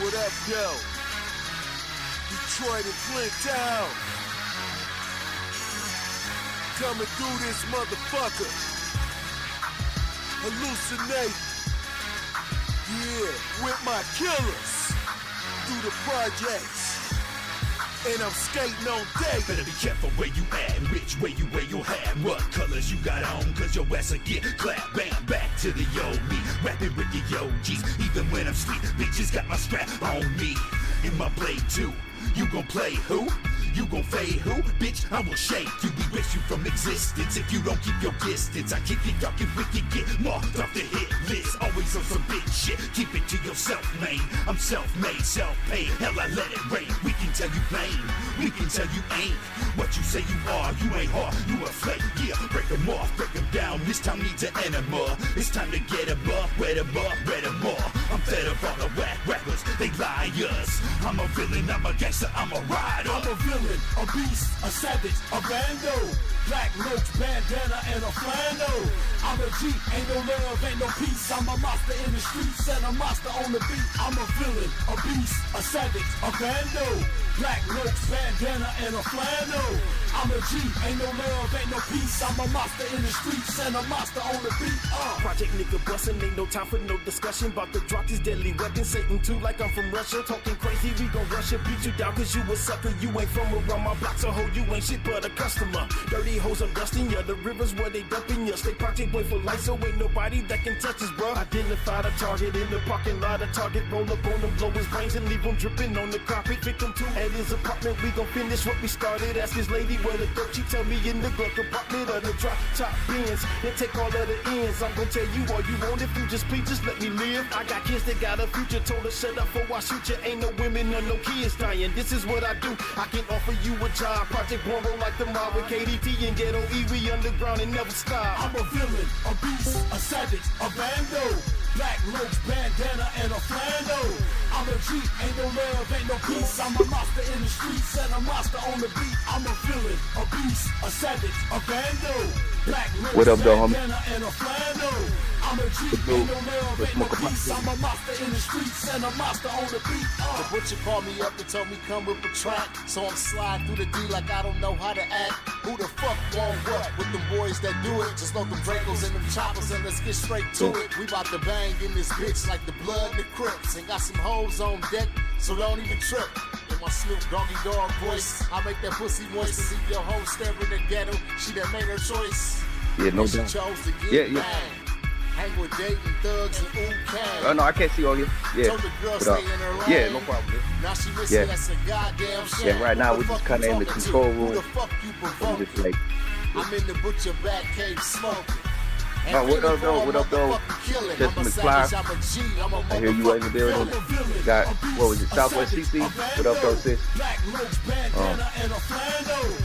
What up, yo? Detroit and Flint Town. Coming through this motherfucker. Hallucinate. Yeah, with my killers. Through the projects. And I'm skating on day. Better be careful where you at, which way you wear your hat, what colors you got on, cause your ass will get clapped. Bam, back to the old me, rapping with the OGs. Even when I'm street, bitches got my strap on me. In my blade too, you gon' play who? You gon' fade who? Bitch, I will shake you, erase you from existence. If you don't keep your distance, I keep you talking wicked, get marked off the hit list. Always on some big shit, keep it to yourself, man. I'm self-made, self-paid, hell I let it rain. We can tell you plain, we can tell you ain't what you say you are. You ain't hard, you a flake, yeah. Break them off, break them down, this time needs an enema. It's time to get above, wet them up, red them more. I'm fed up all the whack rappers, they liars. I'm a villain, I'm a gangster, I'm a rider. I'm a villain, a beast, a savage, a bando. Black roach, bandana, and a flannel. I'm a G, ain't no love, ain't no peace. I'm a monster in the streets and a monster on the beat. I'm a villain, a beast, a savage, a bando. Black roach, bandana, and a flannel. I'm a G, ain't no love, ain't no peace. I'm a monster in the streets and a monster on the beat. Project nigga bustin', ain't no time for no discussion. About to drop this deadly weapon, Satan too, like I'm from Russia. Talking crazy, we gon' rush you, beat you down, cause you a sucker. You ain't from around my block, so ho, you ain't shit but a customer. Dirty hoes are dusting ya, the rivers where they dumping ya. Stay project boy for life, so ain't nobody that can touch us, bruh. Identify the target in the parking lot, a target roll up on them, blow his brains and leave him dripping on the carpet. Victim to at his apartment, we gon' finish what we started. Ask his lady where the dope, she tell me in the glove compartment of the drop top bins. Then take all of the ends, I'm gon' tell you all you want. If you just please, just let me live. I got kids that got a future, told her shut up for I shoot you. Ain't no women or no kids dying, this is what I do. I can offer you a job, Project One roll like the mob with KDT and Ghetto E, we underground and never stop. I'm a villain, a beast, a savage, a bando. Black roach, bandana, and a flannel. I'm a G, ain't no love, ain't no peace. I'm a monster in the streets and a monster on the beat. I'm a villain, a beast, a savage, a bando. Black roach, What up, though, homie? bandana, and a flannel. I'm a G, ain't no love, ain't no peace. I'm a monster in the streets and a monster on the beat. The butcher called me up and told me come with a track. So I'm sliding through the D like I don't know how to act. Who the fuck want what with them boys that do it? Just load them Dracos and them choppers and let's get straight to it. We bout to bang in this bitch like the blood and the Crips. And got some hoes on deck, so don't even trip. In my Snoop Doggy Dog voice, I make that pussy moist and leave your hoe staring in the ghetto. She that made her choice. Yeah, no she doubt. chose to get Yeah. banged. Hang with Dayton thugs and ooh cash. Oh no, I can't see all you. Yeah. Told the girl But, stay in her lane. yeah, no problem. Now she missing, Yeah. that's a goddamn shame. Yeah, right now we just kinda in the control room. Who the fuck you I'm provoking? just like, I'm in the butcher back cave smoking. oh, what up, though? What up, though? Just McFly. I hear you in the building. Got, what was it, Southwest CC? What up, though, sis?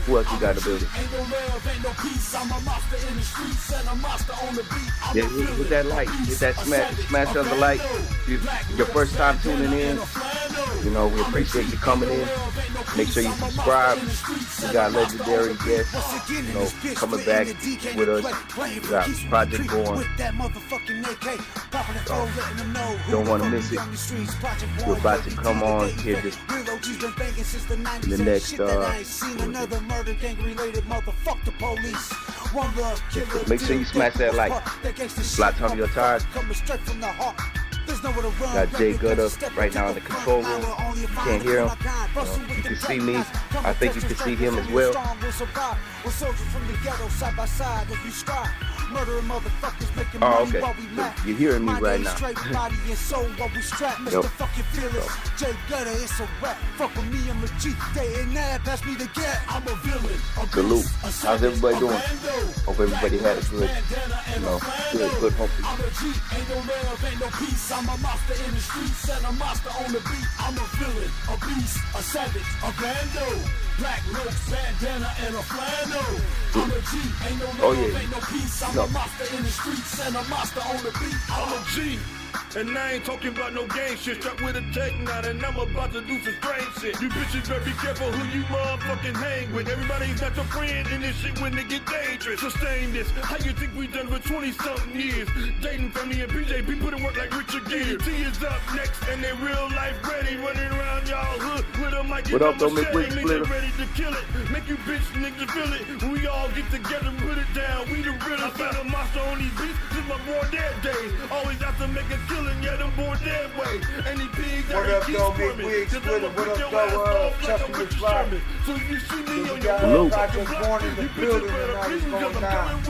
Who else you got in the building? Yeah, hit that like, hit that smash on the like. Your first time tuning in, you know, we appreciate you coming in. Make sure you subscribe. We got legendary guests, you know, coming back with us. We got Project Born. So, don't want to miss it. We're about to come on here just in the next, make sure you smash that like. Blatonio Todd. Got Jay Gutta right now in the control room. You can't hear him. You can see me. I think you can see him as well. Oh, okay. So you're hearing me right now. Yep. Salute. How's everybody doing? Hope everybody had a good, you know, good hopefully. I'm a monster in the streets and a monster on the beat. I'm a villain, a beast, a savage, a bando. Black roach, bandana, and a flannel. I'm a G, ain't no love, ain't no peace. I'm a monster in the streets and a monster on the beat. I'm a G. And I ain't talking about no game shit. Strapped with a tech knot and I'm about to do some strange shit. You bitches better be careful who you motherfucking hang with. Everybody's not your friend in this shit when they get dangerous. Sustain this. How you think we done for 20-something years? Dating family and PJB put in work like Richard Gere. T is up next and they real life ready. Running around y'all hood with a mic and a machete. Niggas ready to kill it. Make you bitch niggas feel it. We all get together and put it down. We the realest. I found a monster on these beats since my born dead days. Always have to make a killing, yeah, them born dead way. Any pigs What up, though, Big Wigs? What up, though, Chucky the Fly? So you see me on got your Project Born in the building tonight. It's going down.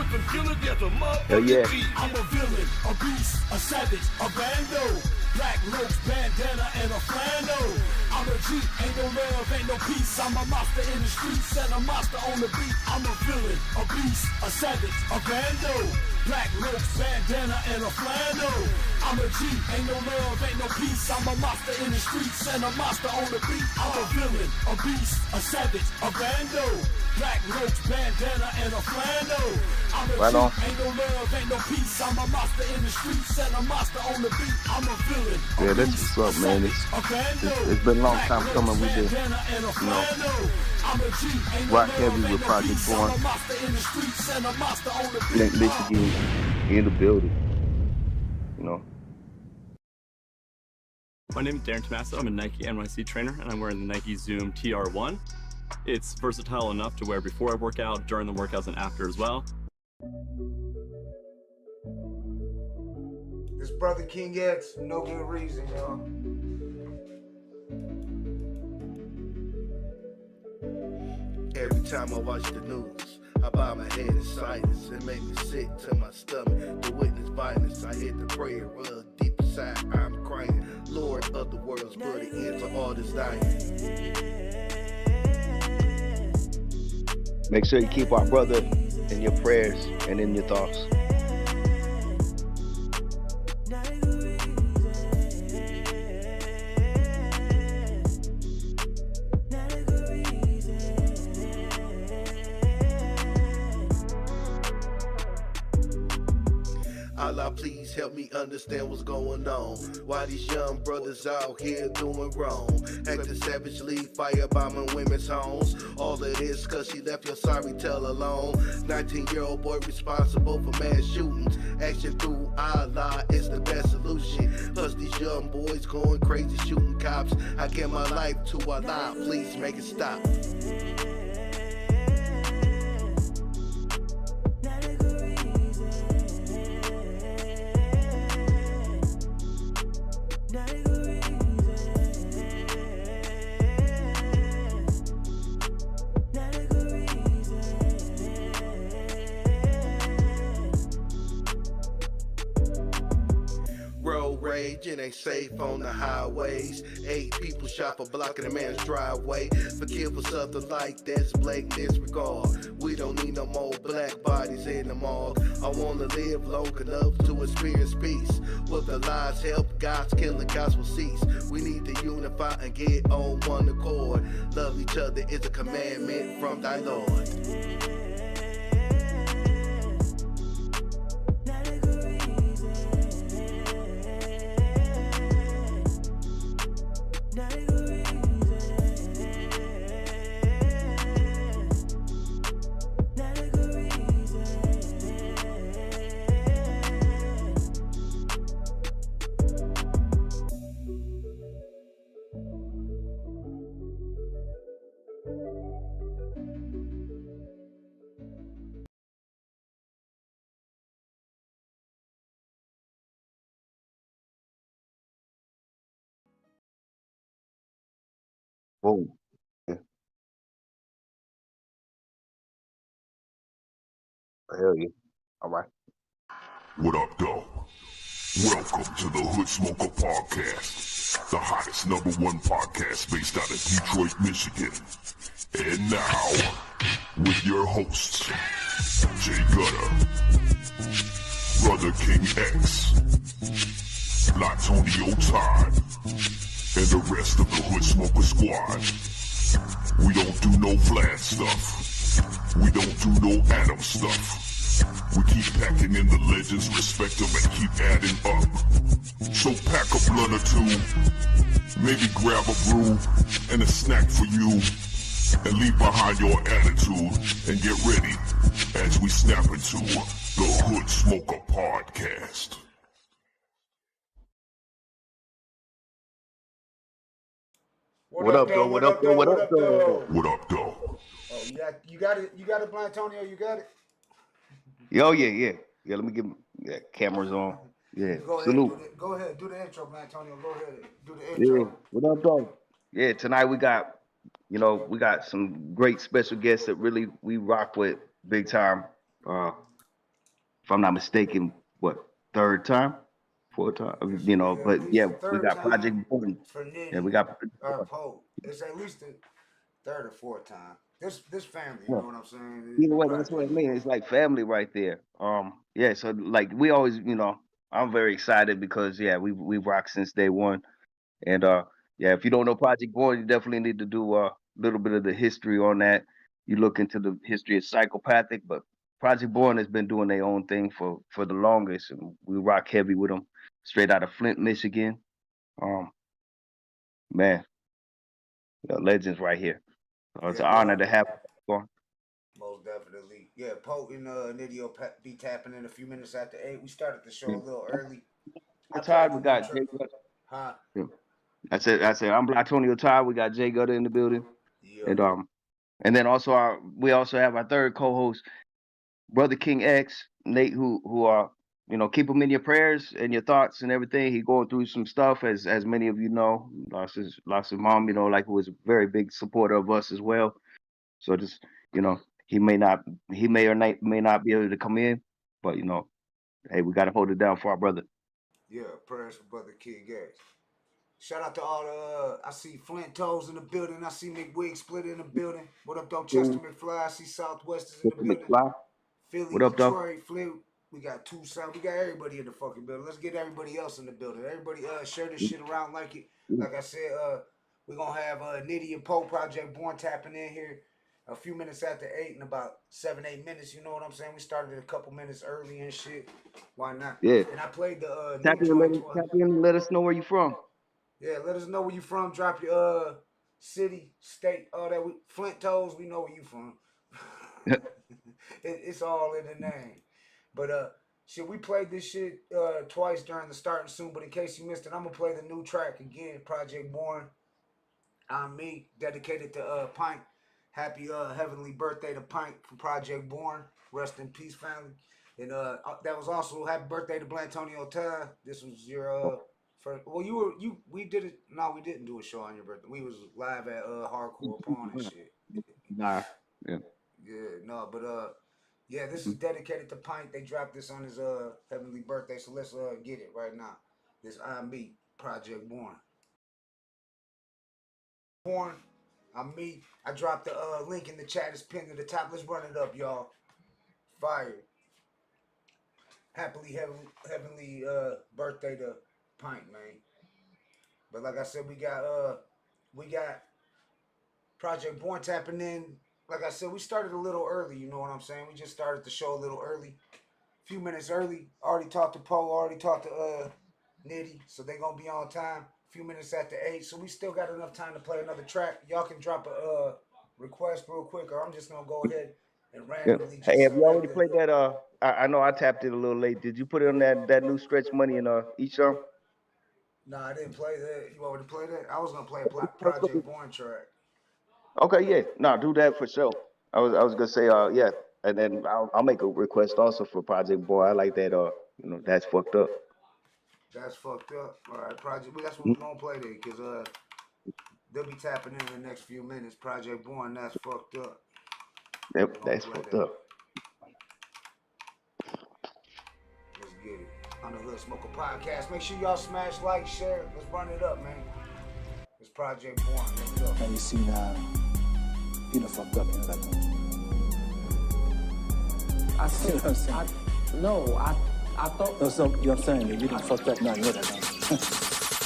Hell yeah. I'm a villain, a beast, a savage, a bando. Black roach, bandana, and a flannel. I'm a G, ain't no love, ain't no peace. I'm a monster in the streets and a monster on the beat. I'm a villain, a beast, a savage, a bando. Black roach, bandana, and a flannel. I'm a G, ain't no love, ain't no peace. I'm a monster in the streets and a monster on the beat. I'm a villain, a beast, a savage, a bando. Black roach, bandana, and a flannel. I'm a G, ain't no love, ain't no peace. I'm a monster in the streets and a monster on the beat. I'm a villain. Yeah, that's what's up, man. It's been a long time coming. We did, you know, rock heavy with Project Born. Flint, Michigan, in the building. You know. My name is Darren Tommaso. I'm a Nike NYC trainer, and I'm wearing the Nike Zoom TR1. It's versatile enough to wear before I work out, during the workouts, and after as well. It's brotherkingx, no good reason, y'all. Every time I watch the news, I bow my head in silence. It make me sick to my stomach to witness violence. I hit the prayer rug deep inside. I'm crying, Lord of the worlds, put an end to all this dying. Make sure you keep our brother in your prayers and in your thoughts. Allah, please help me understand what's going on. Why these young brothers out here doing wrong? Acting savagely, firebombing women's homes. All of this cause she left your sorry tale alone. 19-year-old boy responsible for mass shootings. Action through Allah is the best solution. Plus these young boys going crazy shooting cops. I give my life to Allah, please make it stop. It ain't safe on the highways. 8 people shot for blocking a man's driveway. Forgive for something like this, blatant disregard. We don't need no more black bodies in the morgue. I wanna live long enough to experience peace. With the lies help, God's killing gospel cease. We need to unify and get on one accord. Love each other is a commandment from thy Lord. Boom. Yeah. Hell yeah. All right. What up, though? Welcome to the Hood Smoker Podcast, the hottest #1 podcast based out of Detroit, Michigan. And now, with your hosts, Jay Gutta, brotherkingx, Blatonio Todd, and the rest of the Hood Smoker Squad. We don't do no Vlad stuff. We don't do no Adam stuff. We keep packing in the legends, respect them, and keep adding up. So pack a blunt or two, maybe grab a brew and a snack for you, and leave behind your attitude and get ready as we snap into the Hood Smoker Podcast. What up, though? What up, though? What up, though? What up, though? Oh, you got it, Blatonio, you got it? Yo, yeah. Let me get cameras on. Yeah, salute. Go ahead, do the intro, Blatonio. Go ahead, do the Yeah, intro. what up, though? Yeah, tonight we got some great special guests that really we rock with big time. If I'm not mistaken, third time? Fourth time? You know, but yeah, we got Project Born. For Nitty, and we got Poe. It's at least the third or fourth time. This family, you know what I'm saying? Either way, that's what I mean. It's like family right there. Yeah, so like we always, I'm very excited because we rock since day one. And if you don't know Project Born, you definitely need to do a little bit of the history on that. You look into the history of Psychopathic, but Project Born has been doing their own thing for the longest, and we rock heavy with them, straight out of Flint, Michigan. Man, legends right here. So it's an honor to have them. Most definitely. Yeah, Poe and Nitty will be tapping in a few minutes after 8. We started the show a little early. Todd, we got Jay Gutta. Huh? Yeah. I said, I'm Blatonio Todd. We got Jay Gutta in the building. Yeah. And then also we also have our third co-host, brotherkingx, Nate, who keep him in your prayers and your thoughts and everything. He going through some stuff, as many of you know. Lost his mom, who was a very big supporter of us as well. So just, he may or may not be able to come in, but hey, we gotta hold it down for our brother. Yeah, prayers for Brother King X. Shout out to all the I see Flint Toes in the building. I see McWig Split in the building. What up, though? Chester McFly. I see Southwest is in the building. McFly. Philly, what up, Detroit, Flint. We got Tucson. We got everybody in the fucking building. Let's get everybody else in the building. Everybody share this shit around like it. Like I said, we're gonna have Nitty and Poe Project Born tapping in here a few minutes after 8 in about 7-8 minutes. You know what I'm saying? We started a couple minutes early and shit. Why not? Yeah. And I played the tap in and let us know where you from. Yeah, let us know where you from. Drop your city, state, all that. Flint Toes, we know where you from. It's all in the name. But we played this shit twice during the starting soon. But in case you missed it, I'm gonna play the new track again. Project Born. I'm me, dedicated to Pint. Happy heavenly birthday to Pint from Project Born. Rest in peace, family. And that was also happy birthday to Blatonio Todd. This was your we did it. No, we didn't do a show on your birthday. We was live at Hardcore Pawn and shit. Nah. Yeah. Yeah, no, but this is dedicated to Pint. They dropped this on his heavenly birthday, so let's get it right now. This I'm me, Project Born. I'm me. I dropped the link in the chat. It's pinned to the top. Let's run it up, y'all. Fire. Happily heavenly birthday to Pint, man. But like I said, we got Project Born tapping in. Like I said, we started a little early, you know what I'm saying? We just started the show a little early. A few minutes early. Already talked to Poe, already talked to Nitty, so they gonna be on time. A few minutes after 8, so we still got enough time to play another track. Y'all can drop a request real quick, or I'm just gonna go ahead and randomly. Hey, have you already played that? I know I tapped it a little late. Did you put it on that new Stretch Money in each song? No, I didn't play that. You want me to play that? I was gonna play a Project Born track. Okay, yeah, no, do that for sure. I was gonna say, yeah, and then I'll make a request also for Project Born. I like that. That's fucked up. That's fucked up. All right, Project. That's what we're gonna play there, cause they'll be tapping in the next few minutes. Project Born. That's fucked up. Yep, that's fucked up. Let's get it. On the Hood Smoker Podcast. Make sure y'all smash, like, share. Let's run it up, man. It's Project Born. Let's go. And you see now, you done fucked up, like I said, you know what I'm saying? I thought. No, so, you know what I'm saying? You done fucked up now, you know that,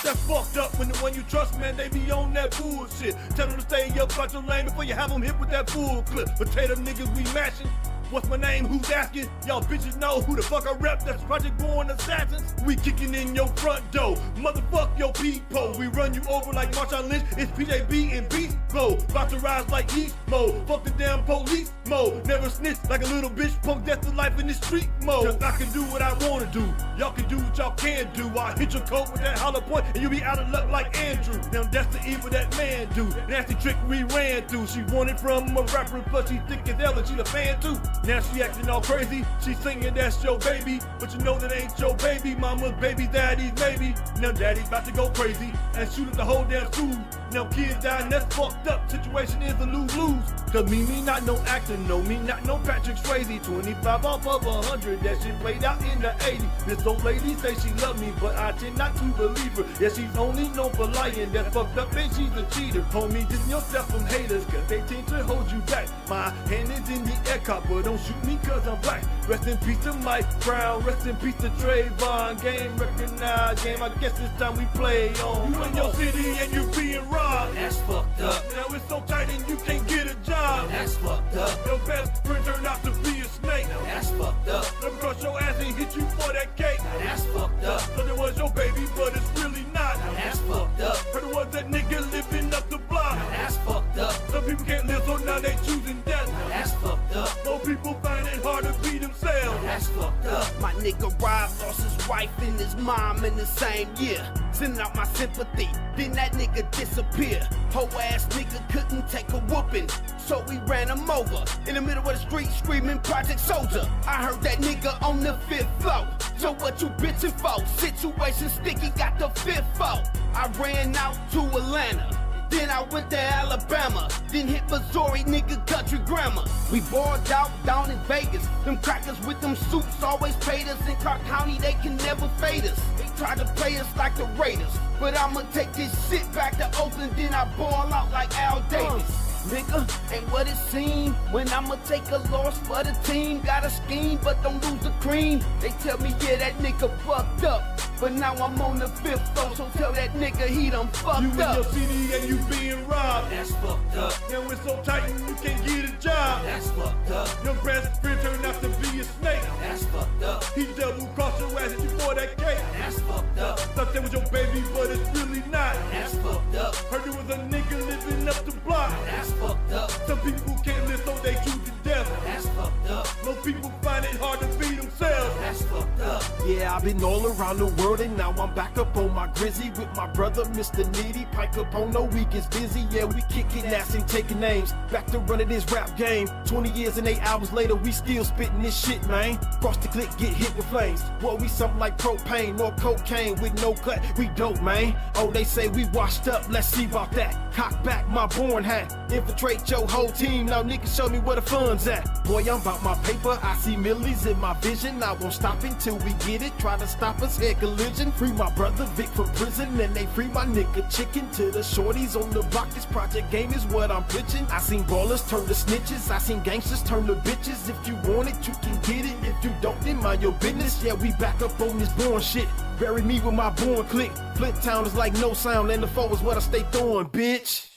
That's fucked up when the one you trust, man, they be on that bullshit. Tell them to stay up out your lane before you have them hit with that bull clip. Potato niggas we mashing. What's my name? Who's asking? Y'all bitches know who the fuck I rep. That's Project Born Assassins. We kicking in your front door. Motherfuck your people. We run you over like Marshawn Lynch. It's PJB and beast mode. About to rise like East mode. Fuck the damn police mode. Never snitch like a little bitch. Punk death to life in the street mode. Cause I can do what I wanna do. Y'all can do what y'all can do. I hit your coat with that hollow point and you be out of luck like Andrew. Now that's the evil that man do. Nasty trick we ran through. She wanted from a rapper, plus she thick as hell and she the fan too. Now she acting all crazy. She singing that's your baby, but you know that ain't your baby. Mama's baby, daddy's baby. Now daddy's about to go crazy and shoot up the whole damn school. Now kids dying, that's fucked up. Situation is a lose-lose. Cause me not no actor, no me not no Patrick Swayze. 25 off of 100, that shit played out in the 80s. This old lady say she love me, but I tend not to believe her. Yeah, she's only known for lying, that's fucked up and she's a cheater. Homie, distance yourself from haters, cause they tend to hold you back. My hand is in the air cop, but don't shoot me cause I'm black. Rest in peace to Mike Brown, rest in peace to Trayvon. Game recognized, game I guess it's time we play on. You in your city and you being robbed, that's fucked up. Now it's so tight and you can't get a job, that's fucked up. Your best friend turned out to be a snake, now that's fucked up. Never cross your ass and hit you for that cake, now that's fucked up. So it was your baby but it's really not, now that's fucked up. Heard it was that nigga living up the block, now that's fucked up. Some people can't live so now they choosing death, now that's fucked up. More people find it hard to be themselves, now that's fucked up. My nigga Rob lost his wife and his mom in the same year. Sending out my sympathy, then that nigga disappear. Whole ass nigga couldn't take a whooping, so we ran him over in the middle of the street screaming Project Soldier. I heard that nigga on the 5th floor. So what you bitchin' for? Situation sticky, got the 5th floor. I ran out to Atlanta, then I went to Alabama, then hit Missouri, nigga country grammar. We bored out down in Vegas. Them crackers with them suits always paid us. In Clark County, they can never fade us. They try to play us like the Raiders, but I'ma take this shit back to Oakland, then I ball out like Al Davis. Nigga, ain't what it seem when I'ma take a loss for the team. Got a scheme, but don't lose the cream. They tell me, yeah, that nigga fucked up, but now I'm on the 5th floor, so tell that nigga he done fucked up. You in your city and you being robbed, that's fucked up. Now it's so tight and you can't get a job, that's fucked up. Your best friend turned out to be a snake, that's fucked up. He double crossed your ass and you for that cake, that's fucked up. Thought that was your baby, but it's really not, that's fucked up. Heard it was a nigga living up the block, that's fucked up. Some people can't live so they choose to death, that's fucked up. Most people find it hard to be themselves, that's fucked up. Yeah, I've been all around the world and now I'm back up on my grizzy with my brother Mr. Needy. Pike up on the week is busy, yeah, we kicking ass and taking names. Back to running this rap game. 20 years and 8 hours later, we still spitting this shit, man. Cross the click, get hit with flames. Boy, we something like propane or cocaine with no cut. We dope, man. Oh, they say we washed up, let's see about that. Cock back my born hat, infiltrate your whole team. Now niggas show me where the fun's at. Boy, I'm about my paper, I see millies in my vision. I won't stop until we get it. Try to stop us, head collision. Free my brother Vic from prison, and they free my nigga Chicken. To the shorties on the block, this project game is what I'm pitching. I seen ballers turn to snitches, I seen gangsters turn to bitches. If you want it, you can get it. If you don't, then mind your business. Yeah, we back up on this born shit. Bury me with my born click. Flint Town is like no sound, and the foe is what I stay throwing, bitch.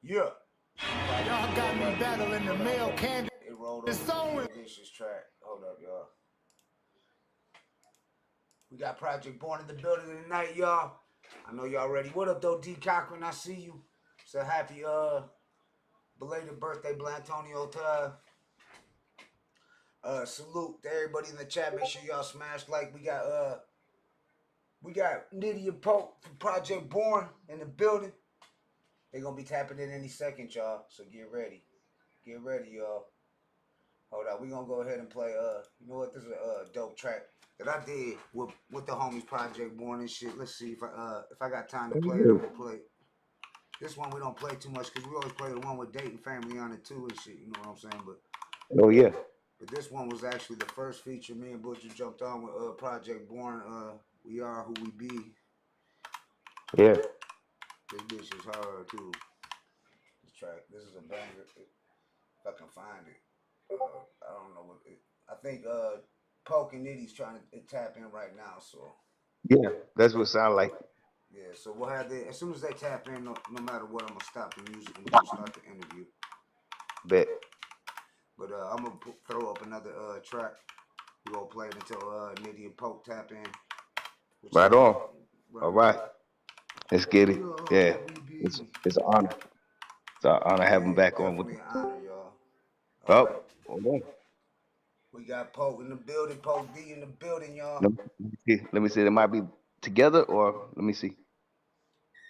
Yeah. Y'all got me battling the male candy. It rolled It's over so- the vicious track. Hold up, y'all. We got Project Born in the building tonight, y'all. I know y'all ready. What up, though, D. Cochran? I see you. It's a happy belated birthday, Blatonio, Todd. Salute to everybody in the chat. Make sure y'all smash like. We got Nitty and Pope from Project Born in the building. They're gonna be tapping in any second, y'all. So get ready. Get ready, y'all. Hold on, we gonna go ahead and play you know what, this is a dope track that I did with the homies Project Born and shit. Let's see if I got time to play it, I'm gonna play it. This one we don't play too much because we always play the one with Dayton family on it too and shit, you know what I'm saying? But Oh yeah. But this one was actually the first feature me and Butcher jumped on with Project Born, We Are Who We Be. Yeah. This bitch is hard too. This track, this is a banger. If I can find it. I don't know what it, I think Poke and Nitty's trying to tap in right now, so Yeah. That's what it sound like. yeah, so we'll have the as soon as they tap in, no matter what, I'm gonna stop the music and we're gonna start the interview. Bet. But I'm gonna throw up another track. We gonna play it until Nitty and Pope tap in. Right on. Right, All right. Let's get it. Yeah. It's an honor. It's an honor to have him back on with definitely an honor, y'all. Oh, Right. hold on. We got Pope in the building, Pope D in the building, y'all. Let me see. They might be together or let me see.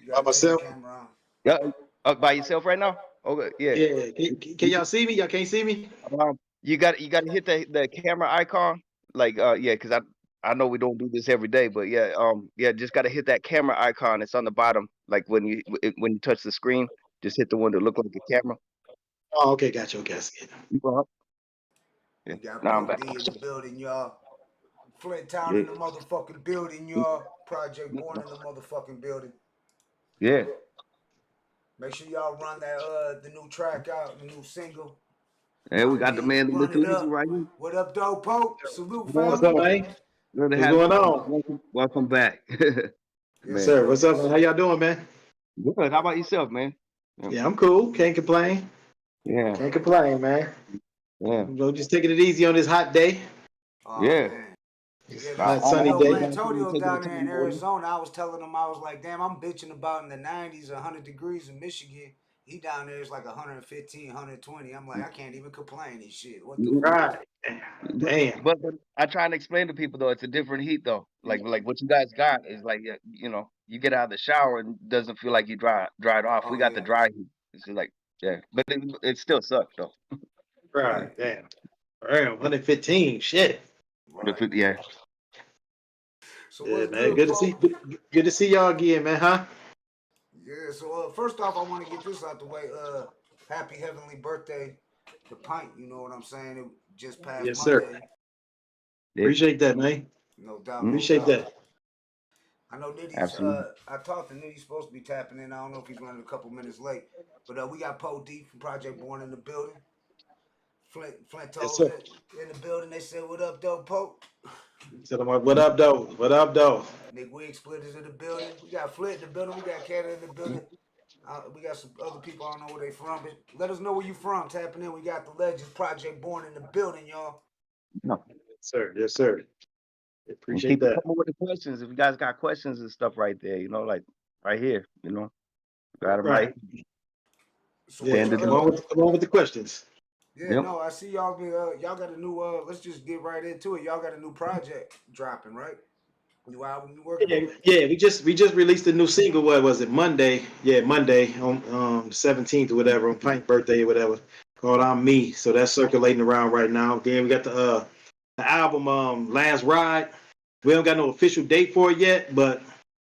You gotta myself? turn the camera on. Yeah, by yourself right now? Okay, yeah. Yeah. Can y'all see me? Y'all can't see me? You got to hit the camera icon. Like yeah, because I know we don't do this every day, but yeah, just got to hit that camera icon. It's on the bottom. Like when you touch the screen, just hit the one that look like a camera. Oh, okay, gotcha. Okay, I see it. Yeah. We got Now I'm Pope back. D in the building, y'all. Flint Town Yeah. in the motherfucking building, y'all. Project Born in the motherfucking building. Yeah. Make sure y'all run that the new track out, the new single. And we got the man that Run look it easy up. right here. What up, though, Pope? Salute, What's up, family. man? Good to What's have you. going on? Welcome back. Yes, sir. What's up, man? How y'all doing, man? Good. How about yourself, man? Yeah, I'm cool. Can't complain. Yeah. Can't complain, man. Yeah. We're just taking it easy on this hot day. Oh, Yeah. man. It's Yeah, hot, this sunny yo, day. Blatonio's down there in Arizona. I was telling him, I was like, damn, I'm bitching about in the 90s, 100 degrees in Michigan. He down there is like 115, 120. I'm like, I can't even complain and shit. What the fuck? Right. Damn. But I try and explain to people though, it's a different heat though. Like what you guys got is like you get out of the shower and it doesn't feel like you dried off. We got the dry heat. It's just like but it still sucks though. Right. Damn. 115. Shit. Right. Yeah. So Yeah, what's man. good, Good to see y'all again, man. Huh? Yeah, so first off, I want to get this out the way. Happy heavenly birthday to Pint. You know what I'm saying? It just passed Yes, Monday. sir. Appreciate that, man. No doubt. Appreciate that. I know Nitty's. Absolutely. I talked to Nitty. Supposed to be tapping in. I don't know if he's running a couple minutes late, but we got Poe D from Project Born in the building. Flint Yes, told sir. in the building. They said, "What up, though, Poe?" Tell them what up, though? What up, though? Nick Wig Splitters in the building. We got Flint in the building. We got Canada in the building. We got some other people. I don't know where they from, but let us know where you from. Tapping in. We got the Legends Project Born in the building, y'all. No. Yes, sir. Yes, sir. And Appreciate keep that. coming with the questions. If you guys got questions and stuff right there, like right here, got them right. So Yeah, Send it come on with the questions. Yeah, no, I see y'all be y'all got a new let's just get right into it. Y'all got a new project dropping, right? New album you working on? Yeah, we just released a new single. What was it? Monday. Yeah, Monday on 17th or whatever, on Pint birthday or whatever, called I'm Me. So that's circulating around right now. Then we got the album Last Ride. We haven't got no official date for it yet, but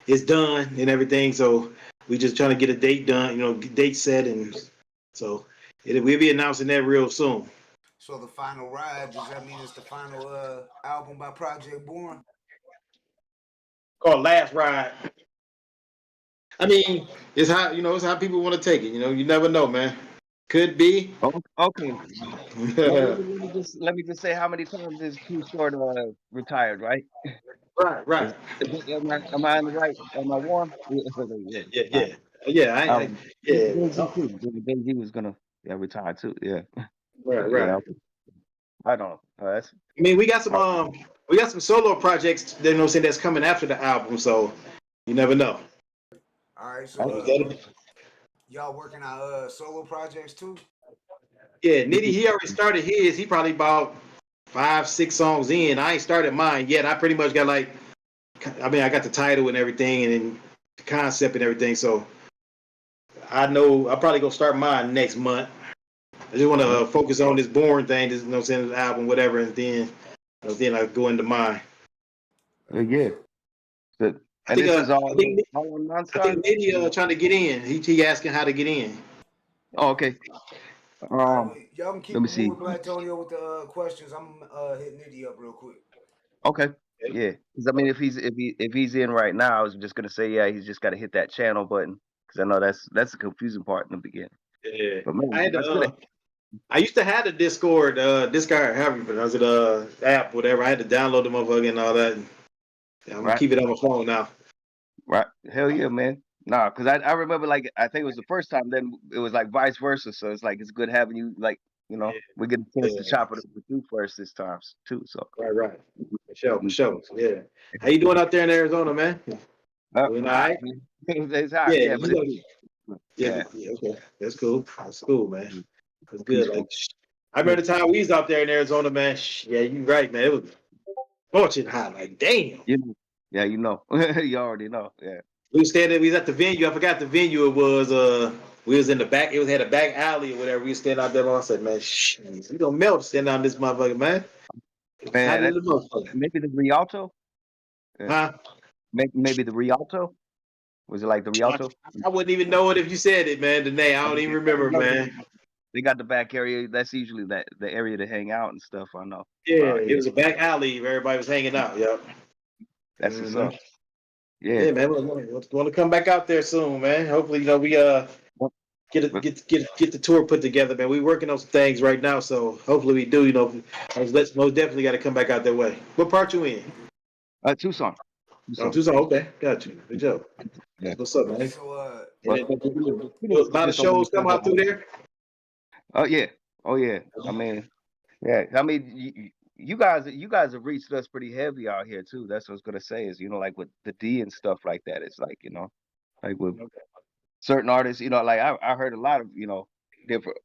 it's done and everything. So we just trying to get a date done, date set, and so we'll be announcing that real soon. So the final ride, does that mean it's the final album by Project Born? Called Last Ride. I mean, it's how people want to take it. You never know, man. Could be. Okay. Let me just say how many times is Too Short retired, right? Right. Am I in the right? Am I warm? Yeah. He was gonna retire too. Yeah. Right. Yeah. I don't know. I mean, we got some solo projects. Saying that's coming after the album, so you never know. All right, so y'all working on solo projects too? Yeah, Nitty, he already started his. He probably about 5-6 songs in. I ain't started mine yet. I pretty much got I got the title and everything, and then the concept and everything. So I know I'll probably go start mine next month. I just want to focus on this Born thing, this the album, whatever, and then I go into mine. Yeah. Good. I think Nitty trying to get in. He asking how to get in. Oh, okay. Y'all can keep let me see. moving, Blatonio, with the questions. I'm hitting Nitty up real quick. Okay. Yeah, because I mean, if he's in right now, I was just gonna say, he's just got to hit that channel button because I know that's the confusing part in the beginning. Yeah, but man, I used to have the Discord, app, whatever. I had to download the motherfucker and all that. I'm gonna keep it on my phone now. Right, hell yeah, man. Nah, because I remember like I think it was the first time. Then it was like vice versa. So it's like it's good having you like we get a chance to chop it up with you first this time too. So Right. For sure. Yeah. How you doing out there in Arizona, man? Doing all right? It's hot, Yeah, but yeah. Okay. That's cool, man. That's good. peaceful. Like, I remember the time we was out there in Arizona, man. Yeah, you right, man. It was scorching hot. Like, damn. Yeah, you already know. Yeah. We was at the venue. I forgot the venue it was. We was in the back. It had a back alley or whatever. We was standing out there. I said, man, we gonna melt standing out this motherfucker, man. Man, Hot as a motherfucker. maybe the Rialto. Huh? Maybe the Rialto. Was it like the Rialto? I wouldn't even know it if you said it, man. The name, I don't even remember, man. They got the back area. That's usually the area to hang out and stuff. I know. Yeah, it was a back alley where everybody was hanging out. Yep. That's what's up. Yeah, man. We want to come back out there soon, man. Hopefully, we get the tour put together, man. We working on some things right now, so hopefully we do. Most definitely got to come back out that way. What part you in? Tucson. Oh, Tucson. Okay, got you. Good job. Yeah. What's up, man? So, A lot of shows come out through there. Oh yeah. I mean, you guys have reached us pretty heavy out here too. That's what I was gonna say is like with the D and stuff like that. It's like like with certain artists, like I heard a lot of different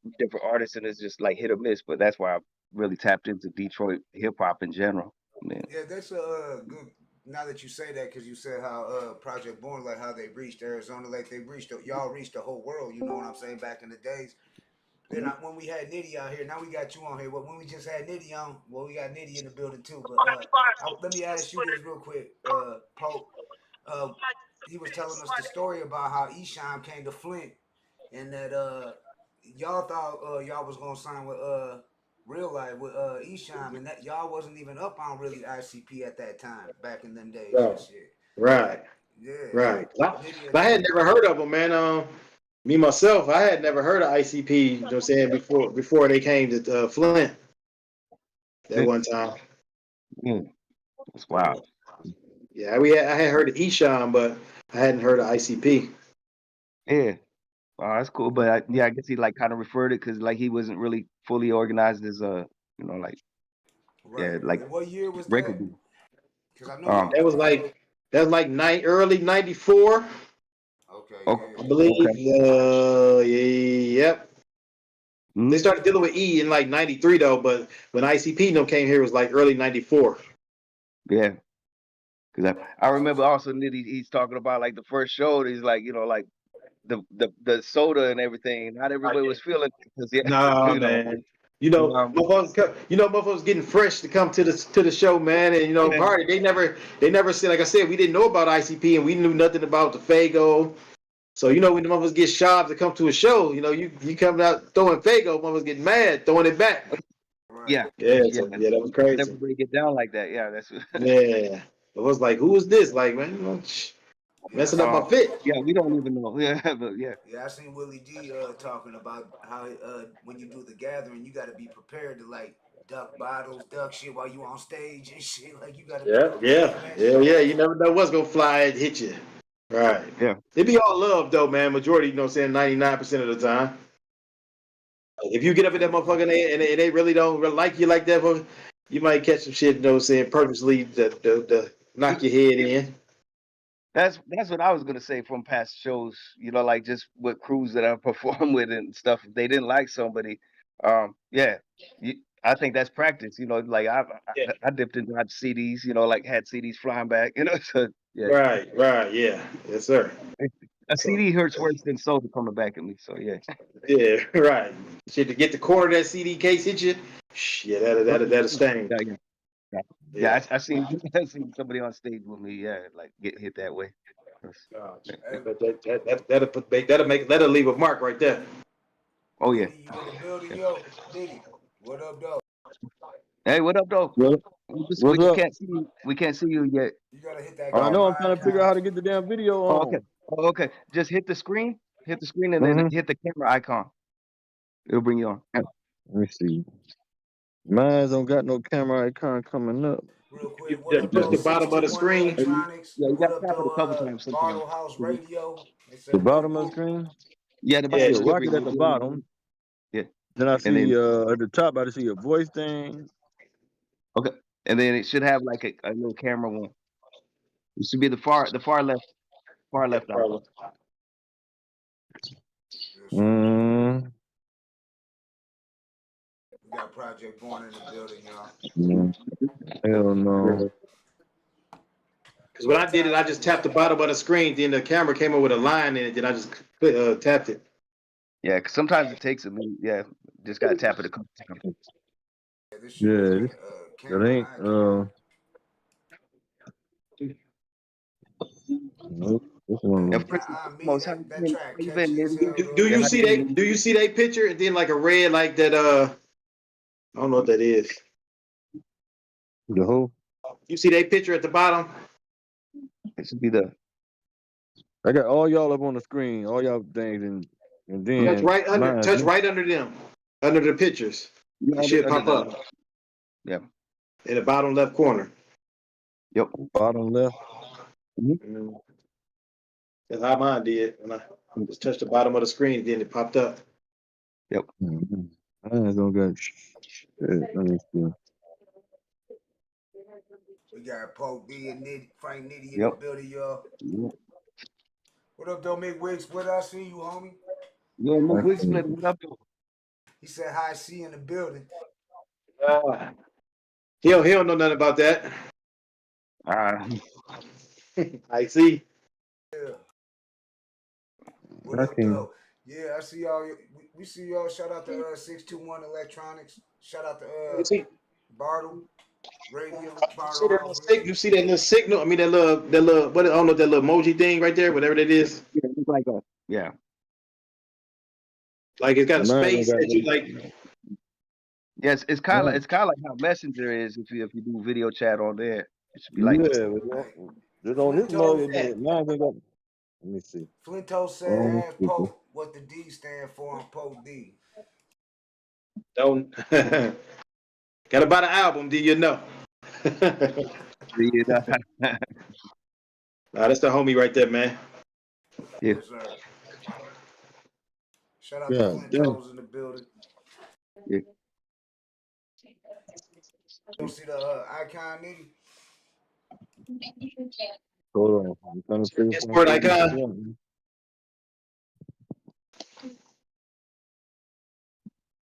artists, and it's just like hit or miss. But that's why I really tapped into Detroit hip hop in general. Man. yeah, that's a good. Now that you say that, because you said how Project Born, like how they reached Arizona, like y'all reached the whole world. You know what I'm saying? Back in the days. Then when we had Nitty out here, now we got you on here. But when we just had Nitty on, well, we got Nitty in the building too. But let me ask you this real quick, Pope. He was telling us the story about how Esham came to Flint, and that y'all thought y'all was gonna sign with Real Life with Esham, and that y'all wasn't even up on really ICP at that time back in them days and shit. Right. Yeah. Right. I had never heard of them, man. Me myself, I had never heard of ICP. You know what I'm saying before they came to Flint that one time. That's wild. Yeah, I had heard of Esham, but I hadn't heard of ICP. Yeah. Oh, that's cool. But I guess he like kind of referred it because like he wasn't really fully organized as like like what year was record that? deal. Because I know that was like early '94. Okay. I believe. Okay. Yep. Mm-hmm. They started dealing with E in like '93 though, but when ICP came here, it was like early '94. Yeah. Because I remember also he's talking about like the first show. He's like like the soda and everything. Not everybody was feeling it. No, man. Motherfuckers getting fresh to come to the show, man. And party. They never said, like I said, we didn't know about ICP and we knew nothing about the Fago. So when the motherfuckers get shoved to come to a show, you come out throwing Fago, motherfuckers get mad, throwing it back. Yeah. That was crazy. Everybody get down like that. Yeah, that's yeah. It was like, who is this? Like, man, messing up my fit. Yeah, we don't even know. Yeah, but yeah. Yeah, I seen Willie D talking about how when you do the gathering, you got to be prepared to like duck bottles, duck shit while you on stage and shit. Like you got to. Yeah. You never know what's gonna fly and hit you. Right. Yeah. It be all love though, man. Majority, 99% of the time. If you get up in that motherfucker and they really don't like you like that, you might catch some shit, purposely to knock your head in. That's what I was gonna say from past shows. Like just with crews that I perform with and stuff. If they didn't like somebody, I think that's practice. Like I dipped into CDs. Like had CDs flying back. So yeah. Right. Yeah. Yes, sir. A CD hurts worse than soda coming back at me. So yeah. Yeah. Right. Shit, to get the core of that CD case hit you. Yeah, that'll sting. Yeah, I seen somebody on stage with me. Yeah, like get hit that way. That'll leave a mark right there. Oh yeah. You in the building, yo, Diddy? What up, though? Hey, what up, though? What's up? We can't see you yet. You gotta hit that. I know. I'm trying to figure out how to get the damn video on. Okay. Just hit the screen. And then hit the camera icon. It'll bring you on. Let me see. Mine don't got no camera icon coming up. Real You quick, what just up, push though? the bottom of the 621 screen. Electronics. Yeah, you What got to up, tap it a though? couple times sometimes. Bartle House Radio. It's a The whoop bottom of the whoop. screen. Yeah, the I Yeah, see bottom a of the rocket at screen. the bottom. Yeah, Then I and see then at the top I see a voice thing. okay, and then it should have like a little camera one. It should be the far left icon. Yes, sir. Mm. We got Project Born in the building, y'all. Hell no. Because when I did it, I just tapped the bottom of the screen. Then the camera came up with a line in it. Then I just tapped it. Yeah, because sometimes it takes a minute. Yeah, just gotta tap it a couple times. Yeah, this shit Yeah, is that camera ain't icon. nope. This one. And first and Nah, me, foremost, how that track you been, catchy as Nitty? hell, Do, though. do Yeah, you how see you that? been? Do you see that picture? And then like a red, like that. I don't know what that is. The whole. You see that picture at the bottom? It should be the. I got all y'all up on the screen, all y'all things, and Touch then right under. mine. Touch right under them, under the pictures. Yeah, It should pop up yeah. in the bottom left corner. Yep. Bottom left. Mm. That's how mine did. When I just touched the bottom of the screen, then it popped up. Yep. Mm-hmm. Mine don't got shit. Let me see. We got Pope D and Frank Nitty in Yep. the building, y'all. Yep. What up, though, Mick Wiggs? What I see you, homie? Yeah, we split it up. He said hi, C in the building. He don't know nothing about that. I see. Yeah. What I up, can't. though? Yeah, I see y'all. We see y'all. Shout out to 621 Electronics. Shout out to Bartle Radio. Bartle House Radio. You see that little signal? I mean that little what I don't know, that little emoji thing right there, whatever that is. Yeah, it's like a Like it's got a Mine don't space got that you like. Yes, it's kind of like how Messenger is if you do video chat on there. It should be like Yeah, just on this mug. Mine ain't got. Let me see. Flinto said, ask Pope what the D stand for on Pope D. Don't got about an album, do you know? Nah, that's the homie right there, man. Yeah. Yes, sir. Shout out to Flinto's in the building. Yeah. You don't see the icon, nigga? Hold on. I'm trying to figure Discord icon.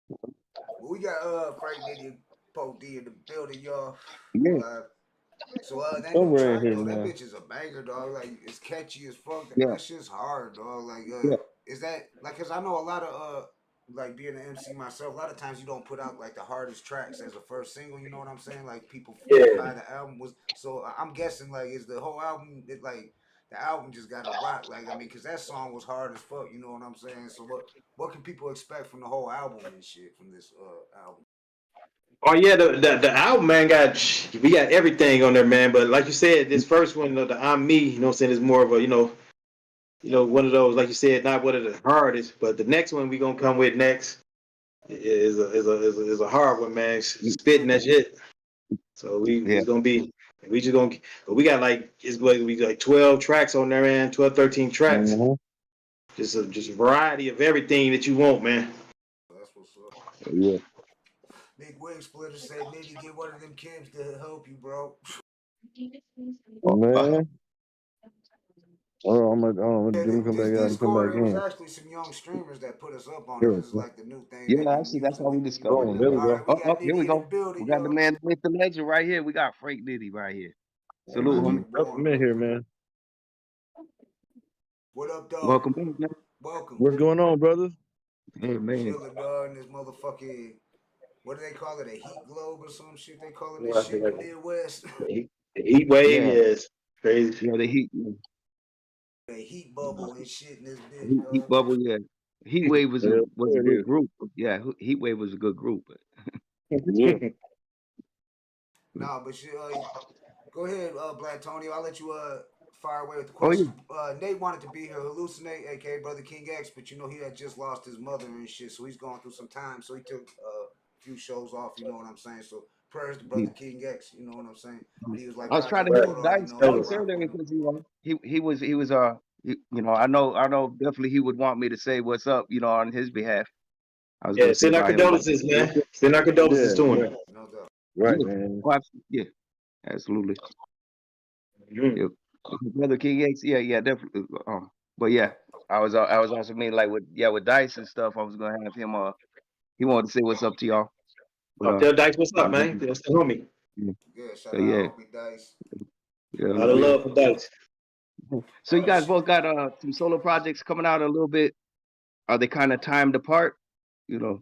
Well, we got Frank Nitty Pope D in the building, y'all. Yeah. So that new Somewhere track, here, though, that man. bitch is a banger, dog. Like, it's catchy as fuck. Yeah. That shit's hard, dog. Like, is that like? Cause I know a lot of like being an MC myself. A lot of times you don't put out like the hardest tracks as a first single. You know what I'm saying? Like people buy the album was. So I'm guessing like is the whole album like the album just got a rock. Like I mean, cause that song was hard as fuck. You know what I'm saying? So what can people expect from the whole album and shit from this album? Oh yeah, the album, man, we got everything on there, man. But like you said, this first one, the I'm Me, you know what I'm saying, is more of a, you know, one of those, like you said, not one of the hardest, but the next one we gonna come with next is a hard one, man. Spitting that shit. So it's gonna be, we just gonna, but we got like, it's going to be like 12 tracks on there, man, 12, 13 tracks. Mm-hmm. Just a variety of everything that you want, man. That's what's up. Yeah. Big Wig Splitter said, "Need to get one of them kids to help you, bro." Oh man. Oh, I'm gonna come back out and come Discord, back it was in. actually some young streamers that put us up on it. This is like the new thing. Yeah, actually, that's how we discovered it. There we go. Right, Here we go. Building, We got the man with the legend right here. We got Frank Nitty right here. Salute, homie. I'm in here, man. What up, dog? Welcome back, man. Welcome. What's going on, brothers? Hey, man. Chilling, dog, in this motherfucking, what do they call it? A heat globe or some shit? They call it this shit in the Midwest. The heat wave, is crazy. Yeah, the heat. A heat bubble and shit in this bitch, Heat bubble, yeah. Heat Wave was a good group. Yeah, Heat Wave was a good group. Yeah. Nah, but shit, go ahead, Blatonio. I'll let you fire away with the question. Nate wanted to be here, hallucinate, aka brother King X, but you know he had just lost his mother and shit, so he's going through some time. So he took a few shows off. You know what I'm saying? So prayers to Brother King X. You know what I'm saying? But he was like I was trying Project to hit Bulldog. You Dice know, I Dice rock earlier with him. because you know, I know definitely he would want me to say what's up, you know, on his behalf. I was Yeah, gonna see send our about him, but condolences, man. Send our condolences Yeah, to yeah. him. No doubt. Right, yeah, man. oh, yeah, absolutely. Mhm. Yeah. Brother King X, yeah, definitely. But yeah, I was also mean like with Dice and stuff. I was gonna have him. He wanted to say what's up to y'all, but Oh, tell Dice what's up, man. yeah, That's the homie. Good. Shout so out, yeah, homie Dice. yeah, A lot of love for Dice. So you guys both got some solo projects coming out a little bit. Are they kind of timed apart? You know.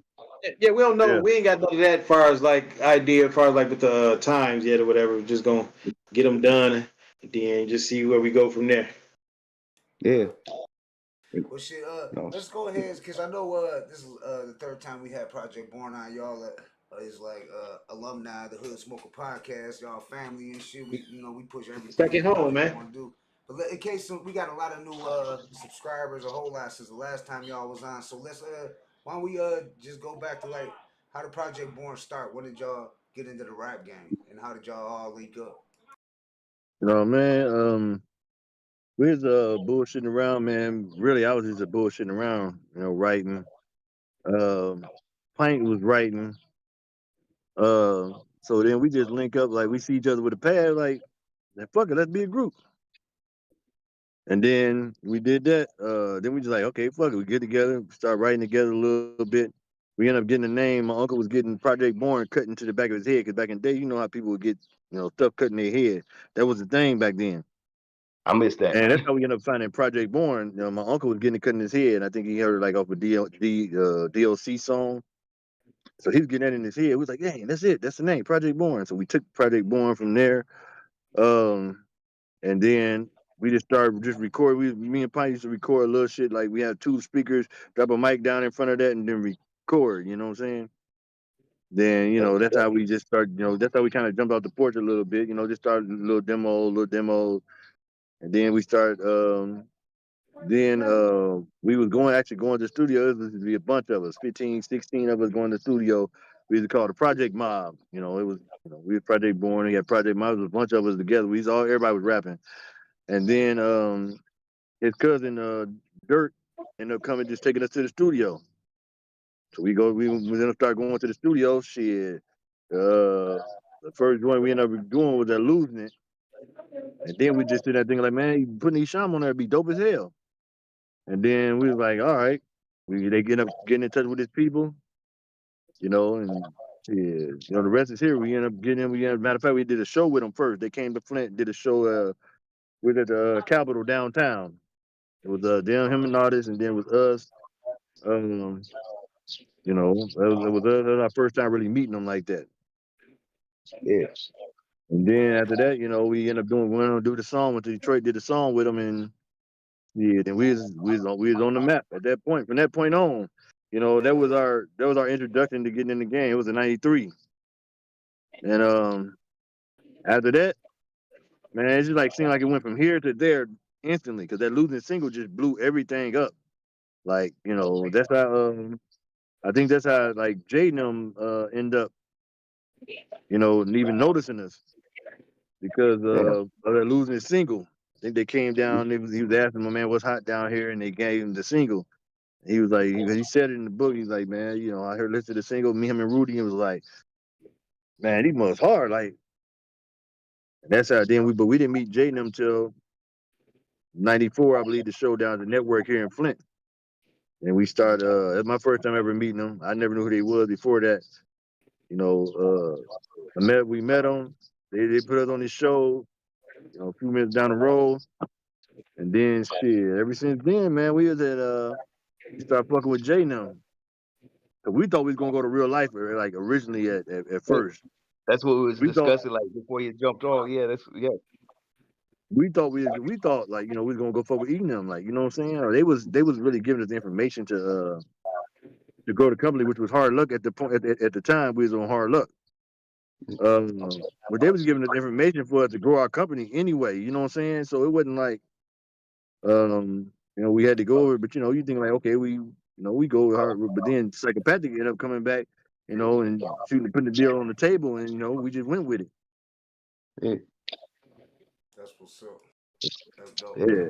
Yeah, we don't know. Yeah. We ain't got none of that far as like idea, far as like with the times yet or whatever. We're just gonna get them done and then just see where we go from there. Yeah. Well, shit. No. Let's go ahead because I know this is the third time we had Project Born on y'all. Is like alumni of the Hood Smoker podcast, y'all family and shit. We push everything Second that home, Project man. Born do. But in case we got a lot of new subscribers, a whole lot since the last time y'all was on. So let's why don't we just go back to like how did Project Born start? When did y'all get into the rap game, and how did y'all all link up? You know, man. We was bullshitting around, man. Really, I was just bullshitting around. You know, writing. Pint was writing. So then we just link up, like we see each other with a pad, like, fuck it, let's be a group. And then we did that. Then we just like, okay, fuck it, we get together, start writing together a little bit. We end up getting a name. My uncle was getting Project Born cut into the back of his head because back in the day, you know how people would get, stuff cut in their head. That was the thing back then. I missed that. And that's how we ended up finding Project Born. My uncle was getting it cut in his head. And I think he heard it like off a DLC song. So he was getting that in his head. We was like, dang, that's it. That's the name, Project Born. So we took Project Born from there. And then we just started just record. Me and Pine used to record a little shit. Like we had two speakers, drop a mic down in front of that, and then record. You know what I'm saying? Then that's how we just started. That's how we kind of jumped off the porch a little bit. Just started a little demo, and then we started. Then we was actually going to the studio. It was to be a bunch of us, 15, 16 of us going to the studio. We used to call it the Project Mob. It was we was Project Born. We had Project Mob. It was a bunch of us together. Everybody was rapping. And then his cousin Dirt ended up coming, just taking us to the studio. So we then start going to the studio. Shit, the first joint we ended up doing was that losing it, and then we just did that thing like, man, putting these sham on there would be dope as hell. And then we was like, all right, they get up getting in touch with his people, and shit, the rest is here. We end up getting him. Matter of fact, we did a show with them first. They came to Flint, did a show with the Capitol downtown. It was him and artists, and then it was us. Um, it was us. That was our first time really meeting them like that. Yeah. And then after that, we ended up went on to do the song. Went to Detroit, did the song with them, and yeah, then we was on the map at that point. From that point on, that was our introduction to getting in the game. It was in '93, and after that, man, it just like seemed like it went from here to there instantly because that losing single just blew everything up. Like that's how I think that's how like Jaden end up even noticing us because Yeah. of that losing his single. I think they came down. He was asking my man what's hot down here, and they gave him the single. He was like, he said it in the book. He's like, man, I heard listen to the single, me, him, and Rudy, and was like, man, he must hard. Like that's how. But we didn't meet Jaden until '94, I believe, the show down at the network here in Flint. And we started. That's my first time ever meeting them. I never knew who they was before that. We met them. They put us on this show. A few minutes down the road, and then shit. Ever since then, man, we started fucking with Jay now. Cause we thought we was gonna go to real life, like originally at first. That's what we was We thought discussing, like before you jumped on. Yeah, we thought like we was gonna go fuck with eating them, like what I'm saying. Or they was really giving us the information to grow the company, which was hard luck at the point at the time we was on hard luck. But they was giving us information for us to grow our company anyway. You know what I'm saying? So it wasn't like we had to go over. But you think like okay, we go hard, but then Psychopathic ended up coming back you know, and putting the deal on the table, and you know, we just went with it. Yeah. That's what's up. That's dope. Yeah,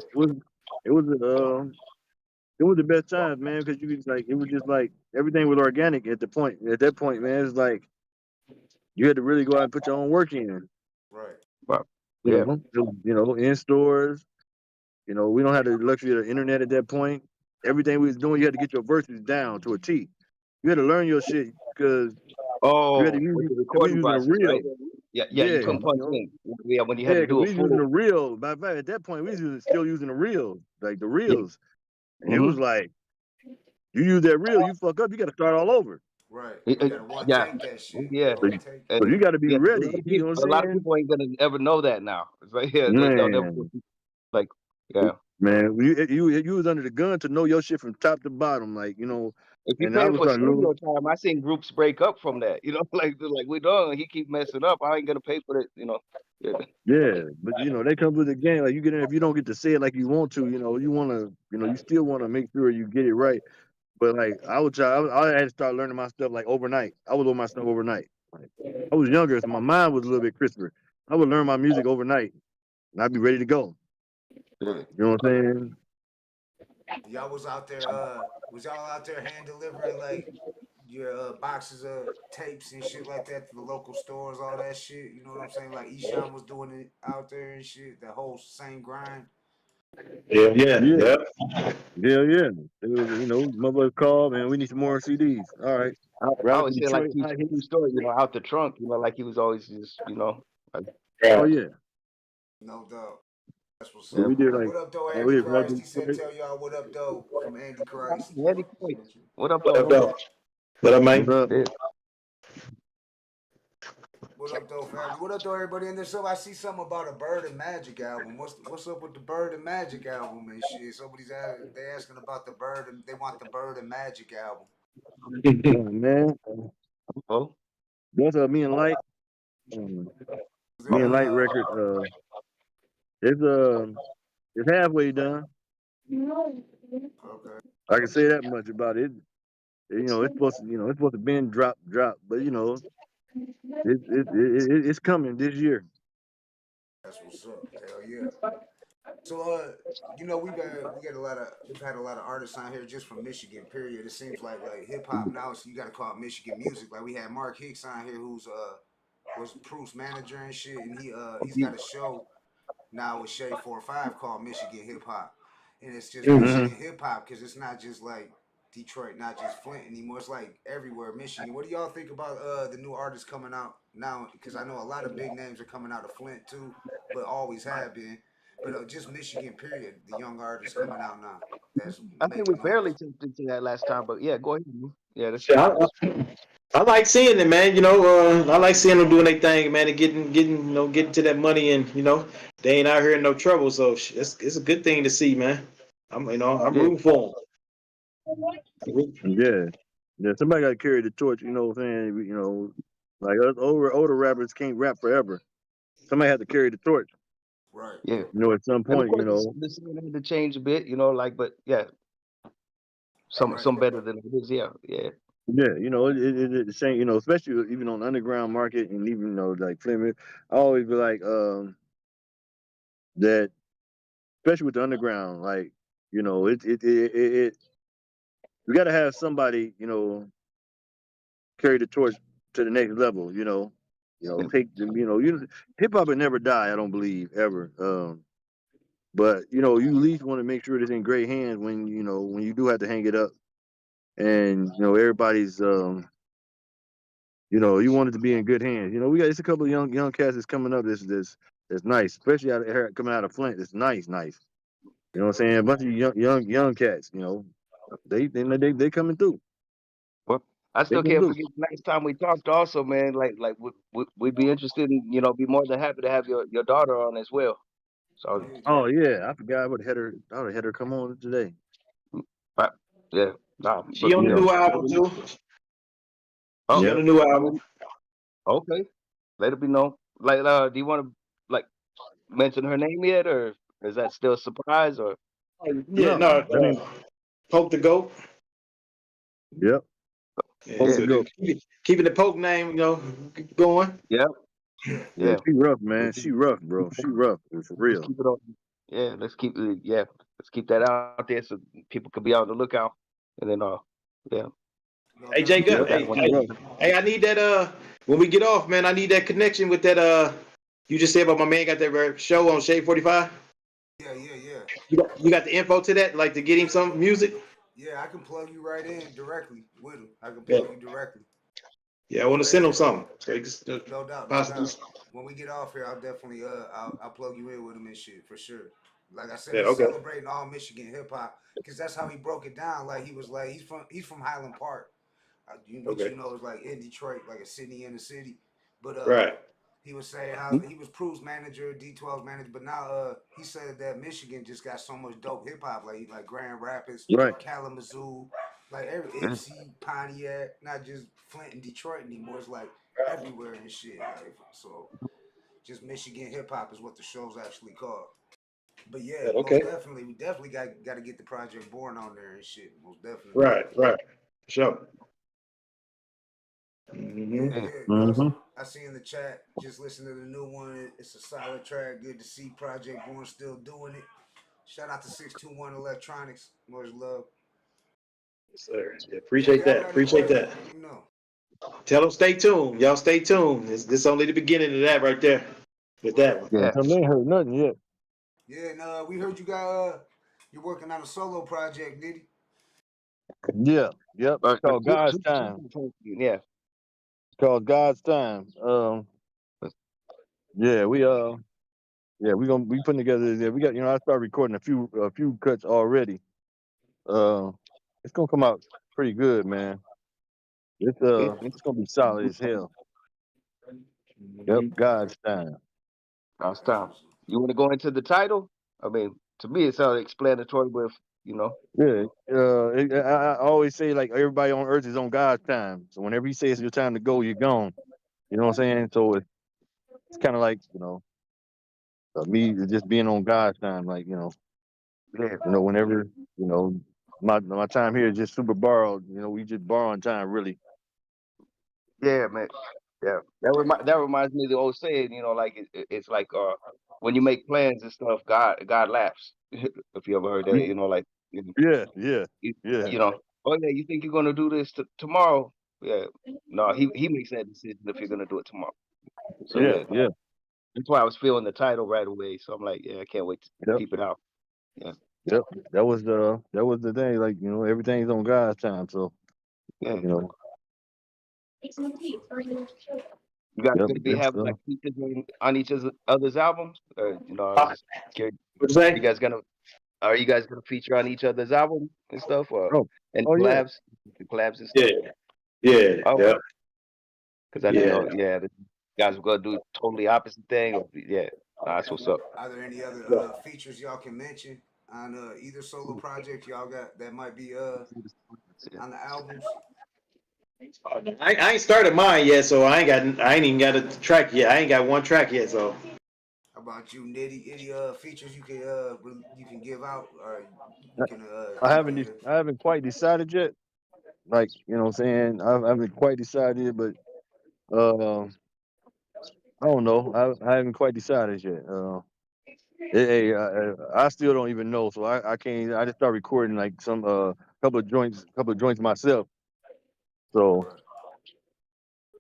it was the best times, man, because you was like, it was just like everything was organic at the point. At that point, man, it's like you had to really go out and put your own work in. Right. Wow. You Yeah. know, you know, in stores. You know, we don't have the luxury of the internet at that point. Everything we was doing, you had to get your verses down to a T. You had to learn your shit because you had to Oh, use with the we recording using a process, reel. right? Yeah, yeah. Yeah, You couldn't you punch know. in. Yeah, when you had Yeah, to because do a we was using a full. reel. By fact, at that point, we was still using a reel, like the Yeah. reels. And it was Mm-hmm. like, you use that reel, you fuck up, you got to start all over. Right. It- You it- gotta one yeah, take that shit. yeah. So One you, take. so you And got to be yeah, ready. You know what a I'm lot of saying? people ain't gonna ever know that now. It's like, yeah, they'll never Man, like, yeah. man, you was under the gun to know your shit from top to bottom, like you know. If you And I paying was for like, studio time, I seen groups break up from that. You know, like we done. He keep messing up. I ain't gonna pay for it. You know. Yeah. yeah, but you know, they come with the game. Like you get in, if you don't get to say it like you want to, you know, you want to, you know, you still want to make sure you get it right. But like I would try, I had to start learning my stuff like overnight. I would learn my stuff overnight. Like, I was younger, so my mind was a little bit crisper. I would learn my music overnight, and I'd be ready to go. Right. You know what I'm saying? Y'all was y'all out there hand delivering like your boxes of tapes and shit like that to the local stores, all that shit. You know what I'm saying? Like Eshawn was doing it out there and shit. That whole same grind. Yeah. Yeah. Yeah, Yeah. yeah. It was, you know, my boy called, man. We need some more CDs. All right, I ride to always say like Detroit. I hit. true story. You know, out the trunk. You know, like he was always just. You know. Like, Oh Yeah. yeah, No doubt. That's what's yeah. yeah. up. We did like, What up though, we Andy did ride to Christ? He said Detroit. tell y'all what up though from Andy Christ. Eddie Quick. What up, What up, though? though? What up, What man? up? Yeah. What up though, family? What up though, everybody in there? So I see something about a Bird and Magic album. What's up with the Bird and Magic album and shit? They asking about the Bird and they want the Bird and Magic album. Man, Oh. that's me and Light. Um, Is Me it and Light record. It's it's halfway done. okay. I can say that much about it. You know, it's supposed to been drop, but you know, it's coming this year. That's what's up. Hell yeah. So you know we've had a lot of artists on here just from Michigan. Period. It seems like hip hop now. So you got to call it Michigan music. Like we had Mark Hicks on here, who's was Proof's manager and shit, and he's got a show now with Shay 45 called Michigan Hip Hop, and it's just Mm-hmm. Michigan hip hop because it's not just like Detroit, not just Flint anymore. It's like everywhere Michigan. What do y'all think about the new artists coming out now? Because I know a lot of big names are coming out of Flint too, but always have been. But just Michigan, period. The young artists coming out now that's I think we making barely noise. touched into that last time, but yeah, go ahead. Yeah, that's Yeah, I like seeing it, man. You know, I like seeing them doing their thing, man, and getting to that money, and you know, they ain't out here in no trouble. So it's a good thing to see, man. I'm yeah. rooting for them. Yeah, yeah. Somebody got to carry the torch. You know what I'm saying? You know, like us older rappers can't rap forever. Somebody had to carry the torch. Right. Yeah. You know, at some And of point, you course know. the scene had to change a bit, you know, like but yeah, Right. some better than it is, yeah, yeah. Yeah, you know, it's saying, you know, especially even on the underground market and even, you know, like Plymouth, I always be like, that, especially with the underground, like, you know, we got to have somebody, you know, carry the torch to the next level, Yeah. take them, hip hop will never die, I don't believe, ever. But, you know, you at least want to make sure it's in great hands when, when you do have to hang it up and, everybody's, you want it to be in good hands. You know, it's a couple of young cats that's coming up. That's nice, especially coming out of Flint. It's nice. You know what I'm saying? A bunch of young cats. You know, they coming through. Well, I They still come can't through. forget the last time we talked also, man, like we'd be interested in, be more than happy to have your daughter on as well. So Oh yeah, I forgot. I would have had her come on today. yeah, nah, She but on You the know. new album too. She on oh, the new I album. mean, okay, let it be known. Like, do you want to like mention her name yet, or is that still a surprise? Or Yeah, No, no, I mean, Poke the Goat. yep. Yeah, so go. keeping the Poke name, going. Yep. Yeah. Yeah, she rough, man. She rough, bro. She rough. It's Let's real. keep it on. Yeah, let's keep that out there so people can be on the lookout. And then yeah. No Hey, doubt. Jay, Yep, hey, she rough. I need that. When we get off, man, I need that connection with that. You just said about my man got that show on Shade 45. Yeah, yeah, yeah. You got the info to that, like to get him some music. Yeah, I can plug you right in directly with him. I can Yeah. plug you directly. Yeah, I want to send him something. So No doubt, no possibly. doubt. When we get off here, I'll definitely I'll plug you in with him and shit for sure. Like I said, Yeah, he's okay. celebrating all Michigan hip hop because that's how he broke it down. Like he was like he's from Highland Park, which Okay. you know is like in Detroit, like a city in the city. But Right. he was saying how he was Prue's manager, D12's manager, but now he said that Michigan just got so much dope hip hop, like Grand Rapids, Right. Kalamazoo, like every MC, Pontiac, not just Flint and Detroit anymore. It's like everywhere and shit. Like, so just Michigan hip hop is what the show's actually called. But yeah, Okay. most definitely, we definitely got to get the Project Born on there and shit. Most definitely. Right. For sure. Mm-hmm. Yeah, Mm-hmm. I see in the chat, just listen to the new one. It's a solid track. Good to see Project Born still doing it. Shout out to 621 Electronics. Much love. Yes, sir. Yeah, appreciate that. Appreciate that. You know. Tell them stay tuned. Y'all stay tuned. This only the beginning of that right there. With that one. Yeah. I ain't heard nothing yet. Yeah, and we heard you you're working on a solo project, Nitty. Yeah. Yep. It's called God's Time. Yeah. It's called God's Time. Yeah, we we putting together. Yeah, we got. I started recording a few cuts already. It's gonna come out pretty good, man. It's gonna be solid as hell. Yep, God's Time. God's time. You want to go into the title? I mean, to me, it's self-explanatory, but Yeah. I always say like everybody on Earth is on God's time. So whenever He says it's your time to go, you're gone. You know what I'm saying? So it's kind of like me just being on God's time. Like yeah, whenever my time here is just super borrowed. We just borrowing time really. yeah, man. Yeah, that reminds me of the old saying, like it's like when you make plans and stuff, God laughs. If you ever heard that, like Yeah. oh yeah, you think you're gonna do this tomorrow? Yeah, no, he makes that decision if you're gonna do it tomorrow. So Yeah. that's why I was feeling the title right away. So I'm like, yeah, I can't wait to Yep. peep it out. Yeah, Yep. That was the thing. Like everything's on God's time. So yeah. you You guys Yep, gonna be that's, having like features on each other's albums? Or, I was just curious. What'd you say? Are you guys gonna feature on each other's album and stuff, or and yeah. collabs and stuff? Yeah. Oh, Yeah. because I didn't know. Yeah, the guys were gonna do totally opposite thing. Yeah, that's what's up. Are there any other features y'all can mention on either solo project y'all got that might be on the albums? I ain't started mine yet, so I ain't even got a track yet. I ain't got one track yet, so. How about you, Nitty? Any features you can give out, or you can I haven't quite decided yet. Like what I'm saying, I haven't quite decided, but I don't know. I haven't quite decided yet. Hey, I still don't even know, so I can't. I just start recording like some couple of joints myself. So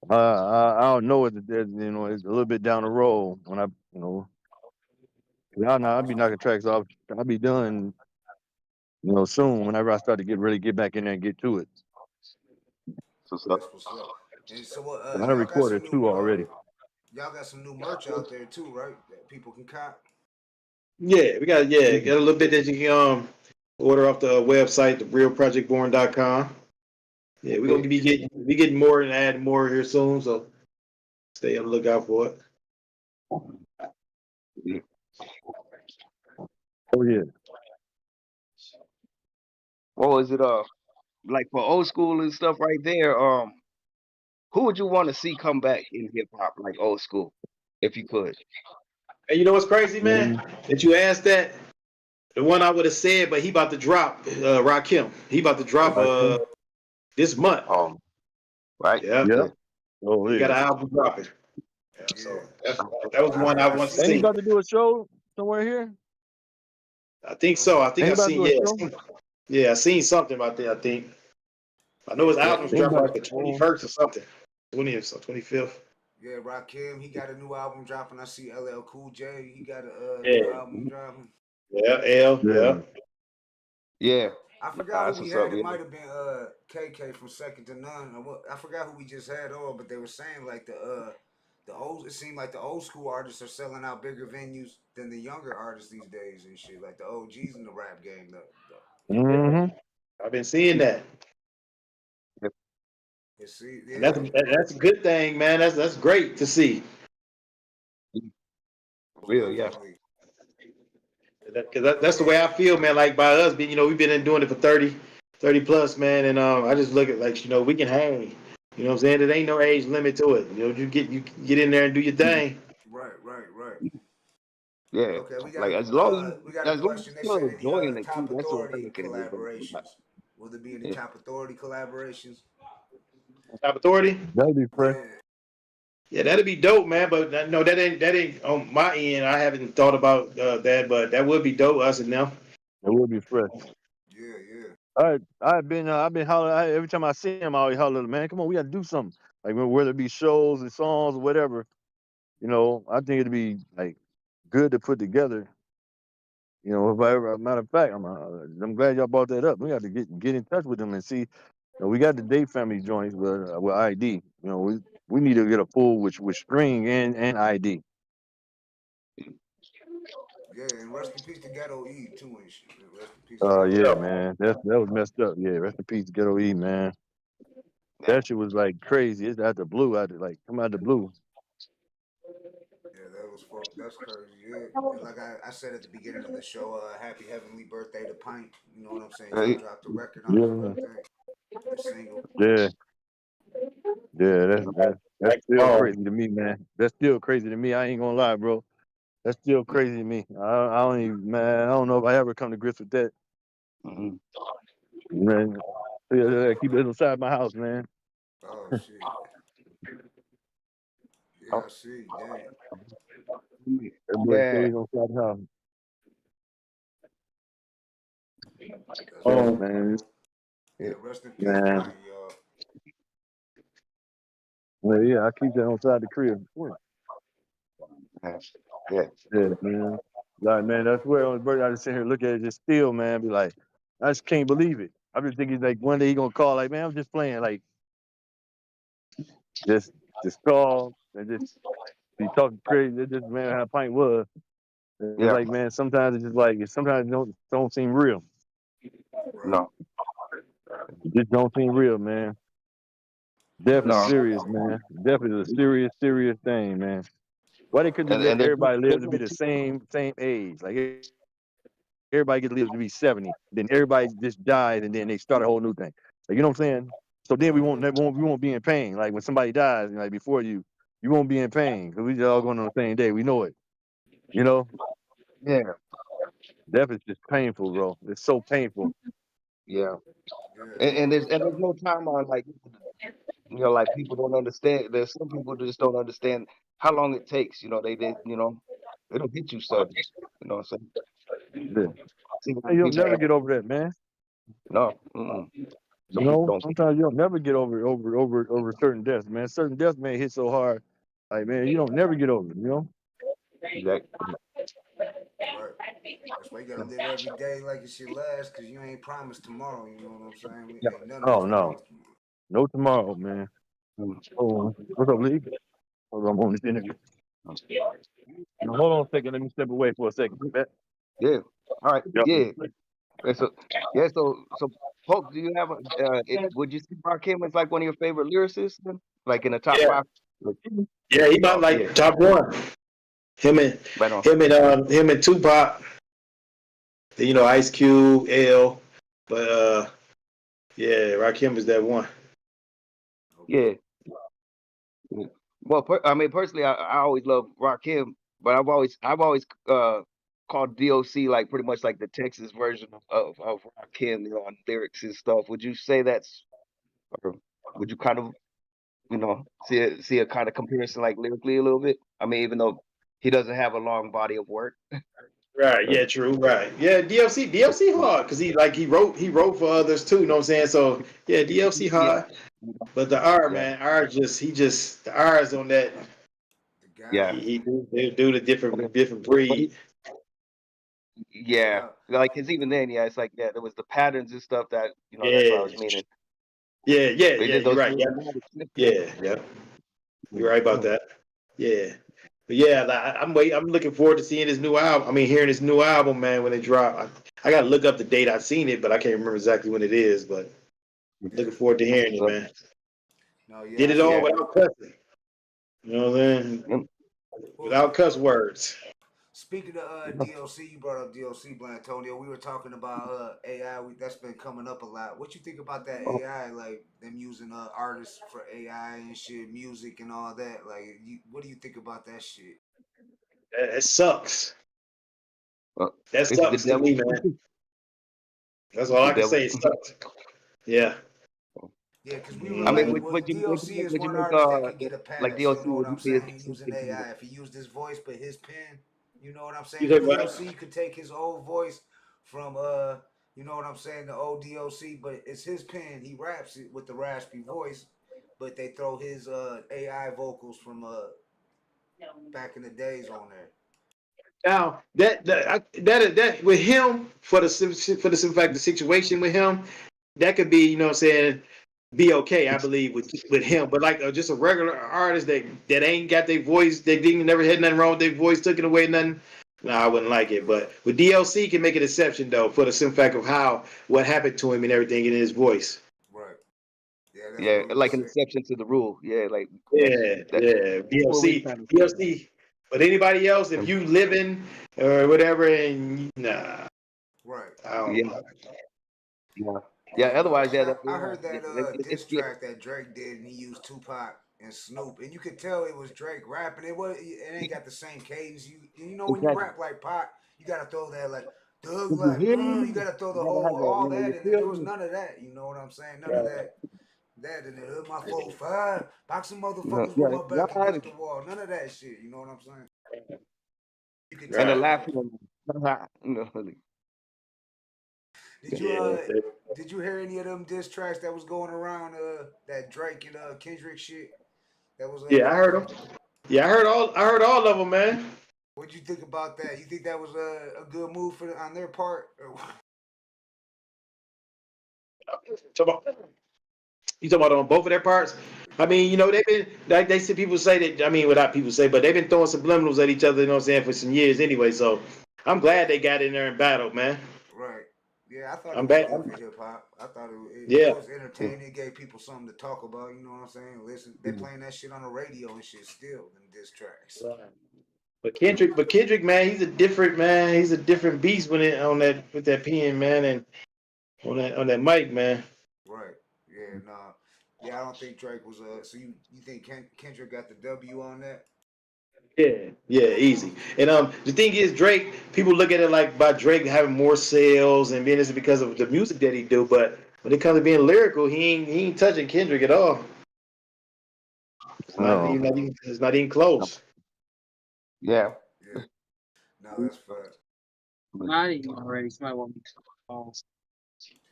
I don't know if there's it's a little bit down the road when I'll be knocking tracks off. I'll be done soon whenever I start to really get back in there and get to it. That's what's up. And so I y'all got recorded some 2 new already. y'all got some new merch out there too, right? That people can cop. Yeah, we got a little bit that you can order off the website, therealprojectborn.com. Yeah, we're gonna be getting more and add more here soon, so stay on the lookout for it. Oh yeah. What was it? Like for old school and stuff right there. Who would you want to see come back in hip hop, like old school, if you could? And you know what's crazy, man? That you asked that. The one I would have said, but he about to drop Rakim. He about to drop this month. right? Yeah. Yep. Oh He got yeah. an album dropping. Yeah, Yeah. so that was one I want to Ain't he see. about to do a show somewhere here? I think so. I think Ain't he I about to seen do a show? I seen something about that. I think I know Yeah, his Yeah, album's Ain't he dropping about like the to, 21st or something. 20th or 25th. yeah, Rakim, he got a new album dropping. I see LL Cool J, he got a Yeah. new album dropping. Yeah, L. yeah. Yeah. yeah. I forgot Nah, who that's we what's had. up. It Yeah, might have been KK from Second to None. I forgot who we just had on, but they were saying like the old. It seemed like the old school artists are selling out bigger venues than the younger artists these days and shit. Like the OGs in the rap game. Mm-hmm. I've been seeing that. See, And yeah, that's a good thing, man. That's great to see. real. Yeah. definitely. Because that's the way I feel, man. Like by us being, we've been doing it for 30 plus, man. And I just look at like, we can hang. You know what I'm saying? There ain't no age limit to it. You get in there and do your thing. Right. Yeah. Okay, Like as long as we got a as long as question. They you're said still any enjoying it too, top that's what authority making it. collaborations. Will there be any Yeah. top authority collaborations? Top authority. That'd be fresh. Yeah. Yeah, that'd be dope, man. But no, that ain't on my end. I haven't thought about that, but that would be dope. Us and them. It would be fresh. Yeah. I've been hollering every time I see him. I always holler, man, come on, we got to do something. Like whether it be shows and songs or whatever. I think it'd be like good to put together. If I ever, matter of fact, I'm glad y'all brought that up. We got to get in touch with them and see. We got the Day Family joints with ID. We need to get a full with string and ID. Yeah, and rest in peace to Ghetto E too and shit. Rest in peace to Ghetto Yeah, E. man, that was messed up. Yeah, rest in peace, Ghetto E, man. Yeah. That shit was like crazy. It's out the blue, come out the blue. Yeah, that's crazy. Yeah, and like I said at the beginning of the show, happy heavenly birthday to Pint. You know what I'm saying? Just Hey, dropped a record on his Yeah, birthday, the single. yeah, yeah. That's Like, still crazy to me, man. That's still crazy to me. I ain't gonna lie, bro. That's still crazy to me. I don't even, man. I don't know if I ever come to grips with that, mhm. man. Yeah, keep it inside my house, man. Oh shit. Yeah, I see. Damn. That boy Yeah. stays inside the house. That's Yeah, what's Um. up, man. bro. Yeah. Yeah, rest in peace, Man. Pint, y'all. Well, yeah, I keep that inside the crib. Yeah. Yeah, man. Like, man, that's where on his birthday I just sit here and look at it just still, man, be like, I just can't believe it. I just think he's like one day he gonna call, like, man, I'm just playing, like, just call and just be talking crazy. It's just, man, how Pint was. It's Yeah. like, man, sometimes it's just like sometimes it don't seem real. Right. No. It just don't seem real, man. Death is No. serious, man. Death is a serious thing, man. Why they couldn't just let And everybody live there's to no be the same age? Like everybody gets to live to be 70. Then everybody just dies and then they start a whole new thing. Like, you know what I'm saying? So then we won't be in pain. Like when somebody dies, like before you won't be in pain because we just all going on the same day. We know it. You know, yeah. death is just painful, bro. It's so painful. Yeah. Yeah. And there's no time on like like people don't understand. There's some people that just don't understand how long it takes. It'll hit you sudden. You know what I'm saying? Yeah. See how You'll people never get over that, man. no. Mm-mm. You Some people know, don't sometimes you'll never get over certain deaths, man. Certain deaths may hit so hard, like man, you don't never get over it. You know? exactly. Right. That's why you gotta live every day like it's your last, cause you ain't promised tomorrow. You know what I'm saying? We Yeah. ain't none of Oh us no, promised tomorrow. no tomorrow, man. Mm. Oh, what's up, Lee? Hold on, I'm on this interview. Now, hold on a second. Let me step away for a second. Yeah. All right. Yep. Yeah. And so yeah. So Pope, do you have would you see Rakim as like one of your favorite lyricists? Then? Like in the top yeah, five? yeah. He about Oh yeah. like top one. Him and Right on. him and Tupac. Ice Cube, L. But yeah, Rakim is that one. Yeah. Well, personally, I always love Rakim, but I've always called DOC like pretty much like the Texas version of Rakim, on lyrics and stuff. Would you say that's, or would you kind of see a kind of comparison like lyrically a little bit. I mean, even though he doesn't have a long body of work. Right. Yeah. True. Right. Yeah. DLC hard because he wrote for others too. You know what I'm saying? So yeah, DLC Yeah. hard. But the R Yeah. man, the R is on that. The guy. Yeah. He do the different breed. Yeah. Like, cause even then, yeah, it's like, yeah, there was the patterns and stuff that, that's what I Yeah. was meaning. Yeah. They did You're those. right. Yeah. You're right about that. Yeah. But yeah, like, I'm looking forward to seeing this new album. I mean, hearing this new album, man, when it drop. I gotta look up the date. I've seen it, but I can't remember exactly when it is. But looking forward to hearing it, man. No, yeah, Did it all Yeah. without cussing. You know what I'm saying? Without cuss words. Speaking of DLC, you brought up DLC, Blatonio. We were talking about AI. That's been coming up a lot. What you think about that AI? Like them using artists for AI and shit, music and all that. Like, what do you think about that shit? It sucks. That It's the sucks to devil. me, man. That's all The I can devil. say. It sucks. Yeah. Yeah, because we were I mean, like, well, DLC is one artist that can get a like pass. You DLC? know what Would I'm you say saying? it's Using AI. If he used his voice but his pen, you know what I'm You saying? talking about DLC could take his old voice from you know what I'm saying, the old DLC, but it's his pen. He raps it with the raspy voice, but they throw his AI vocals from back in the days on there. now that with him for the simple fact the situation with him that could be what I'm saying be okay I believe with him, but like just a regular artist that ain't got their voice, they didn't never had nothing wrong with their voice, took it away nothing. No, I wouldn't like it. But with DLC can make an exception though for the simple fact of what happened to him and everything in his voice. Right. Yeah, that's Yeah, what we were like an saying. exception to the rule. Yeah, like Yeah, what we DLC, trying to say. DLC. But anybody else, if you living or whatever, and nah, Right. I don't Yeah, know. yeah, yeah. Yeah, Otherwise, yeah, I heard that diss yeah. track that Drake did, and he used Tupac and Snoop, and you could tell it was Drake rapping. It ain't got the same cadence. You know when you Exactly. rap like Pac, you gotta throw that like Doug Did you like hear me? you gotta throw You the gotta whole have that. all that You in there. feel There was me? none of that. You know what I'm saying? None of that. That in there. My 4-5. Box some motherfuckers with Yeah, my back right. against the wall. None of that shit. You know what I'm saying? You could And the tell. Right. laughing. Did you Yeah. did you hear any of them diss tracks that was going around that Drake and Kendrick shit that was Yeah, I heard them. Yeah, I heard all of them, man. What'd you think about that? You think that was a good move on their part? You talking about on both of their parts? I mean, they've been like they said. People say that. I mean, without people say, but they've been throwing subliminals at each other. You know what I'm saying for some years anyway. So I'm glad they got in there and battled, man. Right. Yeah, I thought it I'm was back. good for hip hop. I thought Yeah. it was entertaining. It gave people something to talk about. You know what I'm saying? Listen, they playing that shit on the radio and shit still. Them diss tracks. But Kendrick, man, he's a different man. He's a different beast on that with that pen, man, and on that mic, man. Right. Yeah. Nah. Yeah, I don't think Drake was So you think Kendrick got the W on that? Yeah, easy. And the thing is, Drake. People look at it like by Drake having more sales and being this because of the music that he do. But when it comes to being lyrical, he ain't touching Kendrick at all. No. It's not even close. Yeah. Yeah. No, that's fact. Not even already. Somebody want me to call.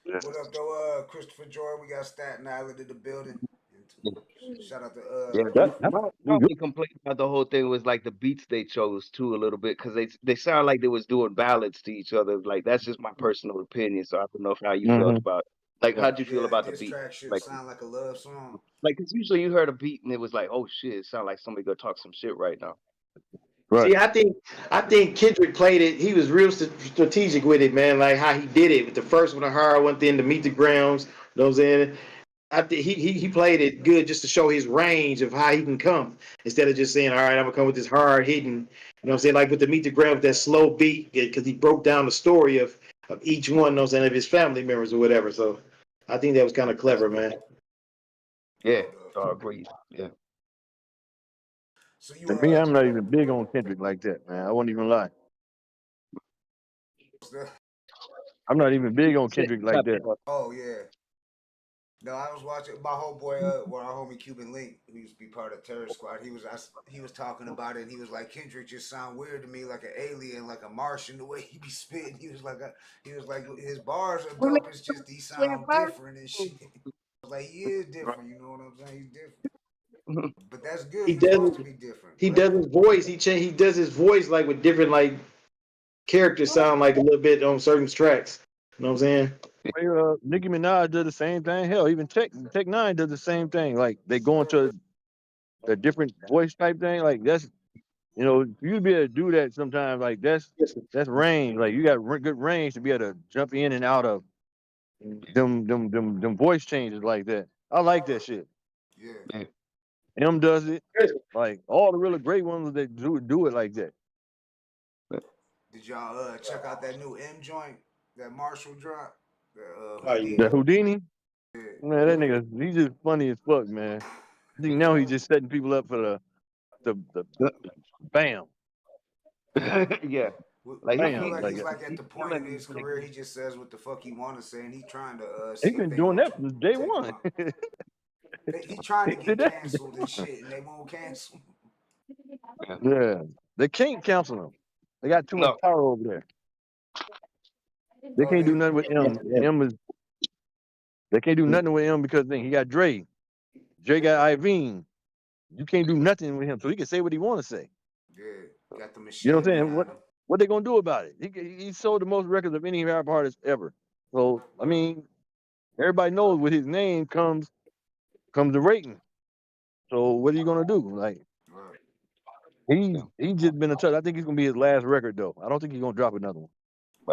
What up, though? Christopher Jordan, we got Staten Island in the building. Shout out to Yeah, That, that's my only complaint about the whole thing was like the beats they chose too a little bit because they sound like they was doing ballads to each other. Like that's just my personal opinion. So I don't know how you felt mm-hmm. about like Yeah. how'd you feel Yeah, about the diss beat? track should Like sound like a love song. like because usually you heard a beat and it was like oh shit, it sound like somebody gonna talk some shit right now. Right. See, I think Kendrick played it. He was real strategic with it, man. Like how he did it with the first one, the hard one, then to meet the grounds. You know what I'm saying? I think he played it good just to show his range of how he can come instead of just saying, all right, I'm gonna come with this hard hitting. You know what I'm saying? Like with the meet the ground with that slow beat because he broke down the story of each one. You know what I'm saying, of his family members or whatever. So I think that was kind of clever, man. Yeah, I agree. Yeah. So you To me, I'm not even big on Kendrick like that, man. I won't even lie. I'm not even big on Kendrick like that. Oh yeah. No, I was watching my homeboy, well, our homie Cuban Link, who used to be part of Terror Squad. He was talking about it, and he was like, Kendrick just sound weird to me, like an alien, like a Martian, the way he be spitting. He was like, his bars are dope. It's just he sound different and shit. I was like, he is different. You know what I'm saying? He's different, but that's good. He You're does supposed to be different. he But does his voice. He does his voice like with different like characters sound like a little bit on certain tracks. You know what I'm saying? Nicki Minaj does the same thing. Hell, even Tech Nine does the same thing. Like they go into a different voice type thing. Like that's for you to be able to do that sometimes. Like that's range. Like you got good range to be able to jump in and out of them voice changes like that. I like that shit. yeah, M does it. Like all the really great ones that do it like that. did y'all check out that new M joint that Marshall dropped? The Oh, Houdini. The Houdini, Yeah. man, that nigga, he's just funny as fuck, man. I think now he's just setting people up for the bam, Yeah. Like I bam. feel like Like he's like at the point in killing his career he just says what the fuck he want to say, and he's trying to he see if been they doing gonna that from day take him one. out. He's trying He to did get that. canceled and shit, and they won't cancel him. Yeah, they can't cancel him. They got too much No. power over there. They Oh, can't do they nothing with M. They can't do nothing with him because then he got Dre. Dre got Iveen. You can't do nothing with him, so he can say what he want to say. yeah, got the You know what I'm machine saying? behind him. What they gonna do about it? He sold the most records of any rap artist ever. So I mean, everybody knows with his name comes the rating. So what are you gonna do? Like Right. he just been a touch. I think he's gonna be his last record though. I don't think he's gonna drop another one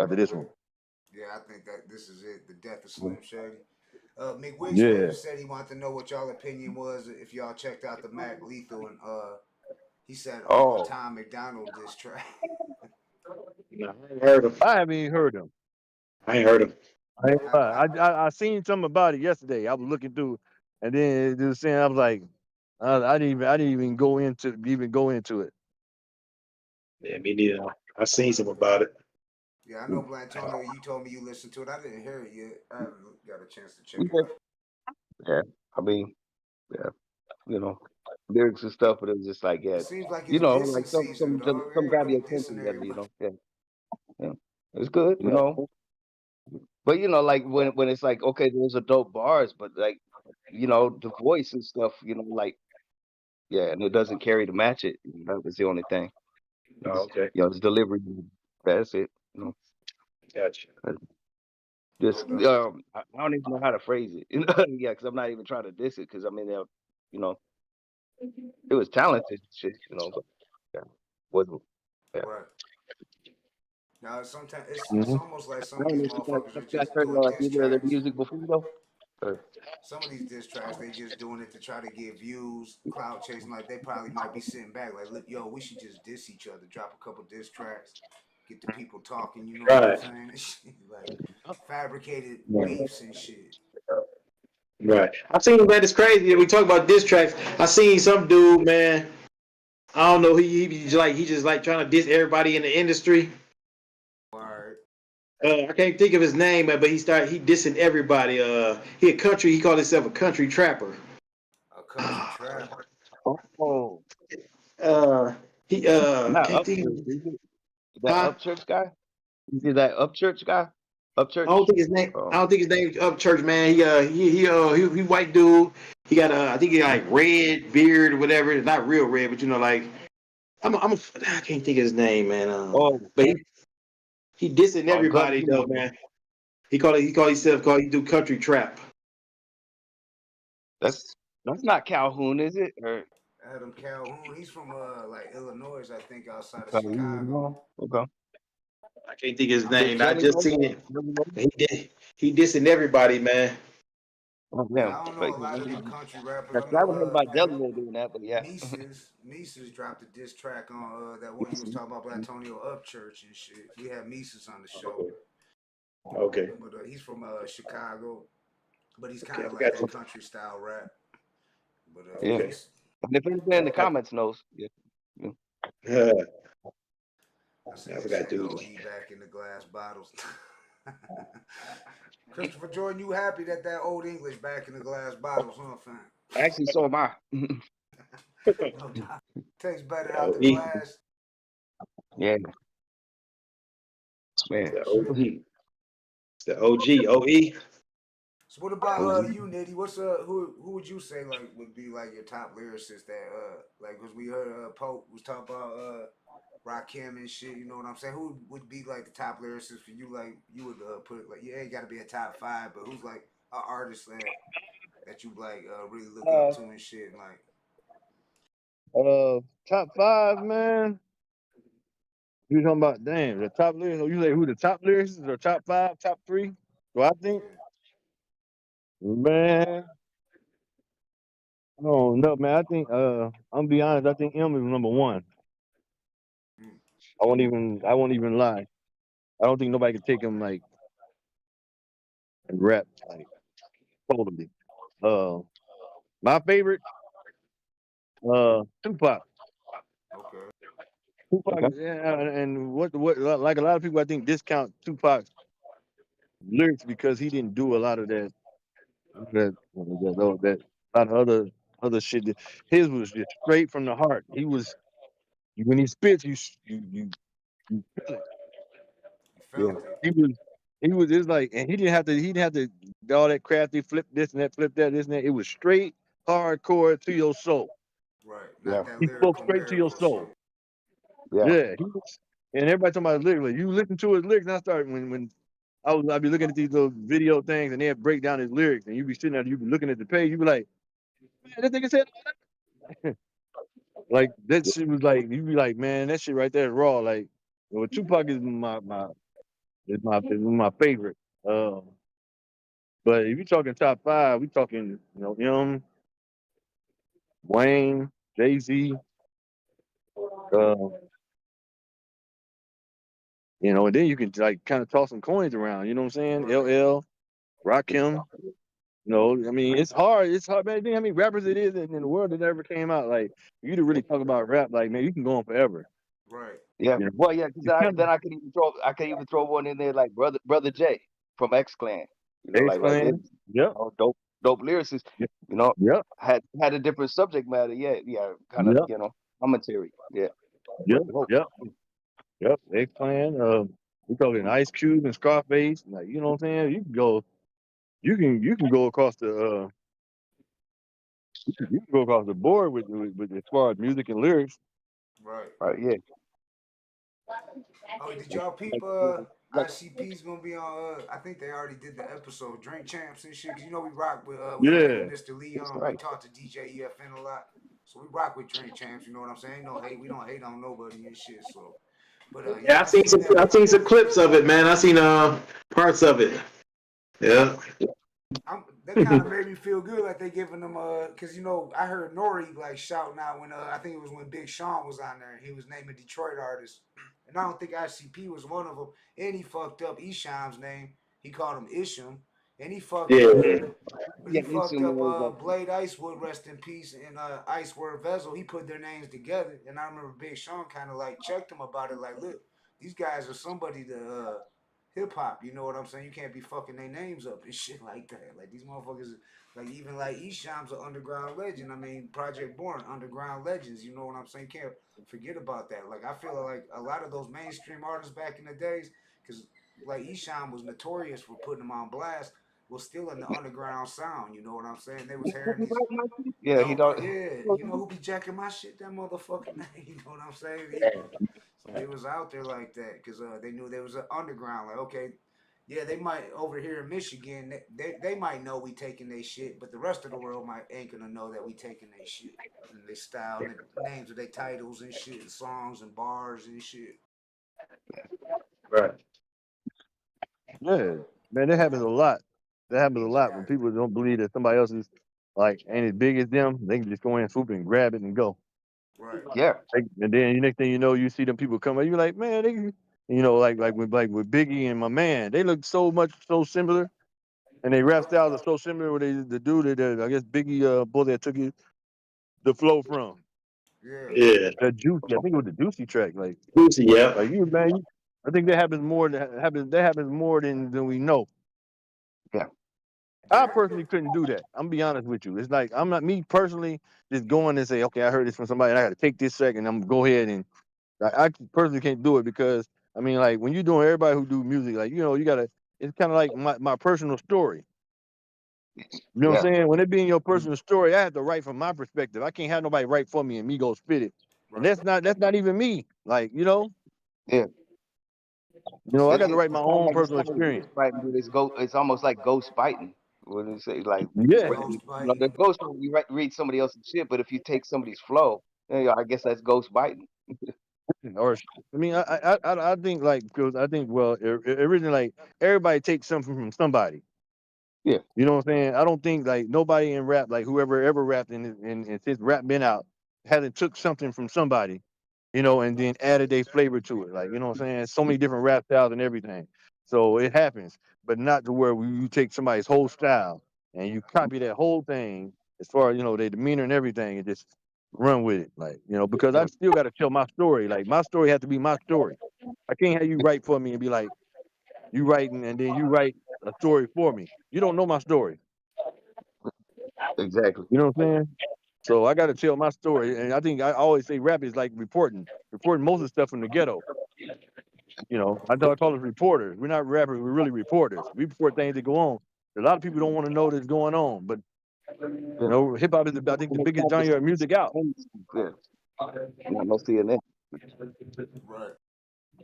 after this one. Yeah, I think that this is it. The death of Slim Shady. McWig Yeah. said he wanted to know what y'all opinion was if y'all checked out the Mac Lethal, and he said Uncle Oh. Tom McDonald diss track. No, I ain't heard him. I haven't even heard him. I ain't heard him. I seen something about it yesterday. I was looking through, and then it was saying I was like, I didn't even go into it. Yeah, me neither. I seen something about it. Yeah, I know Blatonio. You told me you listened to it. I didn't hear it yet. I haven't got a chance to check it Yeah. out. Yeah. I mean, yeah. Lyrics and stuff, but it was just like, yeah, It seems like it's dissing like season, dog. some grab your Everybody dissing attention together, everybody. Yeah. Yeah. It's good, But like when it's like, okay, those are dope bars, but like, the voice and stuff, like, yeah, and it doesn't carry to match it. That was the only thing. Oh, okay. It's delivery. That's it. Gotcha. Just No doubt. I don't even know how to phrase it. Yeah, because I'm not even trying to diss it. Because I mean, it was talented shit. But yeah, wasn't. Yeah. Right. Now sometimes it's Mhm. almost like some I of don't these know if motherfuckers are you guys just heard doing diss either of their tracks. music before though. Some of these diss tracks, they just doing it to try to get views, clout chasing. Like they probably might be sitting back, like, look, yo, we should just diss each other, drop a couple diss tracks, get the people talking. You know what I'm Right. saying? Like fabricated Right. beefs and shit. Right. I seen that it's crazy. We talk about diss tracks. I seen some dude, man. I don't know. He just like trying to diss everybody in the industry. Alright. I can't think of his name, man, but he dissing everybody. He a country. He called himself a country trapper. A country trapper. Oh, He not can't think of Upchurch. Is it that huh? Upchurch guy? Is it that Upchurch guy? Upchurch. I don't think his name. Oh. I don't think his name's Upchurch, man. He white dude. He got I think he got like red beard or whatever. Not real red, but like I can't think of his name, man. But he dissing Gutta everybody though, man. He do country trap. That's not Calhoun, is it? Or Adam Calhoun. He's from like Illinois, I think, outside of Chicago. Okay. I can't think of his Is name. I Jelly just Roll? seen it. He dissing everybody, man. Oh, Yeah, damn. I don't know a lot of the country rappers. I I haven't heard know about Jelly Roll doing that, but yeah. Mises dropped a diss track on that one you was talking about, Blatonio Upchurch and shit. We had Mises on the show. Okay. But he's from Chicago, but he's kind of like that country style rap. But Yeah. And if anyone in the comments knows, yeah. I I forgot to dude. OD back in the glass bottles. Christopher Jordan, you happy that old English back in the glass bottles, huh, fam? Actually, so am I. No doubt. Tastes better The out the OE. glass. Yeah, It's man. the Shit. OG. It's the OG. OE. So what about OG. you, Nitty? What's who would you say like would be like your top lyricists that like because we heard Pope was talking about Rakim and shit. You know what I'm saying? Who would be like the top lyricist for you? Like you would put it like yeah, it got to be a top five, but who's like an artist that you like really look up Uh, to and shit? And like top five, man. You talking about damn the top lyrics? You say who the top lyricists or top five, top three? So I think, yeah, man, I don't know, man. I think I'm gonna be honest. I think M is number one. mm, I won't even lie. I don't think nobody can take him like and rap like totally. Uh, my favorite, Tupac. okay, Tupac, Okay. yeah, and what like a lot of people I think discount Tupac's lyrics because he didn't do a lot of that a lot of other shit. His was just straight from the heart. He was when he spits, you feel it. you Yeah. felt it, He was it's like, and he didn't have to do all that crafty flip this and that, flip that, this and that. It was straight hardcore to your soul. right? Yeah. Not that He spoke lyrical straight to your miracle soul. shit, Yeah. Yeah, he was, and everybody talking about his lyrics. Like, you listen to his lyrics, and I start when I'd be looking at these little video things, and they'd break down his lyrics, and you'd be sitting there, you'd be looking at the page, you'd be like, man, this nigga said like that shit was like you'd be like, man, that shit right there is raw. Like, well, Tupac is my favorite. But if you're talking top five, we talking him, Wayne, Jay-Z, uh, and then you can like kind of toss some coins around. You know what I'm saying? right? LL, Rakim. I mean, it's hard. It's hard, man. You think how many rappers it is in the world that ever came out? Like, you to really talk about rap, like, man, you can go on forever. Right. Yeah. You know, Well, yeah, because it's kind of then I can even throw one in there like brother J from X Clan. Ace Like right there, Clan. Yep, dope lyricist. yep, You know, yep, had a different subject matter. Yeah, yeah, kind of yep, commentary. Yeah, yep, but dope. yep, yep. Ace Clan. We talking Ice Cube and Scarface. Like, you know what I'm saying? You can go across the board with as far as music and lyrics. Right. Right. Yeah. Oh, did y'all peep? Like, like ICP's gonna be on. I think they already did the episode Drink Champs and shit. 'Cause you know we rock with. We ran with Yeah, Mr. that's Leon. We right. talked to DJ EFN a lot, so we rock with Drink Champs. You know what I'm saying? Ain't no hate. We don't hate on nobody and shit. So, but Yeah, yeah, I seen that. I seen some clips of it, man. I seen parts of it. Yeah. That kind of made me feel good, like they giving them cause I heard Nori like shouting out when I think it was when Big Sean was on there and he was naming Detroit artists, and I don't think ICP was one of them, and he fucked up Esham's name. He called him Isham, and he fucked Yeah. Yeah, Nixon was Blade Icewood, rest in peace, and Icewood Vessel. He put their names together, and I remember Big Sean kind of like checked him about it, like, look, these guys are somebody to hip hop. You know what I'm saying? You can't be fucking their names up and shit like that. Like these motherfuckers, like even like Esham's an underground legend. I mean, Project Born, underground legends. You know what I'm saying? Can't forget about that. Like I feel like a lot of those mainstream artists back in the days, because like Esham was notorious for putting them on blast, was still in the underground sound. You know what I'm saying? They was hearing these. yeah, he Yo, bro, don't. yeah, you know who be jacking my shit? That motherfucking name. You know what I'm saying? They was out there like that because they knew there was an underground. Like, okay, yeah, they might over here in Michigan, they might know we taking their shit, but the rest of the world might ain't gonna know that we taking their shit and their style and the names of their titles and shit, and songs and bars and shit. Right. yeah, man, that happens a lot. That happens a lot when Yeah, people don't believe that somebody else is like ain't as big as them. They can just go in, swoop, and grab it and go. right. Yeah, And then the next thing you know, you see them people come. You like, man, like with Biggie and my man, they look so similar, and they rap styles are so similar. Where the dude that I guess Biggie boy that took the flow from Yeah, Yeah. the juicy. I think it was the juicy track. Like Lucy, yeah. you man. I think that happens more than we know. Yeah. I personally couldn't do that. I'm gonna be honest with you. It's like I'm not me personally just going and say, okay, I heard this from somebody, and I got to take this second. I'm gonna go ahead and I personally can't do it because I mean, like when you're doing everybody who do music, like you gotta. It's kind of like my personal story. You know what Yeah. I'm saying? When it being your personal story, I have to write from my perspective. I can't have nobody write for me and me go spit it. And Right. that's not even me. Like Yeah. I got to It's write my kind of own like personal ghost experience. biting, but it's almost like ghost biting. When you say like, It's Yeah. ghost the biting. ghost biting, you read somebody else's shit, but if you take somebody's flow, then I guess that's ghost biting. Or I mean, I think like because I think originally like everybody takes something from somebody. Yeah. You know what I'm saying? I don't think like nobody in rap, like whoever ever rapped and since rap been out, hasn't took something from somebody, and then added their flavor to it. Like, you know what I'm saying? So many different rap styles and everything. So it happens, but not to where you take somebody's whole style and you copy that whole thing as far as, their demeanor and everything and just run with it. Like, because I still got to tell my story. Like, my story has to be my story. I can't have you write for me and be like, you writing and then you write a story for me. You don't know my story. Exactly. You know what I'm saying? So I got to tell my story. And I think I always say rap is like reporting most of the stuff from the ghetto. I call us reporters. We're not rappers. We're really reporters. We report things that go on. A lot of people don't want to know that's going on. But, Yeah. hip hop is, I think, the biggest genre of music out. Yeah. No CNN. Right.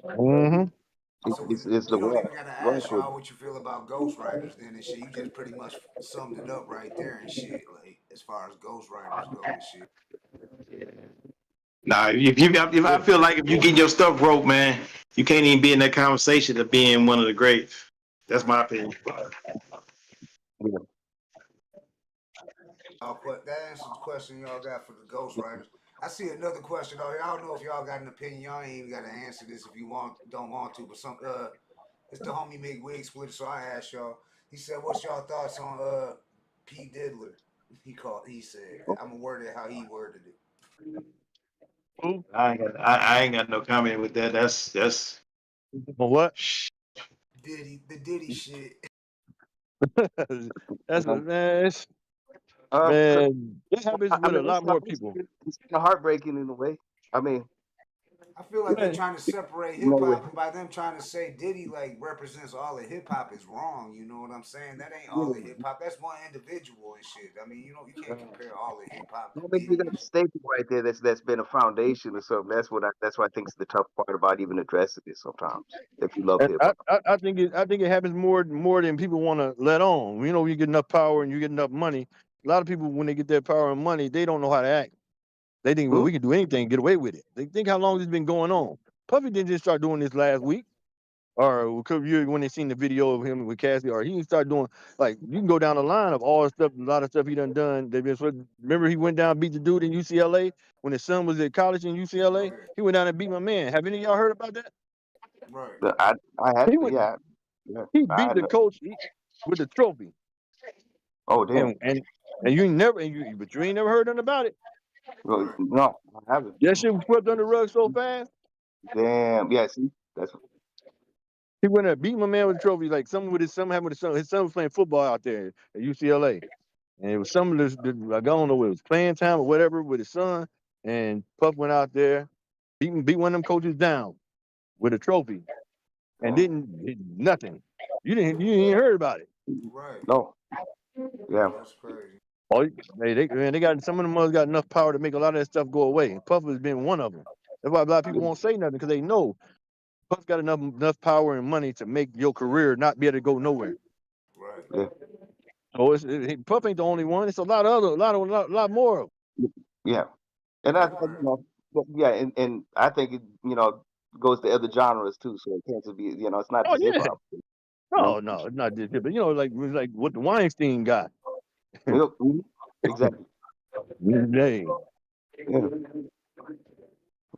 Mm-hmm. So It's we the don't one. even gotta Run ask for it. y'all what you feel about ghostwriters then and shit. You just pretty much summed it up right there and shit. Like as far as ghostwriters go and shit. Nah, if I feel like if you get your stuff broke, man, you can't even be in that conversation of being one of the greats. That's my opinion. Yeah. That answers the question y'all got for the ghostwriters. I see another question out here. I don't know if y'all got an opinion. Y'all ain't even gotta answer this if you don't want to, but it's the homie Big Wig Split, so I asked y'all. He said, "What's y'all thoughts on P Diddler?" He said, "I'm gonna word it how he worded it." I ain't got no comment with that. That's what? The Diddy shit. That's what, man. Um, Man, that happens I with a mean, lot more people. it's kind of heartbreaking in a way. I mean, I feel like they're Man, trying to separate you know, hip hop, and by them trying to say Diddy like represents all of hip hop is wrong. You know what I'm saying? That ain't all of hip hop. That's one individual and shit. I mean, you can't compare all of hip hop I to mean, you Diddy got and a shit. staple right there. That's been a foundation or something. That's what I think is the tough part about even addressing it sometimes. If you love and hip I, hop, I, I think it happens more than people want to let on. When you get enough power and you get enough money, a lot of people when they get that power and money, they don't know how to act. They think, well, we can do anything, and get away with it. They think how long this been going on. Puffy didn't just start doing this last week, or when they seen the video of him with Cassie, or he didn't start doing like you can go down the line of all the stuff, a lot of stuff he done. They've been remember he went down beat the dude in UCLA when his son was at college in Oh UCLA. yeah, He went down and beat my man. Have any of y'all heard about that? right. I had He went. yeah, yeah. He I beat had the coach with the trophy, oh damn, and you never but you ain't never heard nothing about it. well, Right. no, I haven't. That shit was swept under the rug so fast. Damn, yeah. See, that's He went there beat my man with the trophy. Like something with his son happened with his son. His son was playing football out there at UCLA, and it was some of this. I don't know, it was playing time or whatever with his son. And Puff went out there, beat one of them coaches down with a trophy, and did nothing. You ain't heard about it. Right. no, yeah, That's crazy. Oh, they got some of them mothers got enough power to make a lot of that stuff go away. And Puff has been one of them. That's why a lot of people won't say nothing because they know Puff got enough power and money to make your career not be able to go nowhere. Right. yeah, So Puff ain't the only one. It's a lot more of yeah. And Right. Right. yeah, and I think it, goes to other genres too. So it can't just be, it's not oh just hip yeah. hop. You know, No, it's not just it, but like what the Weinstein got. exactly. Hey,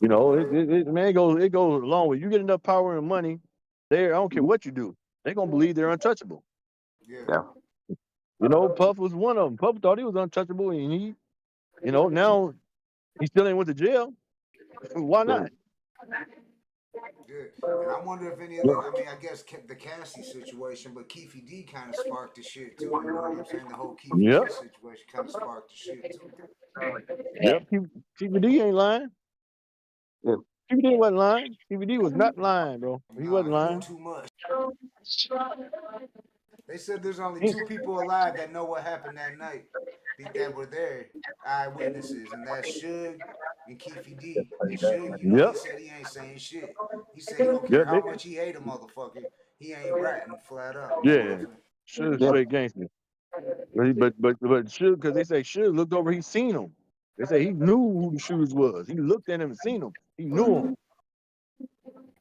Yeah, man, it goes along with you get enough power and money. I don't care what you do, they're gonna believe they're untouchable. Yeah. yeah, Puff was one of them. Puff thought he was untouchable, and now he still ain't went to jail. Why yeah. not? Good. And I wonder if any of the, I mean, I guess the Cassie situation, but Keefy D kind of sparked the shit too. You know what I'm saying? The whole Keefy Yep. D situation kind of sparked the shit too. Yep. TVD ain't lying. Yeah. TVD wasn't lying. TVD was not lying, bro. He Nah, wasn't he knew lying. too much. They said there's only two people alive that know what happened that night, that were there, eyewitnesses, and that's Suge and Keefy D. And Suge, you know, Yep. he said he ain't saying shit. He said he don't care Yep. how much he hate a motherfucker, he ain't ratting flat out. You know what Yeah. I'm saying? Suge Yeah. straight gangster. But Suge, because they say Suge looked over, he seen him. They say he knew who the shoes was. He looked at him and seen him. He knew him.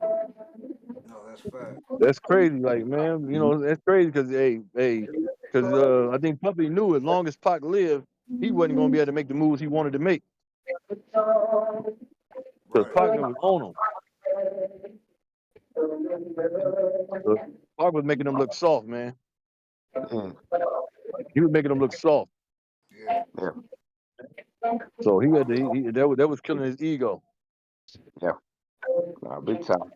No, that's fact. That's crazy, like man. You know that's crazy because because I think Puppy knew as long as Pac lived, he wasn't gonna be able to make the moves he wanted to make. Because Right. Pac was on him. So Pac was making them look soft, man. He was making them look soft. Yeah. Yeah. So he had to. That was killing his ego. Yeah. Nah, big time.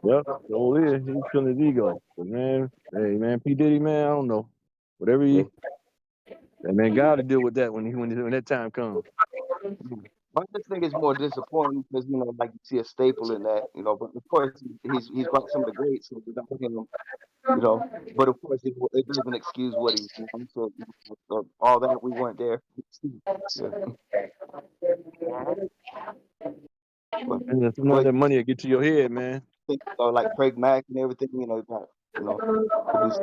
Yep. So it is. He's killing his ego. But man, hey man, P Diddy, man, I don't know. Whatever Yeah. that man got to deal with that when that time comes. I just think it's more disappointing because like you see a staple in that, But of course, he's brought some of the greats, so without him, But of course, it doesn't excuse what he's done. So all that we weren't there. Yeah. And some of But that money will get to your head, man. think like Craig Mack and everything, got produced.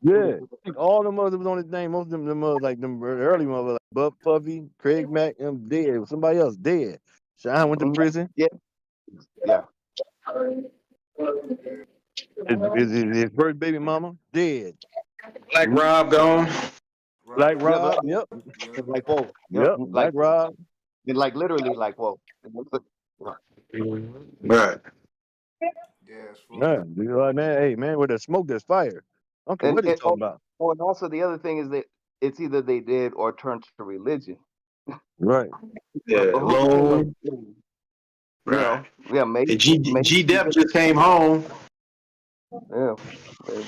Yeah, I think all them others was on his name. Most of them others, like them early ones, like Bub Puffy, Craig Mack, them dead. Somebody else dead. Shine went to prison. Yeah. Yeah. His first baby mama dead. Black Rob gone. Black Right. Yeah, Rob, yep, Yep. like whoa. Yep. yep. Black Rob. And like literally like whoa. Right. Yeah, it's fucked Yeah, up. you know, like, man, hey man, where there's smoke, there's fire. I don't care what they talking about. And also the other thing is that it's either they did or turned to religion. Right. Yeah. But Lone. yeah, maybe, And G Dep just came home. yeah,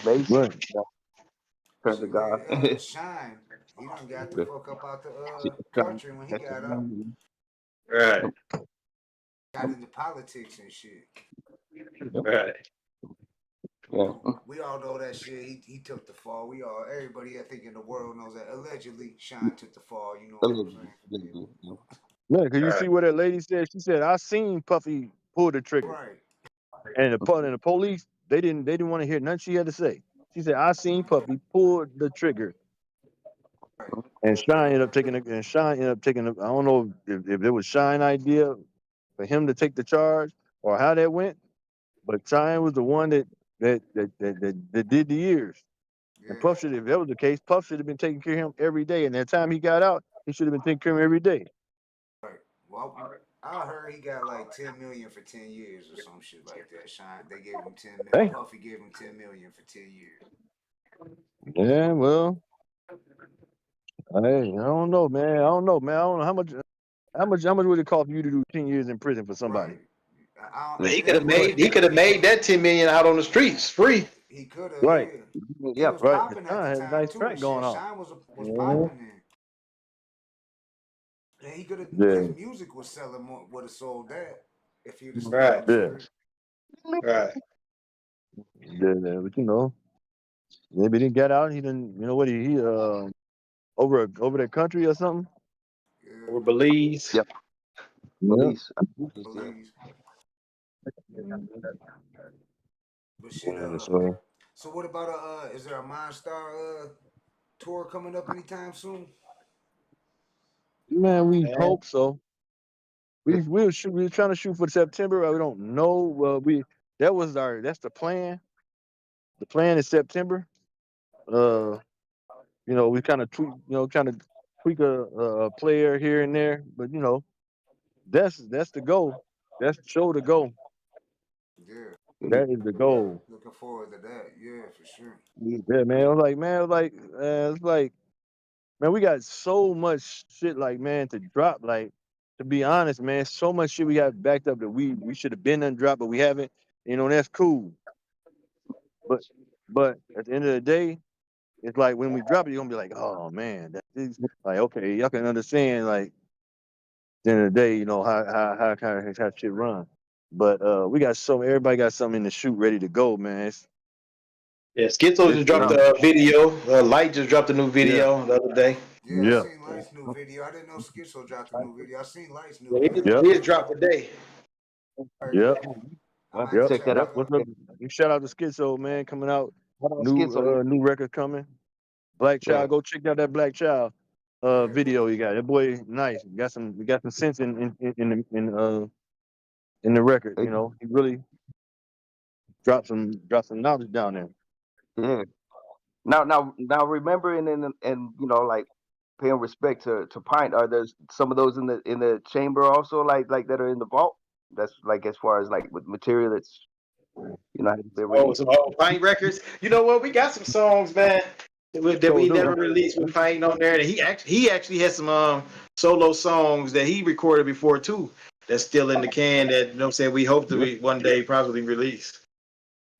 basically, Right. turn to Shit, God. look at Shine. He done got the fuck up out the country when he got up. Right. Got into politics and shit. Right. Yeah. Mm-hmm. We all know that shit. He took the fall. Everybody I think in the world knows that. Allegedly, Shine took the fall. You know what I'm saying? Yeah, because you see what that lady said. She said, "I seen Puffy pull the trigger." Right. And the police, they didn't want to hear nothing she had to say. She said, "I seen Puffy pull the trigger." Right. And Shine ended up taking it. And Shine ended up taking it. I don't know if it was Shine idea for him to take the charge or how that went, but Shine was the one that did the years. And Yeah. Puff should, if that was the case, Puff should have been taking care of him every day. And that time he got out, he should have been taking care of him every day. Right. Well, I heard he got like 10 million for 10 years or some shit like that. Shine, they gave him 10 million. Hey. Puffy gave him 10 million for 10 years. Yeah, well, hey, I don't know, man. I don't know how much would it cost for you to do 10 years in prison for somebody? Right. He could have made that 10 million out on the streets free. He could have. Right. Yeah. He Yeah. was Right. popping at Shine the had a time nice too. track And going shit. on. Shine was Mhm. popping then. And he could have. Yeah. His music was selling more. Would have sold that if he'd have Right. stayed on the street. Right. Yeah, but you know, maybe he didn't get out. He didn't. You know what? He over that country or something. Yeah. Or Belize. Yep. Police. Belize. But shit. Yeah, So what about is there a Mindstar tour coming up anytime soon? man, we hope so. We're trying to shoot for September. We don't know. That's the plan. The plan is September. We kind of tweak a player here and there, but that's the goal. That's the show to go. Yeah. That is the goal. Looking forward to that. Yeah, for sure. Yeah, man. It's like, man, we got so much shit like, man, to drop. Like, to be honest, man, so much shit we got backed up that we should have been done dropped, but we haven't. You know, that's cool. But at the end of the day, it's like when we drop it, you're gonna be like, oh man, that is like okay, y'all can understand like at the end of the day, you know, how shit run. But we got everybody got something in the shoot ready to go, man. Yeah, Schizo just dropped a video. Light just dropped a new video the other day. Yeah, I seen Light's new video. I didn't know Schizo dropped a new video. I seen Light's new video. He just dropped today. Yep. Yep. Check that out. What's up? Shout out to Schizo, man, coming out. Schizo. New record coming. Black Child, go check out that Black Child video you got. That boy nice. We got some sense in the record, you know. He really dropped some knowledge down there. Yeah. Now remembering and you know, like paying respect to Pint, are there some of those in the chamber also like that are in the vault? That's like as far as like with material that's you know some old Pint records. You know what? We got some songs, man, that we never released with Pint on there. And he actually has some solo songs that he recorded before too. That's still in the can. That you know what I'm saying. We hope to one day probably release.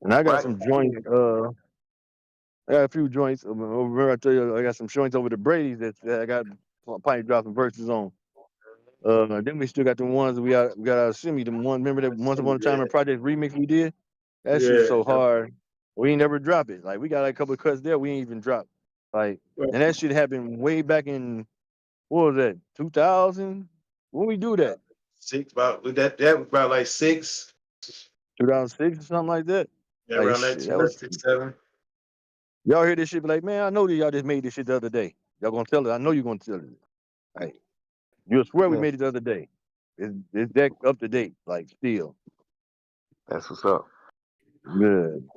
And I got some joints. I got a few joints. Remember I tell you I got some joints over the Brady's that I got Pint dropping verses on. Then we still got the ones we got out of Simi. The one, remember that Once Upon a Time in Project remix we did? That shit's so hard. We ain't never drop it. Like we got like a couple of cuts there we ain't even dropped. Like and that shit happened way back in what was that? 2000? When we do that? About that was about like 2006 or something like that. Yeah, like, around that was 6, 7. Y'all hear this shit? Be like, man, I know that y'all just made this shit the other day. Y'all gonna tell it? I know you're gonna tell it. Like, you'll swear we made it the other day. It's that up to date, like still. That's what's up. Good.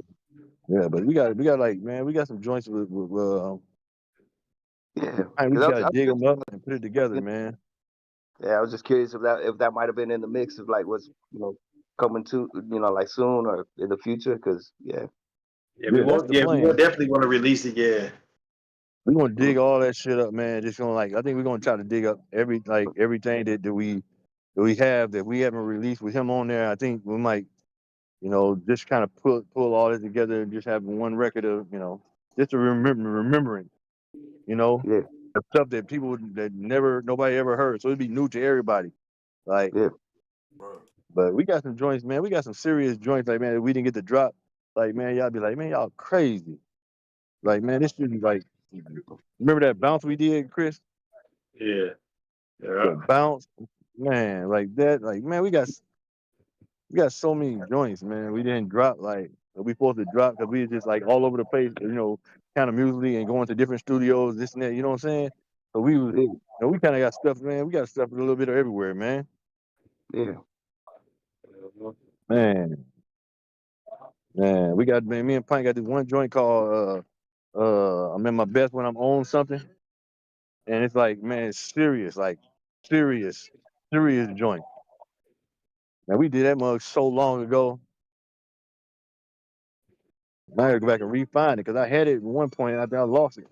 Yeah, but we got like, man, we got some joints with man, we gotta dig them up and put it together, man. Yeah, I was just curious if that might have been in the mix of like what's coming to like soon or in the future because we definitely want to release it. Yeah, we gonna dig all that shit up, man. Just gonna I think we're gonna try to dig up everything that we have that we haven't released with him on there. I think we might just kind of pull all this together and just have one record of just a remembering the stuff that people that nobody ever heard, so it'd be new to everybody. Like, but we got some joints, man. We got some serious joints, like, man, that we didn't get to drop. Like, man, y'all be like, man, y'all crazy. Like, man, this should be like, remember that bounce we did, Chris? Yeah. The bounce, man, like that. Like, man, we got so many joints, man. We didn't drop like we supposed to drop because we were just like all over the place, kind of musically and going to different studios, this and that. You know what I'm saying? So we was, we kind of got stuff, man. We got stuff a little bit of everywhere, man. Yeah. Man, we got, man, me and Pint got this one joint called I'm in my best when I'm on something. And it's like, man, it's serious, like serious joint. Now we did that mug so long ago. I had to go back and refine it because I had it at one point and I think I lost it.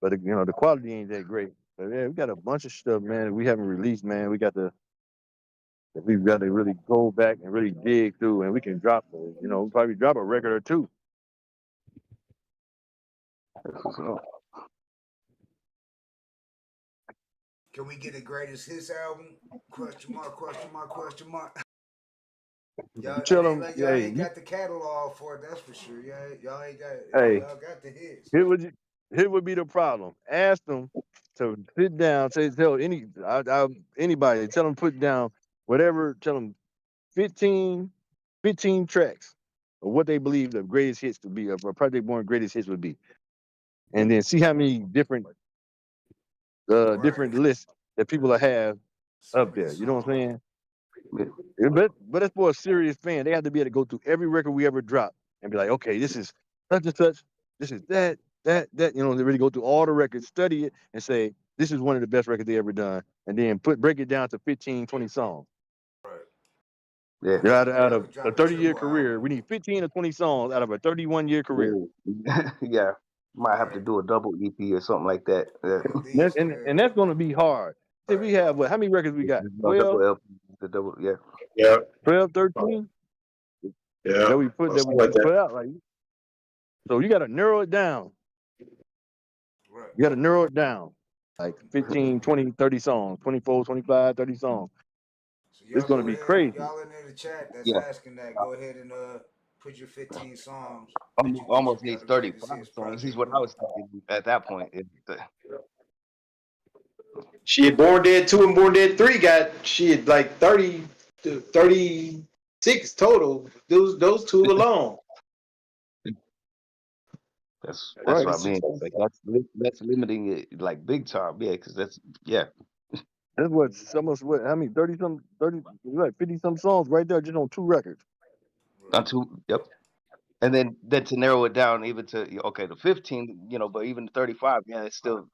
But the quality ain't that great. But yeah, we got a bunch of stuff, man, that we haven't released, man. We've got to really go back and really dig through, and we can drop, probably drop a record or two. Can we get a greatest hits album? Question mark. Y'all ain't got the catalog for it, that's for sure. Y'all ain't got it. Hey, y'all got the hits. Here would be the problem. Ask them to sit down, tell anybody, tell them put down whatever, tell them 15 tracks of what they believe the greatest hits to be, of a Project Born greatest hits would be. And then see how many different lists that people have up there. You know what I'm saying? But it's for a serious fan. They have to be able to go through every record we ever dropped and be like, okay, this is such and such, this is that. They really go through all the records, study it, and say, this is one of the best records they ever done. And then break it down to 15, 20 songs. Yeah. Out of a 30-year career, we need 15 or 20 songs out of a 31-year career. Yeah. Might have to do a double EP or something like that. And that's going to be hard. Did we have what? How many records we got? No 12, double LP, the double, yeah. Yeah. 12, 13 Yeah. that we put Something like that. out. Like, so you got to narrow it down. Right. You got to narrow it down. Like 15, 20, 30 songs, 24, 25, 30 songs. So It's y'all going to go be ahead, crazy. y'all in the chat that's Yeah. asking that. Go ahead and put your 15 songs that you think Almost should be needs on the greatest 35 hits songs. He's project. what I was thinking at that point. Shit, Born Dead 2 and Born Dead 3 got shit like 30 to 36 total. Those two alone. That's Right. what I mean. Like that's limiting it like big time. Yeah, because that's That's what almost what? How many? 30 some, 30, like 50 some songs right there just on 2 records. not too. Yep. And then to narrow it down even to the 15, but even the 35, yeah, it's still.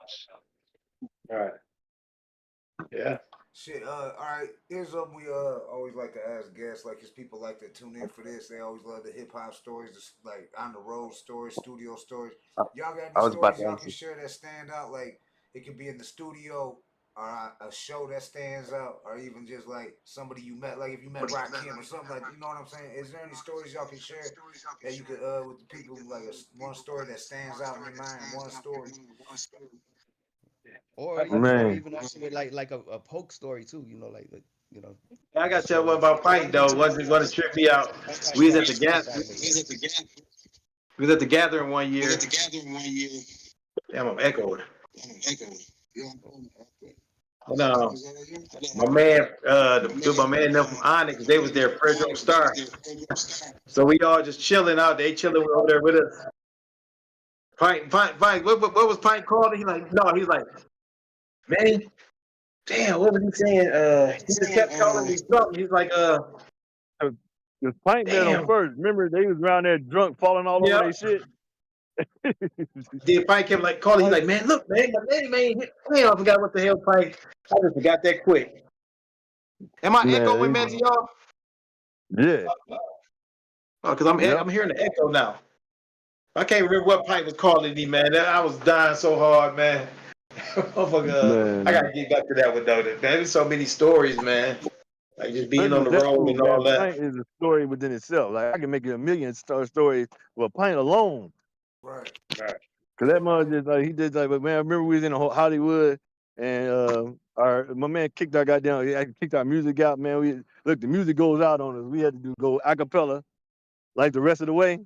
All right. Yeah. Shit, all right. Here's what we always like to ask guests, like, cause people like to tune in for this. They always love the hip hop stories, like on the road stories, studio stories. Y'all got I any was about stories to y'all ask can you. share that stand out? Like, it could be in the studio or a show that stands out, or even just like somebody you met, like if you met Rakim or something, like, you know what I'm saying? Is there any stories y'all can share that you could with the people, like one story that stands out in your mind, one story? Or Man. even also with like a poke story too. I gotta tell one about Pint though. What tripped me out. We was at the gathering one year. Damn, I'm echoing. No, my man, my man them from Onyx, they was there, Fredro Star. So we all just chilling out. They chilling over there with us. Pint. What was Pint called? He's like, man, damn, what was he saying? He just kept calling me something. He's like, The Pint met them damn. first. Remember, they was around there drunk, falling all over Yep. their shit. Then Pike kept like calling. He's like, man, look, man, my name, man. Damn, I forgot what the hell, Pike. I just forgot that quick. Am I echoing, man, to y'all? Yeah. Oh, because I'm hearing the echo now. I can't remember what Pike was calling me, man. I was dying so hard, man. Man. I gotta get back to that one though. There's so many stories, man. Like just being Especially on the with that road food, and all man. that. Pint is a story within itself. Like I can make you a million stories with a pint alone. Right. Cause that mother just like he did like, but man, I remember we was in Hollywood and my man kicked our goddamn, he kicked our music out, man. The music goes out on us. We had to go a cappella like the rest of the way.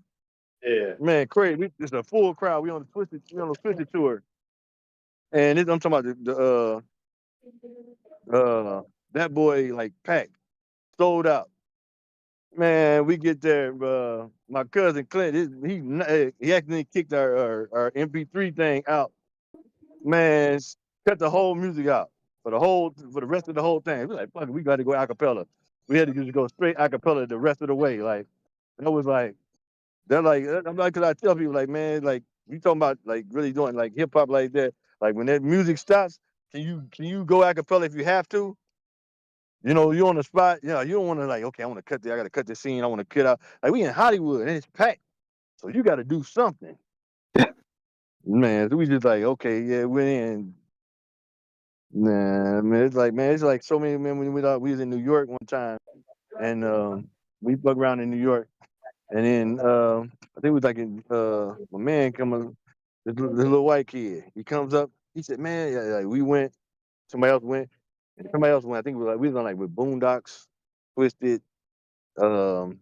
Yeah. Man, crazy. It's a full crowd. We on the Twisted tour. And I'm talking about that boy like packed, sold out. Man, we get there. My cousin Clint, he accidentally kicked our MP3 thing out. Man, cut the whole music out for the rest of the whole thing. We like, fuck it, we got to go acapella. We had to just go straight acapella the rest of the way. Like that was like they're like I'm like, cause I tell people like, man, like you talking about like really doing like hip hop like that. Like when that music stops, can you go acapella if you have to? You're on the spot. You don't want to like, okay, I want to cut this. I got to cut this scene. I want to cut out. Like we in Hollywood and it's packed, so you got to do something. Man, so we just like, okay, yeah, went in. Nah, man, it's like so many. Man, we was in New York one time, and we bug around in New York, and then I think it was like my man coming, this little white kid. He comes up. He said, man, yeah, like we went. Somebody else went, and somebody else went. I think we was on like with Boondocks, Twisted. And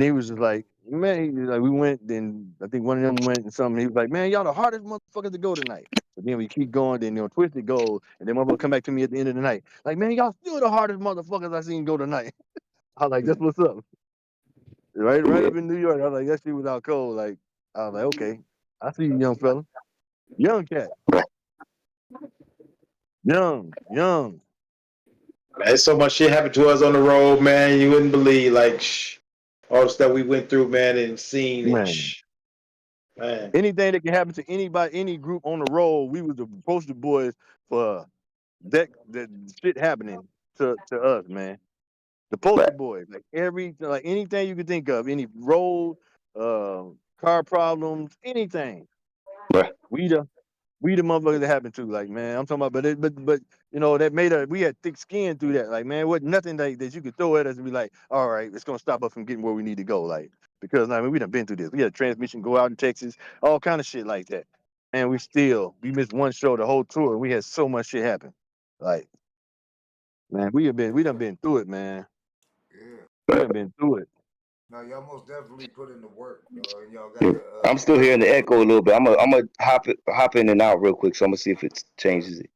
he was just like, man, we went, then I think one of them went and something. He was like, man, y'all the hardest motherfuckers to go tonight. But then we keep going, then Twisted goes, and then motherfucker come back to me at the end of the night. Like, man, y'all still the hardest motherfuckers I seen go tonight. I was like, that's what's up. Right up in New York. I was like, that shit was out cold. Like, I was like, okay, I see you, young fella. Young cat. Young. Man, there's so much shit happened to us on the road, man. You wouldn't believe, like, all the stuff we went through, man, and seen. Man. Man. Anything that can happen to anybody, any group on the road, we was the poster boys for that shit happening to us, man. The poster boys, like anything you could think of, any road, car problems, anything. We We the motherfuckers that happened to, like, man. I'm talking about, but you know, that made us. We had thick skin through that, like, man. What nothing that you could throw at us and be like, all right, it's gonna stop us from getting where we need to go, like, because I mean, we done been through this. We had a transmission go out in Texas, all kind of shit like that, and we missed one show the whole tour, and we had so much shit happen, like, man, we done been through it, man. Yeah. We done been through it. No, y'all most definitely put in the work, and y'all got Yeah. the. I'm still hearing the echo a little bit. I'm gonna hop in and out real quick, so I'm gonna see if it changes it.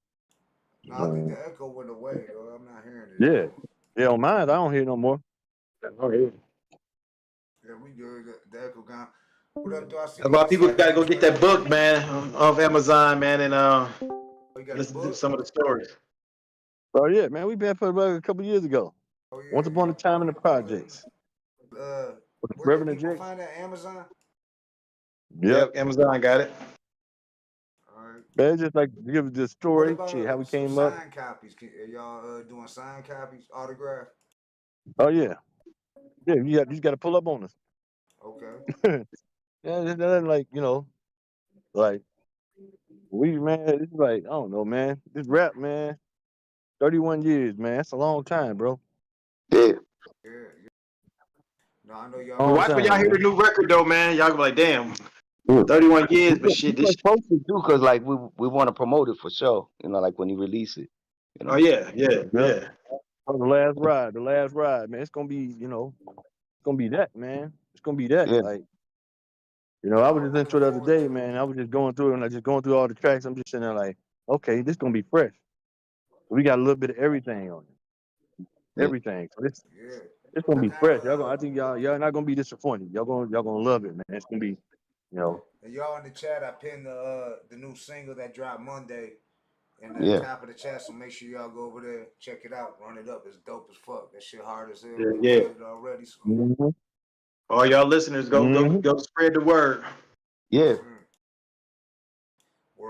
No, I think the echo went away, though. I'm not hearing it. Yeah, yeah. On mine, I don't hear no more. Yeah, we good. The echo gone. What up, though? I see A lot of people gotta go get that book, man, off Amazon, man, and listen to some of the stories. Oh yeah, man, we been for about a couple years ago. Oh, yeah, Once upon a time in the projects. Where Reverend can people Jake? find that? Amazon? Yep, Amazon got it. All right. Man, just like give the story, What about shit, how we some came up. signed copies? Are y'all doing signed copies, autograph? Oh yeah, yeah. You just got to pull up on us. Okay. Yeah, it's nothing like, you know, like man. It's like, I don't know, man. This rap, man. 31 years, man. That's a long time, bro. Yeah. Yeah. No, I know y'all. But watch when y'all hear the new record, though, man. Y'all gonna be like, damn, 31 years, but shit, this. Supposed to do because like we want to promote it for sure. You know, like when you release it. You know? Oh yeah. Oh, the last ride, man. It's gonna be, you know, it's gonna be that, man. It's gonna be that, Yeah. like. You know, I was just into it the other day, man. I was just going through it, and I just going through all the tracks. I'm just sitting there like, okay, this gonna be fresh. We got a little bit of everything on it, everything. So it's gonna be fresh. I think y'all not gonna be disappointed. Y'all gonna love it, man. It's gonna be, you know. And y'all in the chat, I pinned the new single that dropped Monday in the Yeah. top of the chat. So make sure y'all go over there, check it out, run it up. It's dope as fuck. That shit hard as hell. Yeah, We yeah. did it already. So. All y'all listeners, go spread the word. Yeah.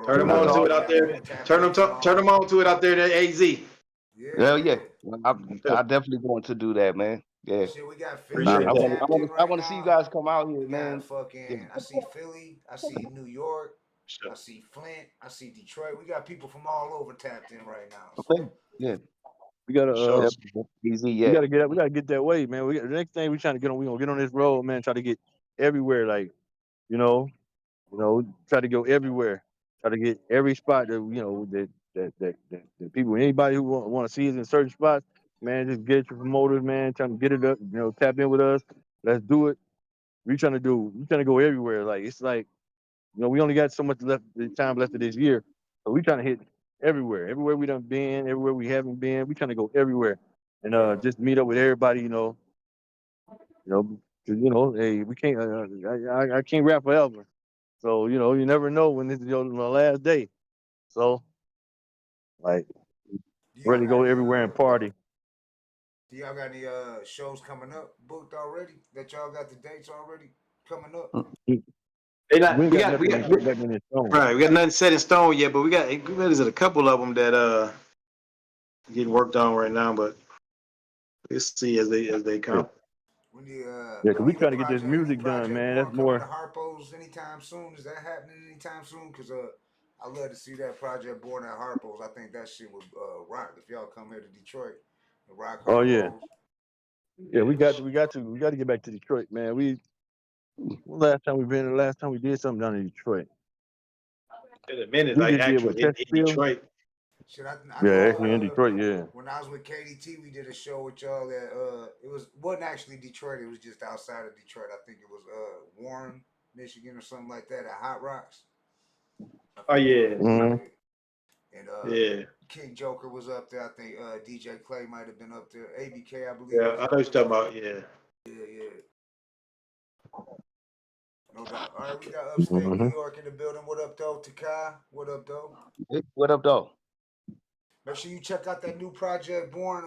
Turn them on to it out there. Turn them on to it out there at AZ. Yeah. I definitely want to do that, man. Yeah. Shit, we got Appreciate Philly. that. I want to see you guys come out here, We man. got fucking. I see Philly. I see New York. I see Flint. I see Detroit. We got people from all over tapped in right now. So. Okay. Yeah. We gotta easy. We gotta get up. We gotta get that way, man. The next thing we trying to get on. We gonna get on this road, man. Try to get everywhere, like, you know, try to go everywhere. Try to get every spot that that people, anybody who want to see us in certain spots, man. Just get your promoters, man. Trying to get it up, tap in with us. Let's do it. We trying to go everywhere. Like, it's like, we only got so much time left of this year, so we trying to hit everywhere we done been, everywhere we haven't been. We trying to go everywhere and just meet up with everybody. Hey, we can't. I can't rap forever, so you never know when this is my last day. So, like, ready to go everywhere and party. Do y'all got any shows coming up booked already? That y'all got the dates already coming up? We got nothing set in stone yet, but we got a couple of them that getting worked on right now, but we'll see as they come. We need because we trying to get this music done, man. That's more. To Harpo's anytime soon? Is that happening anytime soon? Because I love to see that project born at Harpo's. I think that shit would rock if y'all come here to Detroit and rock Harpo's. Oh yeah, we got to get back to Detroit, man. Last time we did something down in Detroit. In a minute, like actually in Detroit. Shit, I actually in Detroit, yeah. When I was with KDT, we did a show with y'all that wasn't actually Detroit. It was just outside of Detroit. I think it was Warren, Michigan, or something like that at Hot Rocks. Oh yeah. And King Joker was up there. I think DJ Clay might have been up there. ABK, I believe. Yeah, I know you're talking about. Yeah. No doubt. All right, we got upstate New York in the building. What up, though? Takai, what up, though? What up, though? Make sure you check out that new Project Born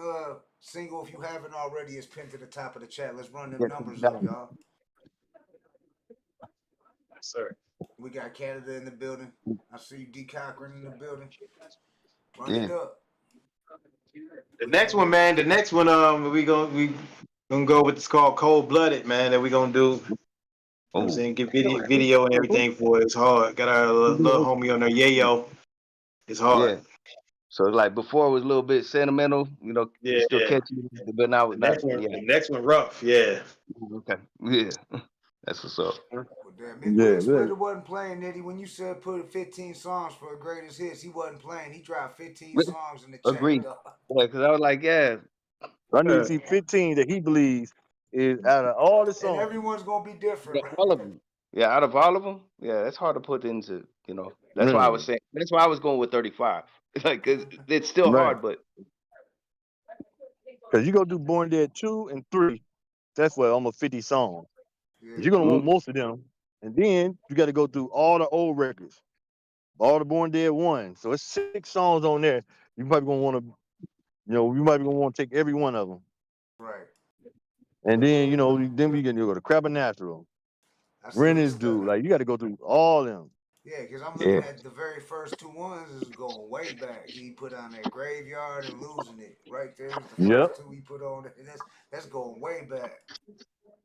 single if you haven't already. It's pinned to the top of the chat. Let's run them numbers up, y'all. Yes, sir. We got Canada in the building. I see you, D. Cochran in the building. Run it up. The next one, man. The next one, we gonna go with it's called Cold Blooded, man. That we gonna do. I'm Oh, saying get video and everything for it. It's hard. Got our little homie on there, Yayo. It's hard. yeah. So like before it was a little bit sentimental, you know, Yeah. still catchy, but now The not. next one, Yeah. the next one rough. Yeah. Okay. Yeah. That's what's up. Well, damn, Yeah, Midwest yeah. Splitter wasn't playing, Nitty. When you said put 15 songs for greatest hits, he wasn't playing. He dropped 15 Re- songs in the chat, Agreed. dog. Yeah, because I was like, yeah, I need to see 15 that he believes is out of all the And songs. everyone's gonna be different, yeah, right? all of them. Yeah, out of all of them, yeah, that's hard to put into. You know, that's why I was Man, saying. That's why I was going with 35. Like, 'cause it's still right. hard, but Because you go do Born Dead 2 and 3, that's what, almost 50 songs. Yeah. You're going to want most of them. And then you got to go through all the old records, all the Born Dead 1. So it's 6 songs on there. You probably going to want to, you might be going to want to take every one of them. Right. And then, then we can go to Crab Natural, I see Ren his is stuff. Due. Like, you got to go through all of them. Yeah, because I'm yeah, looking at the very first two ones is going way back. He put on that Graveyard and Losing It. Right there is the Yep. first two he put on. And that's going way back.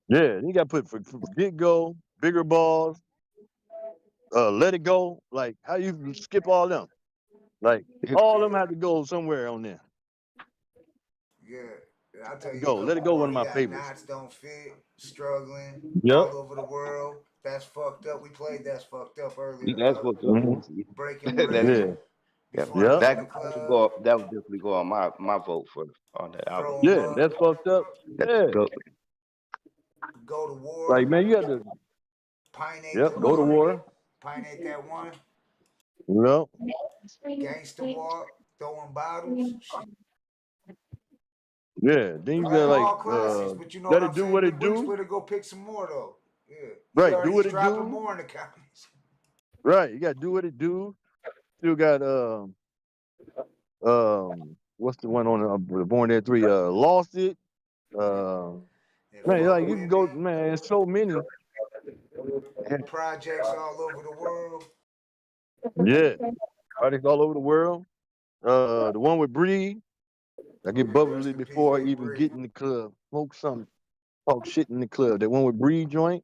Yeah, you got to put for Get Go, Bigger Balls, Let It Go. Like, how you skip all them? Like, all of them have to go somewhere on there. Yeah. I'll tell you a Go. couple Let It Go, more. one of He my got favorites. Knots Don't Fit, Struggling, Yep. All Over the World. That's Fucked Up. We played That's Fucked Up earlier. that's what. Breaking That Bread. Yeah. Before Yeah. I Leave that the would Club. that would definitely go on my vote for on that album. Throw 'em Yeah, Up. that's fucked up. That's Yeah. dope. Go to War. Like, man, you got to, Pint Ain't yep, the go to One. war. Pint Ain't That One. Yep. Gangsta Walk. Throwing Bottles. Shit. Yeah. Then you Man, got, all like, classics, but you know Let what It I'm Do saying? What Big It Wig Do. Splitter go pick some more though. Yeah. Right. Do What He's It dropping Do. more in the comments. Right. You got to Do What It Do. Still got, what's the one on the Born Dead 3? Lost It. And Man, Fuck like, you can With go, Me. man, there's so many. Projects all over the world. Yeah. Artists all over the world. The one with Breed. I get Yeah, bubbly rest in peace, before I Big even Bree. get in the club. Smoke something. Talk shit in the club. That one with Breed joint.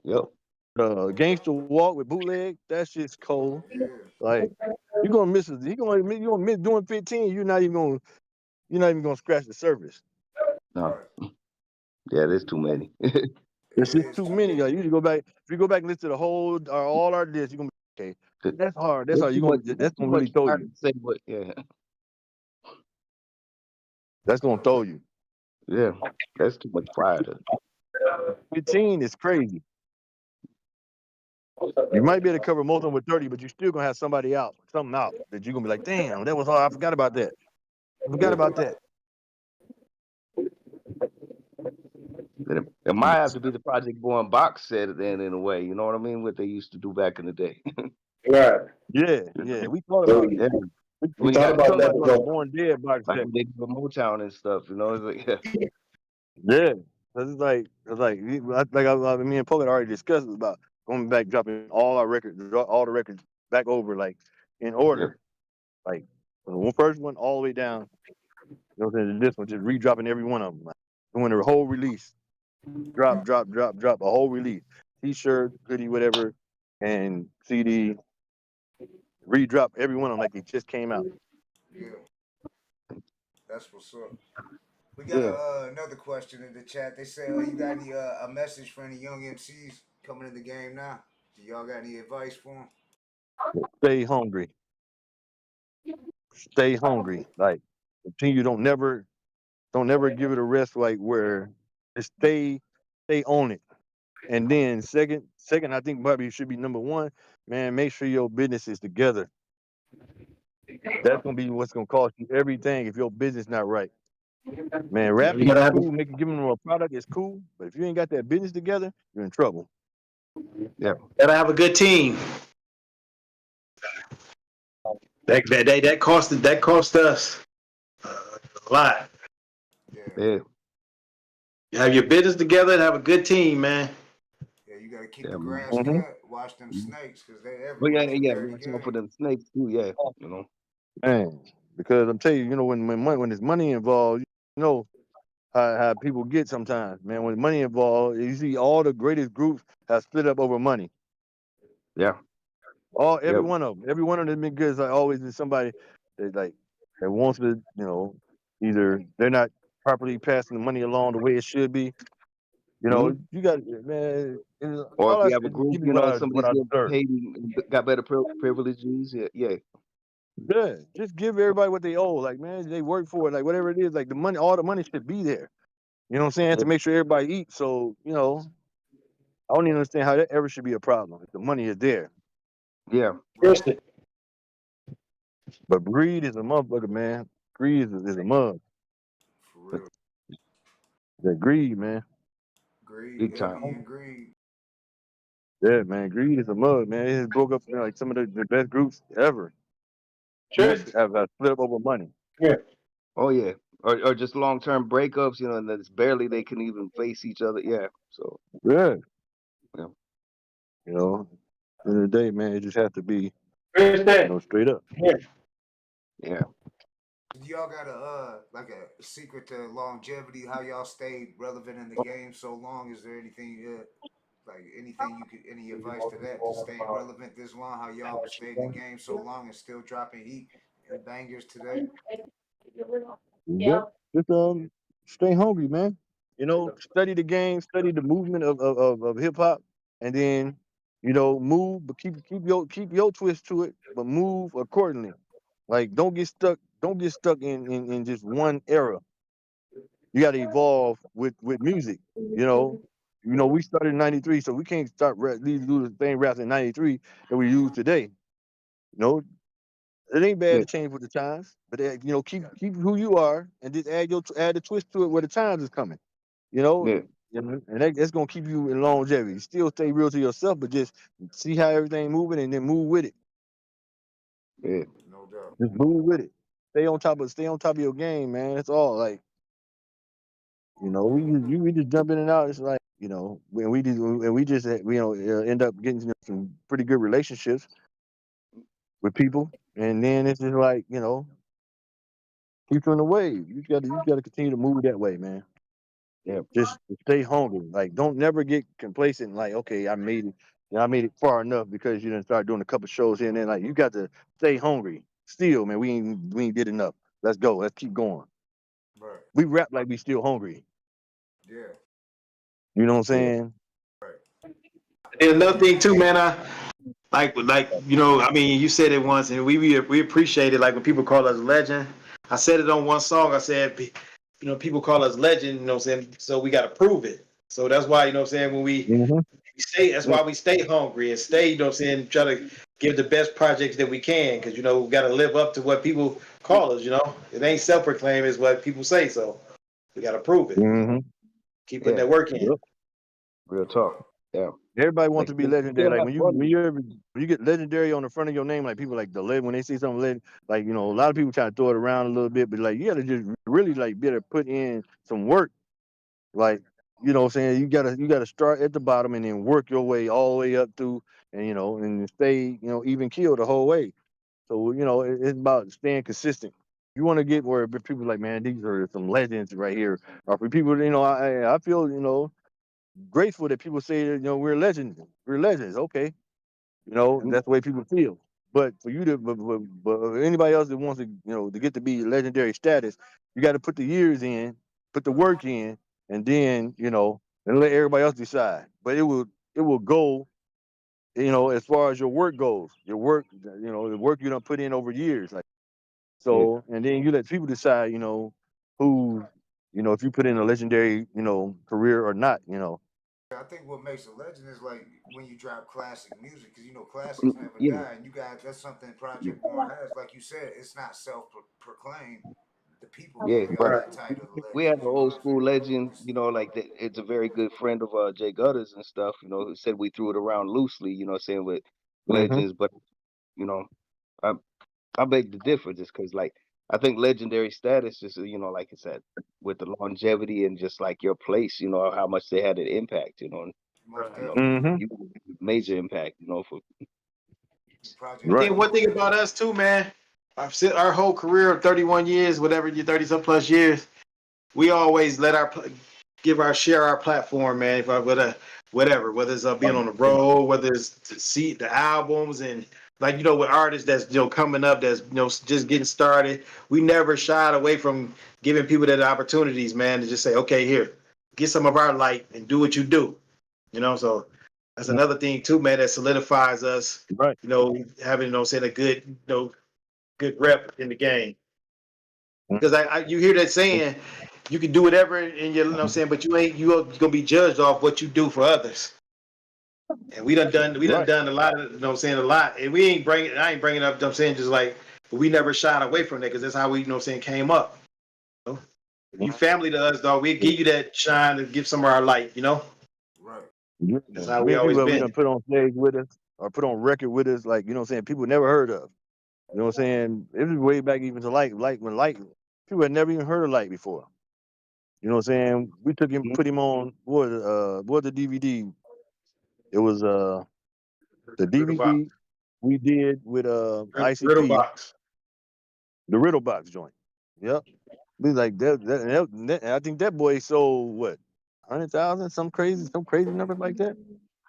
Yep. Gangster Walk with Bootleg. That shit's cold. Yeah. Like, you're gonna miss it. You gonna miss doing 15. You're not even gonna scratch the surface. No. Right. Yeah, there's too many. It's It just is too too many. many. Like, you go back. If you go back and listen to the whole or all our discs, you're gonna be okay. That's hard. That's hard. That's Too gonna much really throw fire you. to say, but yeah, That's gonna throw you. yeah, that's too much fire to. 15 is crazy. You might be able to cover most of them with 30, but you're still gonna have something out that you're gonna be like, damn, that was hard. I forgot about that. I forgot about that. It might have to be the Project Born box set then in a way. You know what I mean? What they used to do back in the day. Right. Yeah. We thought about it. Yeah. We When you thought got We about thought about letting doing a go. Born Dead box like set. when they do Motown and stuff, you know, it's like yeah, Yeah. 'Cause me and Poke had already discussed it about going back, dropping all the records back over, like, in order. Like, from the first one all the way down, you know what I'm saying, to this one, just redropping every one of them. Like, doing a whole release. Drop, a whole release. T-shirt, hoodie, whatever, and CD. Redrop every one of them like they just came out. Yeah. That's what's up. We got Yeah. another question in the chat. They say, you got any a message for any young MCs coming in the game now? Do y'all got any advice for them? Stay hungry. Stay hungry. Like, continue. Don't never give it a rest. Like, where just stay on it. And then second, I think probably should be number one. Man, make sure your business is together. That's gonna be what's gonna cost you everything if your business not right. Man, rapping is cool. Giving them a product is cool, but if you ain't got that business together, you're in trouble. yeah. Gotta have a good team. That cost us a lot. Yeah. You have your business together and have a good team, man. Yeah, you gotta keep Yeah, the man. grass cut. Watch them snakes, cause they But everywhere. It's a yeah, dirty watch out game. for them snakes too. Yeah, you know. Man, because I'm telling you, when there's money involved, how people get sometimes, man. When money involved, you see all the greatest groups have split up over money. Yeah. Every one of them, every one of them been good. It's like always been somebody that wants to, either they're not properly passing the money along the way it should be. You got man. Or if All I you say have a is just group, give me what somebody's I getting deserve. paid and got better privileges. Yeah. Yeah, just give everybody what they owe. Like, man, they work for it. Like, whatever it is, like the money, all the money should be there. You know what I'm saying? To make sure everybody eats. So, I don't even understand how that ever should be a problem if the money is there. Yeah. But greed is a motherfucker, man. Greed is a mug. For real. That greed, man. Greed, Big envy, time. and greed. Yeah, man. Greed is a mug, man. It has broke up like some of the best groups ever. Groups have split up over money. Oh yeah. Or just long term breakups, and it's barely they can even face each other. Yeah. So Yeah. yeah. At the end of the day, man, it just has to be, straight up. Yeah. Y'all got a secret to longevity? How y'all stayed relevant in the game so long? Is there anything any advice to that, to staying relevant this long? How y'all stayed in the game so long and still dropping heat and bangers today? Yep. Just stay hungry, man. Study the game, study the movement of hip hop, and then move, but keep your twist to it, but move accordingly. Like don't get stuck in just one era. You got to evolve with music. We started in '93, so we can't do the same raps in '93 that we use today. It ain't bad Yeah. to change with the times, but keep who you are and just add a twist to it where the times is coming. You know, Yeah. and that's gonna keep you in longevity. Still stay real to yourself, but just see how everything moving and then move with it. Yeah. No doubt. Just move with it. Stay on top of your game, man. That's all. Like, we just jump in and out. It's like, when we just end up getting some pretty good relationships with people, and then it's just like, keep on the wave. You gotta continue to move that way, man. Yeah. Just stay hungry. Like, don't never get complacent. Like, okay, I made it. I made it far enough because you didn't start doing a couple shows here and then. Like, you got to stay hungry. Still, man, we ain't did enough. Let's go. Let's keep going. Right. We rap like we still hungry. Yeah. You know what I'm saying? Right. And another thing too, man, I mean, you said it once, and we appreciate it. Like when people call us legend, I said it on one song. I said, people call us legend. You know what I'm saying? So we got to prove it. So that's why, you know what I'm saying, when we stay, that's why we stay hungry and stay, you know what I'm saying, try to give the best projects that we can, because we got to live up to what people call us. It ain't self-proclaimed, is what people say. So we got to prove it. Mm-hmm. Keep putting Yeah. that work in. Yep. Real talk. Yeah. Everybody wants to be legendary. still Like have when fun. you get legendary on the front of your name, like people like the legend when they see something legend, like a lot of people try to throw it around a little bit, but like you gotta just really like be able to put in some work. Like, what I'm saying, you gotta start at the bottom and then work your way all the way up through and stay, even keel the whole way. So, it's about staying consistent. You want to get where people like, man, these are some legends right here. Or for people, I feel, grateful that people say that, we're legends. We're legends. Okay. That's the way people feel. But for you to, but anybody else that wants to, to get to be legendary status, you got to put the years in, put the work in, and then, and let everybody else decide. But it will go, as far as your work goes. Your work, the work you don't put in over years, like so, and then you let people decide, who, if you put in a legendary, career or not. I think what makes a legend is like when you drop classic music, because classics never Yeah. die, and that's something Project Born has. Like you said, it's not self-proclaimed. The people Yeah. give y'all But that title, the we had legend. an old school legend, like that. It's a very good friend of Jay Gutters and stuff. Who said we threw it around loosely. Saying with Mm-hmm. legends, but I I beg to differ just because like I think legendary status is like I said with the longevity and just like your place, how much they had an impact, Most definitely. Mm-hmm. you major impact, for Project Right. Then one Born thing was about us too, man, our whole career of 31 years, whatever, 30 some plus years, we always let share our platform, man. If I whatever, whether it's being on the road, whether it's to see the albums, and like with artists that's coming up, that's just getting started, we never shied away from giving people that opportunities, man, to just say, okay, here, get some of our light and do what you do, So that's another thing too, man, that solidifies us, Right. Having saying a good good rep in the game. Because you hear that saying, you can do whatever in your, but you're gonna be judged off what you do for others. And we done done a lot of, a lot. And I ain't bringing up, just like, but we never shied away from that because that's how we, came up. If you family to us, dog, we give you that shine and give some of our light, Right. That's how we always people we been. done put on stage with us or put on record with us, like, people never heard of. It was way back even to when people had never even heard of Light before. We took him, put him on what the DVD. It was the DVD we did with Riddle ICP, box. the Riddle Box joint. Yep. We like that, I think that boy sold what, 100,000, some crazy numbers like that,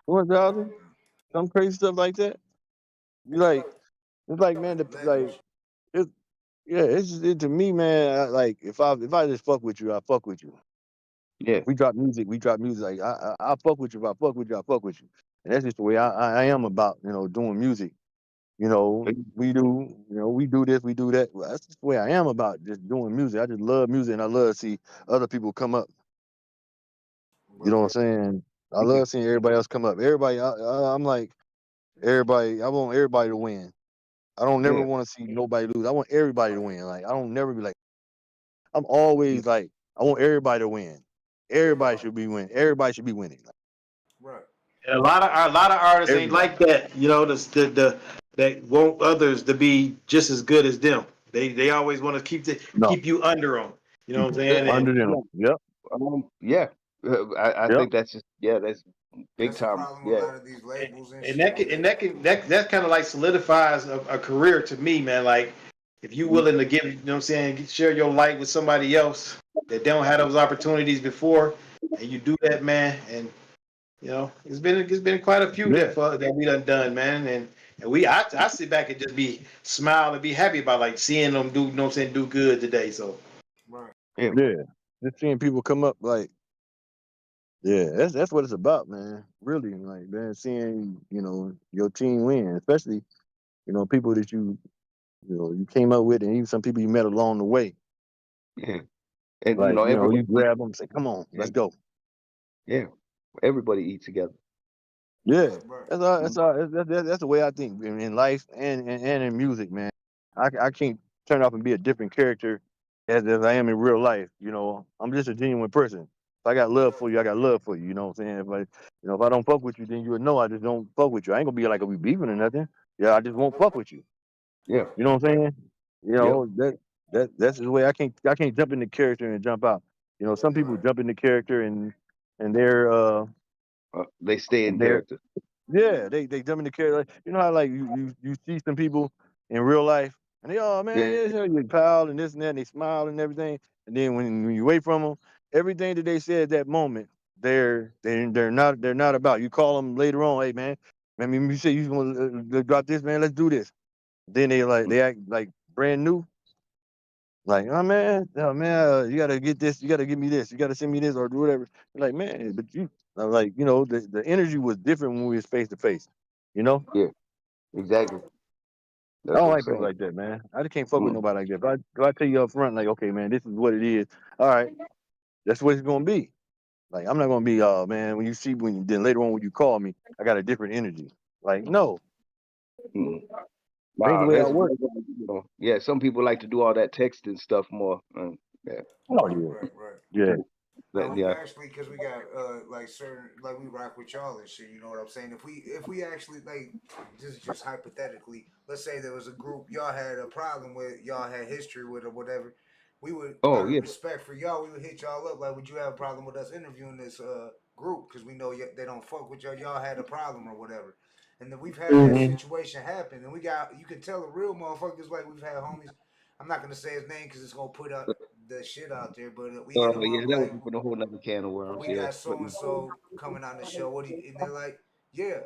400,000, some crazy stuff like that. It's like, man, it's just to me, man. If I just fuck with you, I fuck with you. Yeah. If we drop music. Like I fuck with you. If I fuck with you, I fuck with you. And that's just the way I am about doing music. We do this, we do that. Well, that's just the way I am about just doing music. I just love music, and I love to see other people come up. You know what I'm saying? I love seeing everybody else come up. Everybody, I'm like everybody. I want everybody to win. I don't never want to see nobody lose. I want everybody to win. Like I don't never be like. I'm always like I want everybody to win. Everybody should be winning. Everybody should be winning. Right. And a lot of artists ain't like that. That want others to be just as good as them. They always want to keep you under them. You know what I'm saying? Under them. Yep. Yeah. I think that's that's big That's time. the problem with a lot of these labels and And shit. that kind of like solidifies a career to me, man. Like if you willing to give, share your light with somebody else that don't have those opportunities before, and you do that, man, and it's been quite a few that we done, man, and I sit back and just be smile and be happy about like seeing them do, do good today. So right. Yeah. Just seeing people come up like. Yeah, that's what it's about, man. Really, like, man, seeing your team win, especially people that you came up with, and even some people you met along the way. Yeah, and Like everybody. you grab them and say, "Come on, let's go." Yeah, everybody eat together. Yeah, that's the way I think in life and in music, man. I can't turn off and be a different character as I am in real life. I'm just a genuine person. If I got love for you, I got love for you. You know what I'm saying? If I don't fuck with you, then you would know I just don't fuck with you. I ain't gonna be like we beefing or nothing. Yeah, I just won't fuck with you. Yeah, You know what I'm saying? That's the way I can't jump into character and jump out. Some people jump into character and they're they stay in they're character. yeah, they jump into character. Like, how like you see some people in real life and they man, yeah, you pal and this and that, and they smile and everything. And then when you wait from them, everything that they said at that moment, they're not about. You call them later on, hey man, you say you want to drop this, man, let's do this. Then they act like brand new. Like, man, you gotta get this, you gotta give me this, you gotta send me this or do whatever. Like, man, but the energy was different when we was face to face. Yeah, exactly. I That's don't what I'm like people saying. like that, man. I just can't fuck with nobody like that. If I tell you up front, like, okay, man, this is what it is. All right, that's what it's gonna be. Like, I'm not gonna be, man, then later on when you call me, I got a different energy. Like, no, ain't the Wow, way I that's work. yeah. Some people like to do all that texting stuff more. Yeah, Oh Right. yeah. No, we've yeah. actually because we got like certain like we rock with y'all and shit. You know what I'm saying? If we actually like just hypothetically, let's say there was a group y'all had a problem with, y'all had history with or whatever, we would Oh out of yeah, respect for y'all, we would hit y'all up like, would you have a problem with us interviewing this group? Because we know they don't fuck with y'all. Y'all had a problem or whatever. And then we've had that situation happen, and you can tell the real motherfuckers like we've had homies. I'm not gonna say his name because it's gonna put up the shit out there, but we Oh hit them yeah, up that would like open a whole nother can of worms. we Yeah, got but so and so coming on the show. What do you? And they're like, yeah,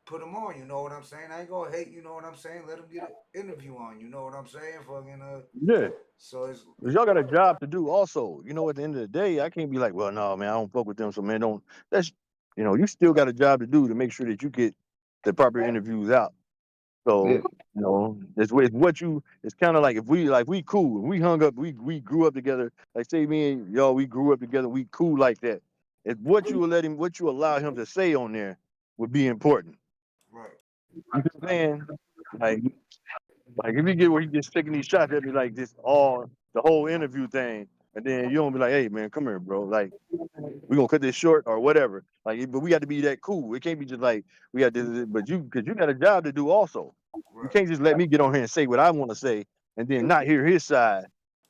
put them on. You know what I'm saying? I ain't gonna hate. You know what I'm saying? Let them get an interview on. You know what I'm saying? Fucking Yeah. So it's Cause y'all got a job to do also. You know, at the end of the day, I can't be like, well, no, man, I don't fuck with them. So man, don't that's you still got a job to do to make sure that you get the proper interviews out. yeah, So, it's what you it's kind of like if we cool, we hung up, we grew up together. Like say me and y'all, we grew up together, we cool like that. It's what you allow him to say on there would be important. right. You know what I'm saying? Like Like if you get where he gets taking these shots at me like this all the whole interview thing, and then you don't be like, hey man, come here, bro. Like we gonna cut this short or whatever. Like, but we got to be that cool. It can't be just like we got to. But because you got a job to do also. You Right. can't just let me get on here and say what I want to say and then not hear his side.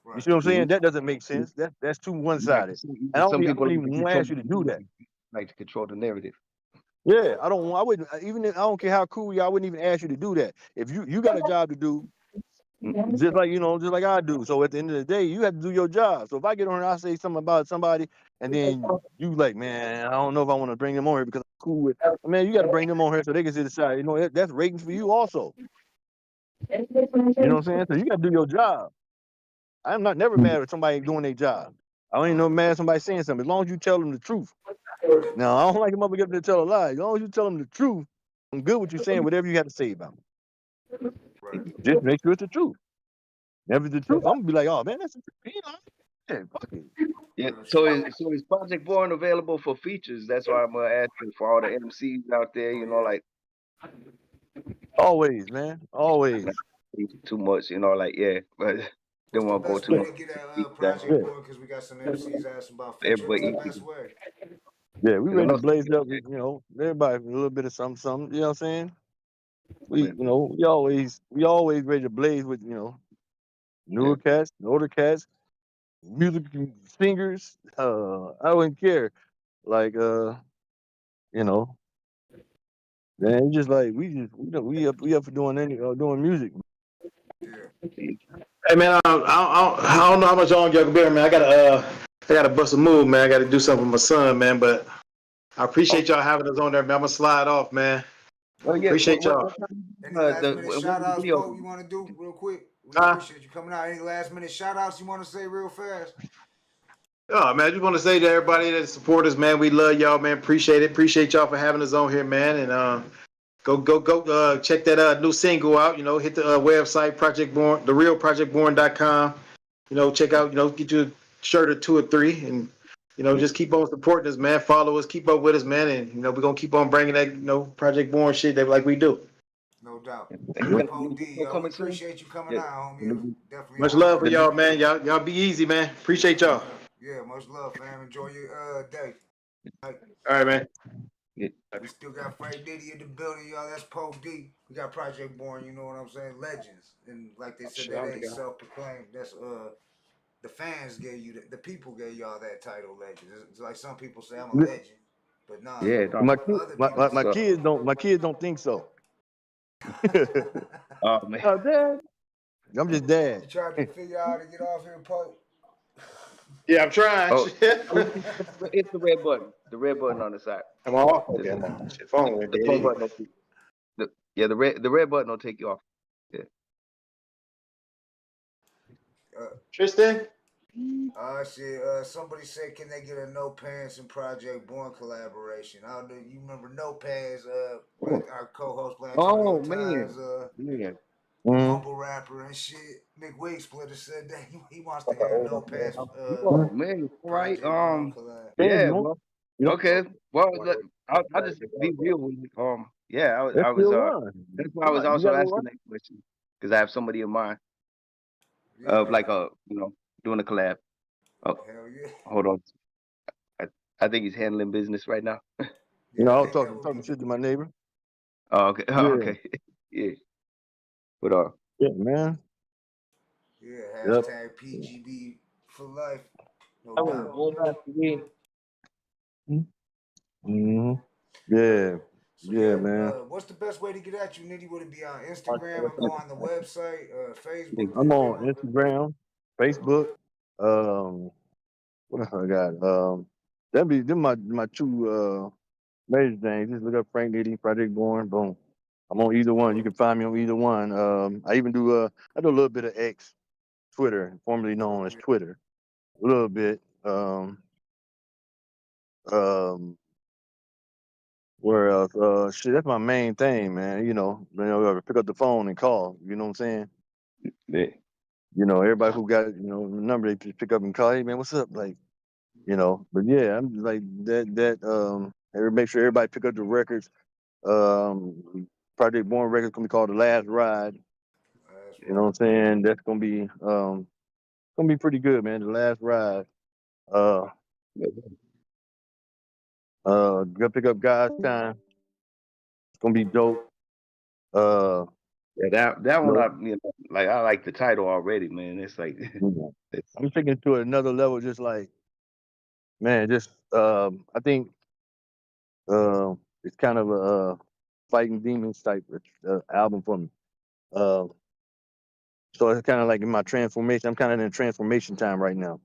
You Right. see what I'm saying? That doesn't make sense. That's too one like sided. And some I people don't like to even control, ask you to do that. like to control the narrative. Yeah, I don't. I wouldn't even. If, I don't care how cool you are. I wouldn't even ask you to do that. If you got a job to do, just like just like I do. So at the end of the day, you have to do your job. So if I get on here, I say something about somebody, and then you like, man, I don't know if I want to bring them on here because I'm cool with. Man, you got to bring them on here so they can sit aside. That's ratings for you also. You know what I'm saying? So you got to do your job. I'm not never mad at somebody doing their job. I ain't no mad at somebody saying something as long as you tell them the truth. Now I don't like them up to tell a lie. As long as you tell them the truth, I'm good with you saying whatever you got to say about me. Right. Just make sure it's the truth. Never the truth. I'm gonna be like, oh man, that's the truth. He lying. Yeah, fuck it. Yeah. Real So shit. is Project Born available for features? That's why I'm asking for all the MCs out there. Oh You know, yeah. like Always, man. Always. not too much. You know, like yeah, but What's don't the want to go best too way much. to get a That Yeah. project going? Because we got some MCs asking about feature. What's the everybody, best way? Yeah, we I ready to know. blaze up, everybody a little bit of something, you know what I'm saying? We Man, we always ready to blaze with, yeah. newer cats, older cats, music singers. I wouldn't care. Like you know, man, it's just like we up for doing doing music. Yeah. Hey man, I don't know how much longer y'all can bear, man. I gotta bust a move, man. I gotta do something with my son, man. But I appreciate y'all having us on there, man. I'm gonna slide off, man. Oh Hell yeah. yeah. Appreciate y'all. What time? Any last minute When shout the outs, video? Pope, you want to do real quick? We Huh? appreciate you coming out. Any last minute shout outs you want to say real fast? Oh man, I just want to say to everybody that support us, man, we love y'all, man. Appreciate it. Appreciate y'all for having us on here, man. And go check that new single out. Hit the website therealprojectborn.com. Check out, get you a shirt or two or three, and just keep on supporting us, man. Follow us, keep up with us, man, and we're gonna keep on bringing that Project Born shit that like we do. No doubt. And you Hey, got a Pope new D, video yo, we coming soon? appreciate you coming Yeah. out, homie. The It was new- definitely an Much love for honor. y'all, man. Y'all be easy, man. Appreciate y'all. Yeah, much love, fam. Enjoy your day. Like, All right, man. Yeah. we still got Frank Diddy in the building, y'all. That's Pope D. We got Project Born, you know what I'm saying? Legends. And like they said, Shit, I that don't ain't think self proclaimed. That's the fans gave you the people gave y'all that title, legend. It's like some people say I'm a legend, but nah, Yeah, no, other people that's My say. up. kids don't think so. Oh man. Oh, Dad. I'm just dad. You tried to figure out how to get off here, Pope. Yeah, I'm trying. Oh, it's the red button. The red button on the side. I'm off. Okay, Just I'm on. Shit, phone went the dead phone anyway. button. Yeah, the red button will take you off. Yeah. Tristan? Shit. Somebody said, can they get a No Pants and Project Born collaboration? I don't know. You remember No Pants? Our co-host Blatonio Oh Todd's man. mumble rapper and shit. McWig Splitter said that he wants to hear a No Pants Oh man. All right. Project Born collab. Damn, Yeah. Well. Okay. Well, I'll just be real with you. Yeah. That's I was. still on. That's why I was You also got no asking run? that question because I have somebody in mind of Yeah. like doing a collab. Oh, Hell yeah. hold on. I think he's handling business right now. Yeah, I I was think that would talking be. shit to my neighbor. Oh, okay. Oh, Yeah. okay. Yeah. But Yeah, man. Yeah, Yep. hashtag PGB for life. No I doubt. Mm-hmm. Yeah. Yeah. So Yeah, yeah, man. what's the best way to get at you, Nitty? Would it be on Instagram or go on the website, Facebook? I'm on Instagram, Facebook, What else I got? That'd be them my two major things. Just look up Frank Nitty, Project Born, boom. I'm on either one. You can find me on either one. I even do I do a little bit of X, Twitter, formerly known as Twitter. A little bit. Um where else? Shit, that's my main thing, man. Pick up the phone and call. You know what I'm saying? Yeah. Everybody who got the number, they just pick up and call. Hey, man, what's up? Like, But yeah, I'm like that. Make sure everybody pick up the records. Project Born records gonna be called The Last Ride. You know what I'm saying? That's gonna be pretty good, man. The Last Ride. Go pick up God's Time. It's gonna be dope. Yeah, that one, No, I like the title already, man. It's like, I'm taking it to another level. Just like, man, I think it's kind of a fighting demons type album for me. So it's kind of like in my transformation. I'm kind of in a transformation time right now.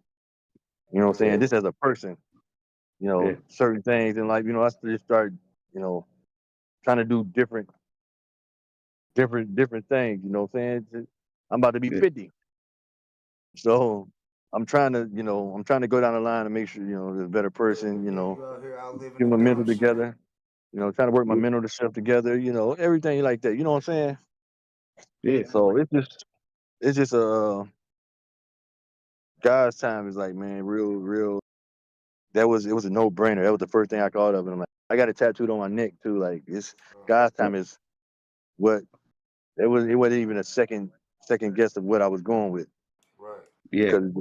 You know what I'm saying? Just as a person, certain things in life. I just start, trying to do different things. You know what I'm saying? I'm about to be 50, so I'm trying to go down the line and make sure there's a better person. You out here outliving Get the my mental dumb shit. together. Trying to work my mental stuff together. Everything like that. You know what I'm saying? yeah, So it's just God's time is like, man, real. It was a no brainer. That was the first thing I thought of, and I'm like, I got it tattooed on my neck too. Like, it's God's time is what it was. It wasn't even a second guess of what I was going with, Right. yeah, because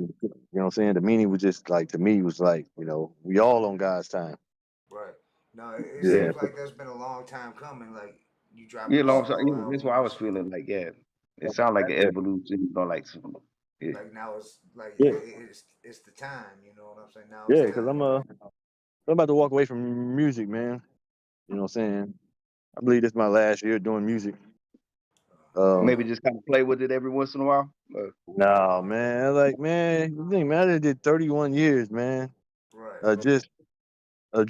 what I'm saying. The meaning was just like, to me, was like, we all on God's time. Right. No, it Yeah, seems like that's been a long time coming. Like you yeah. dropping a Long time. solo That's what I was album, feeling like. Yeah, it sounded like an evolution. Like some. Yeah, like now it's like yeah, it's the time. You know what I'm saying? Now it's yeah. Because time. I'm about to walk away from music, man. You know what I'm saying? I believe this is my last year doing music. maybe just kind of play with it every once in a while. No, man. Like, man, the thing, man, I did 31 years, man. Right. Just Yeah,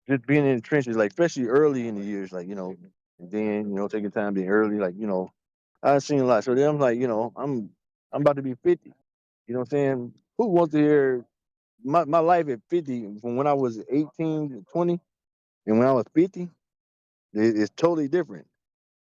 just being in the trenches, like, especially early in the years, like, and then, taking time being early, like, I've seen a lot. So then I'm like, I'm about to be 50. You know what I'm saying? Who wants to hear my life at 50 from when I was 18 to 20 and when I was 50? It's totally different.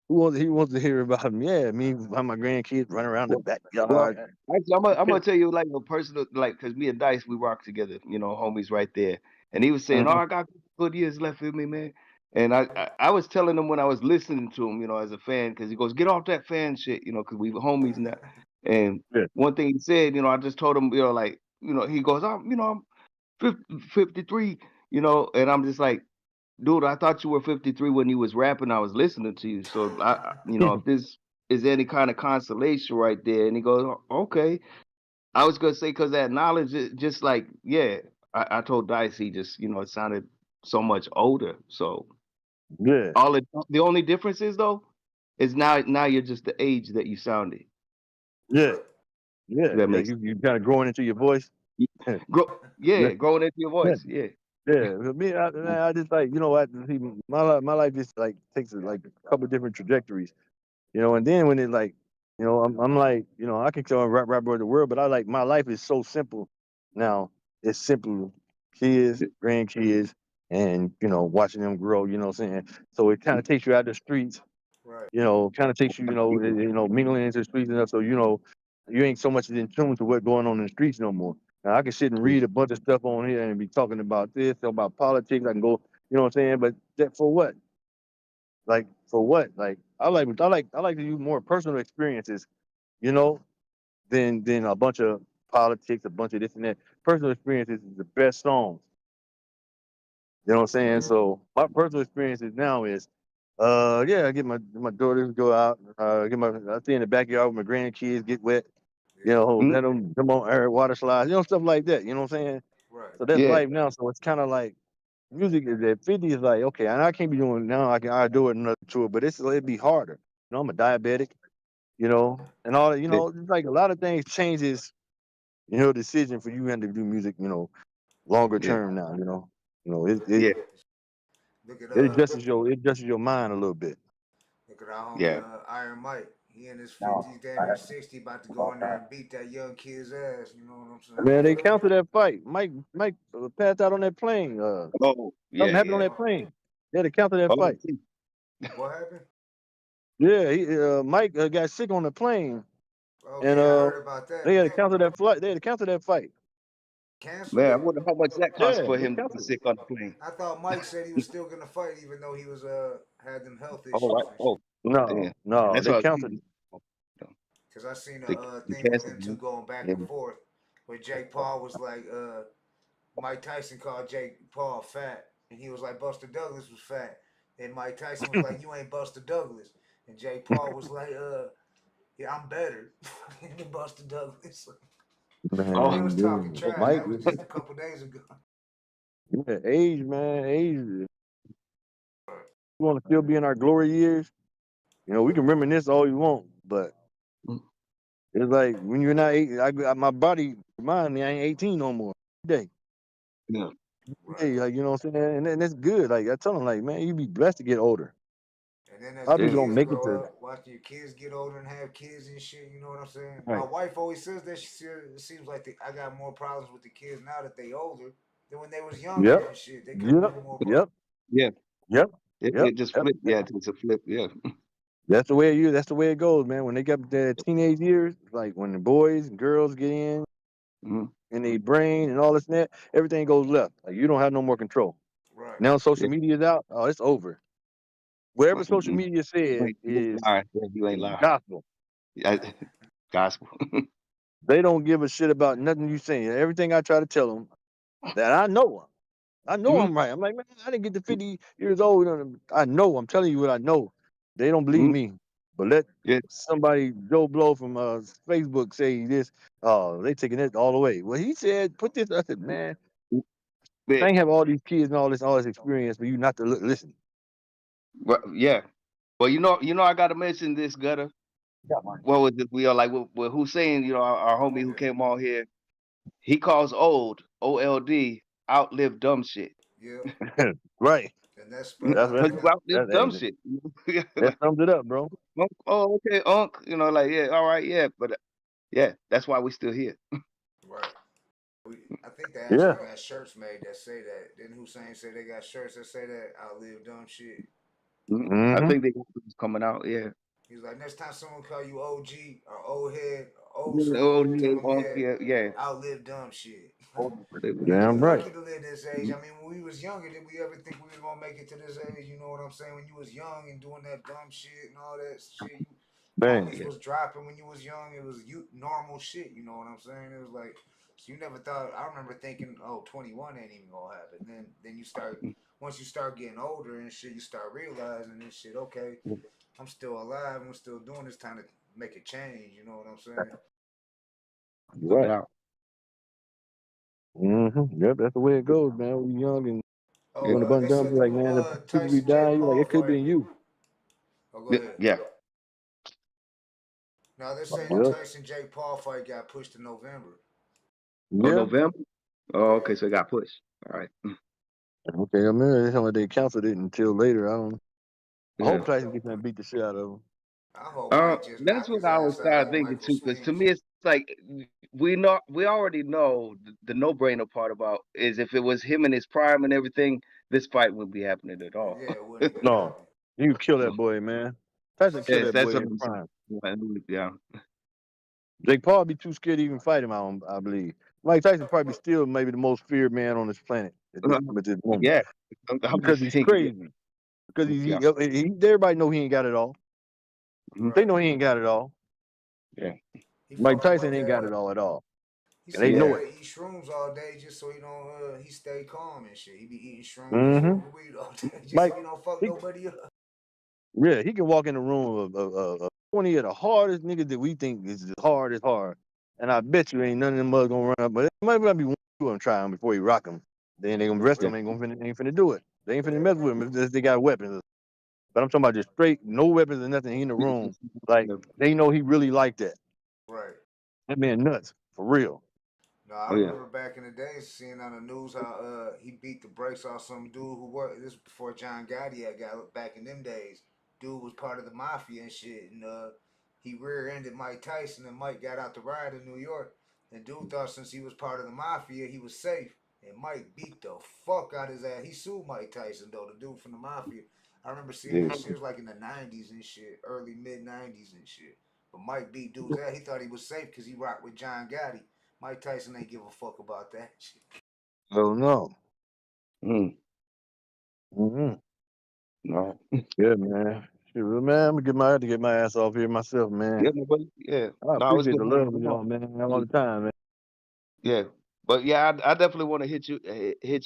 He wants to hear about me? Yeah, me, how my grandkids running around the well, backyard. actually, I'm gonna tell you like a personal, like, cause me and Dice, we rock together, homies right there. And he was saying, "Oh, Mhm. I got good years left with me, man." And I was telling him when I was listening to him, as a fan, cause he goes, "Get off that fan shit," cause we were homies now. And Yeah, one thing he said, I just told him, like, he goes, I'm 53, and I'm just like, dude, I thought you were 53 when you was rapping. I was listening to you. So if this is any kind of consolation right there. And he goes, "Oh, okay." I was gonna say, because that knowledge is just like, yeah. I told Dice, he just, it sounded so much older. So yeah, the only difference is though, is now you're just the age that you sounded. yeah, Right. yeah, That yeah. makes You kind of growing into your voice. Yeah, growing into your yeah, voice. Yeah. yeah. For me, I just like, what, see, my life just like takes like a couple different trajectories. And then when it like, I'm like, I can tell rap of the world, but I like, my life is so simple now. It's simple, kids, grandkids, and watching them grow. You know what I'm saying? So it kind of takes you out the streets. Right. Kind of takes you, mingling into the streets and stuff. So you ain't so much in tune to what's going on in the streets no more. Now I can sit and read a bunch of stuff on here and be talking about this, about politics. I can go, you know what I'm saying? But that for what? Like, for what? Like, I like to use more personal experiences, you know, than a bunch of politics, a bunch of this and that. Personal experiences is the best songs. You know what I'm saying? So my personal experiences now is, yeah, I get my daughters to go out, I stay in the backyard with my grandkids, get wet, Yeah. Mm, let them come on air, water slides, stuff like that. You know what I'm saying? Right. So that's yeah. life now. So it's kind of like, music is at 50 is like, okay, and I can't be doing it now. I do it another tour, but it'd be harder. I'm a diabetic, and all that. Yeah. It's like a lot of things changes decision for you had to do music, longer Yeah. term now. Yeah. Look at It adjusts your mind a little bit. look at our homie Yeah. Iron Mike. He in his No. 50s, damn near 60, about to go in there and beat that young kid's ass. You know what I'm Man, they saying? counted that fight. Mike passed out on that plane. Oh, Something yeah, happened on yeah. that plane. They had to counter that Oh, fight. What happened? Yeah, Mike got sick on the plane, Okay, and I heard about that. they had But to counter that flight. They had to counter that fight. canceled man, I it? wonder how much that cost Yeah, for they him to get counted it. sick on the plane. I thought Mike said he was still gonna fight, even though he was had them health Oh, issues right. and Oh, shit. damn. No, That's they what I was counted it. thinking. Cause I seen a They, they thing with canceled them two him. going back Yeah. and forth, where Jake Paul was like, Mike Tyson called Jake Paul fat, and he was like, Buster Douglas was fat, and Mike Tyson was like, you ain't Buster Douglas, and Jake Paul was like, yeah, I'm better than Buster Douglas. They Oh, was Man, talking dude, trash. Mike, That was just a couple days ago. yeah, age, man, age. We want to still be in our glory years. We can reminisce all you want, but it's like when you're not my body remind me I ain't 18 no more. Day, yeah. Right. hey, like you know what I'm saying, and that's good. Like I tell them, like man, you be blessed to get older. And then A as lot of the Yeah. people don't kids make it grow to. up, watching your kids get older and have kids and shit, you know what I'm saying? My Right. wife always says that. She said it seems like I got more problems with the kids now that they older than when they was younger Yep. and shit. They couldn't Yep. do more. Yep. Yeah. Yep. Yep. It just Yep. flipped. Yeah, it's a flip. Yeah. That's the way That's the way it goes, man. When they got their teenage years, like when the boys and girls get Mhm. in their brain and all this and that, everything goes left. Like you don't have no more control. Right. Now social Yeah. media is out. Oh, it's over. Whatever social Mm-mm. media says You ain't is lying. Yeah, you ain't lying. gospel. Yeah, gospel. They don't give a shit about nothing you saying. Everything I try to tell them that I know. I know Mhm. I'm right. I'm like, man, I didn't get to 50 years old. I know. I'm telling you what I know. They don't believe Mhm. me. But let Yeah. somebody, Joe Blow from Facebook, say this. Oh, they taking it all the way. Well, he said, put this. I said, man, Yeah. I ain't have all these kids and all this experience for you not to listen. Well, yeah. Well, I got to mention this, Gutter. What was it? We are like with Hussein, our homie who Okay. came on here. He calls old outlive dumb shit. Yeah. Right. And that's spot That's on. Because that's you outlive dumb that, shit. that Like, sums it up, bro. oh, okay, Unc. Like, yeah, all right, yeah. But yeah, that's why we still here. Right. I think they Yeah. actually got shirts made that say that. Didn't Hussein say they got shirts that say that? Outlive dumb shit. Mhm. I Mm-hmm. think they got things coming out. Yeah. He's like, next time someone call you OG or old head or old Yeah, oh, school, tell yeah, them, Unc, yeah, yeah, yeah. outlive dumb shit. Damn We right. lucky to live this age. I mean, when we was younger, did we ever think we was gonna make it to this age? You know what I'm saying? When you was young and doing that dumb shit and all that shit, Bang. homies was dropping when you was young. It was normal shit. You know what I'm saying? It was like, so you never thought. I remember thinking, oh, 21 ain't even gonna happen. Then you start, once you start getting older and shit, you start realizing this shit. Okay, I'm still alive. I'm still doing this. Time to make a change. You know what I'm saying? No Right. doubt. Mm-hmm. Yep, that's the way it goes, man. When you're young and Yeah, doing a bunch They of dumb, said be the like, man, the people be Tyson Jake dying. You like, Paul it could be fight. in you. Oh, go yeah, ahead. yeah. Now they're saying the Yep. Tyson Jake Paul fight got pushed to November. Oh, Yeah. November. Oh, Yeah. okay, so it got pushed. All right. Okay, I mean, some of they canceled it until later. I Yeah. hope Tyson gets to beat the shit out of him. I hope Mike just That's knock what his I was ass out started like thinking Michael too, because to Spinks. me it's like we already know the no brainer part about is if it was him in his prime and everything, this fight wouldn't be happening at all. Yeah, it wouldn't even No, happen. you can kill that boy, man. Tyson kill Yes, that that's boy what in I'm prime. saying. Yeah. Jake Paul be too scared to even fight him. I believe. Mike Tyson probably still maybe the most feared man on this planet at this moment Yeah. I'm because just he's thinking, yeah. crazy. Because Yeah. everybody know he ain't got it all. Mhm. They Right. know he ain't got it all. Yeah. He Mike fucking with Tyson ain't got that. it all at all, He and they said he know Yeah. it. gotta eat shrooms all day just so he don't. He stay calm and shit. He be eating shrooms and Mm-hmm. smoking weed all day just Mike, so he don't fuck he, nobody up. yeah, he can walk in the room of 20 of the hardest niggas that we think is as hard as hard, and I bet you ain't none of them mother gonna run up, but it might be one of them try him before he rock him. Then they gonna rest Yeah. him. Ain't finna do it. They ain't finna mess with him if they got weapons. But I'm talking about just straight, no weapons or nothing. He in the room, like Yeah. they know he really like that. Right. That man nuts for real. No, I Oh yeah. remember back in the day seeing on the news how he beat the brakes off some dude who worked. This was before John Gotti had got back in them days. Dude was part of the mafia and shit, and he rear-ended Mike Tyson, and Mike got out the ride in New York. And dude thought since he was part of the mafia, he was safe. And Mike beat the fuck out his ass. He sued Mike Tyson though, the dude from the mafia. I remember seeing Yeah. that shit. It was like in the '90s and shit, early mid '90s and shit. But Mike beat dude's ass. He thought he was safe because he rocked with John Gotti. Mike Tyson ain't give a fuck about that shit. Oh no. Mm. Mm-hmm. No. Yeah, man. Shoot, man, I'm gonna have to get my ass off here myself, man. Yeah, my buddy. Yeah. I No, it's appreciate good. the love of y'all, man, all the time, man. Yeah. But yeah, I definitely want to hit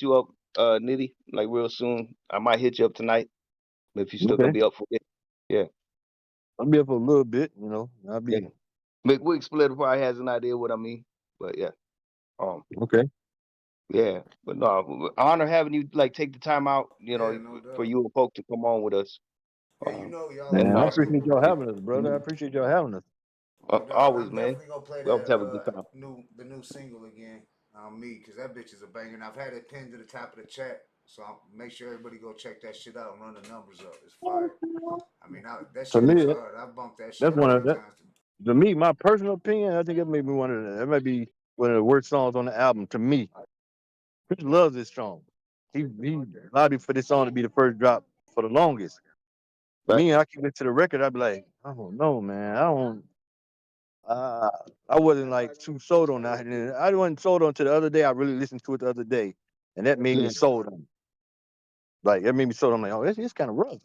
you up, Nitty, like real soon. I might hit you up tonight if you still gonna Okay. be up for it. Yeah. I'll be up for a little bit, you know. I'll Yeah. be McWick Splitter probably has an idea what I mean. But yeah. okay. Yeah. But no, honor having you like take the time out, Yeah, no for doubt. you and folk to come on with us. Hey, you know y'all And Man, I always appreciate cool. y'all having us, brother. I appreciate y'all having us. No doubt. And always, I'm man. definitely gonna play We always that have a good time. new single again on me because that bitch is a banger. And I've had it pinned to the top of the chat, so I'll make sure everybody go check that shit out and run the numbers up. It's fire. I mean, that To shit me, was hard. I bumped that shit that's a one of million that. times. To me, my personal opinion, I think it may be that might be one of the worst songs on the album. To me, Chris loves this song. He lobbied for this song to be the first drop for the longest. Right. Me, I keep it to the record. I'd be like, I don't know, man. I don't. Uh, I wasn't like too sold on that. And I wasn't sold on to the other day. I really listened to it the other day, and that made me sold on it. Like that made me sold. I'm like, oh, it's kind of rough.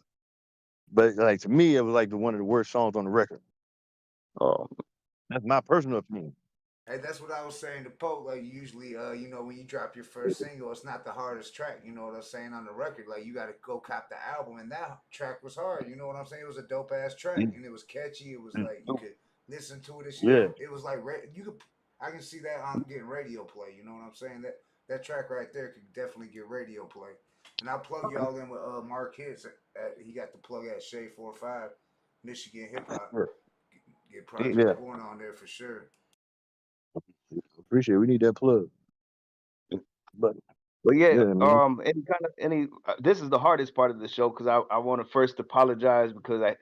But like to me, it was like one of the worst songs on the record. Oh, That's my personal opinion. Hey, that's what I was saying to Pope. Like usually, when you drop your first single, it's not the hardest track. You know what I'm saying on the record. Like you got to go cop the album, and that track was hard. You know what I'm saying? It was a dope ass track, and it was catchy. It was like you could listen to it. And shit. Yeah. It was like you could. I can see that on getting radio play. You know what I'm saying? That track right there could definitely get radio play. And I'll plug y'all in with Mark Hits. He got the plug at Shea 45, Michigan Hip Hop. Get Yeah. Project Born on there for sure. Appreciate it. We need that plug. But yeah, man. this is the hardest part of the show because I want to first apologize because I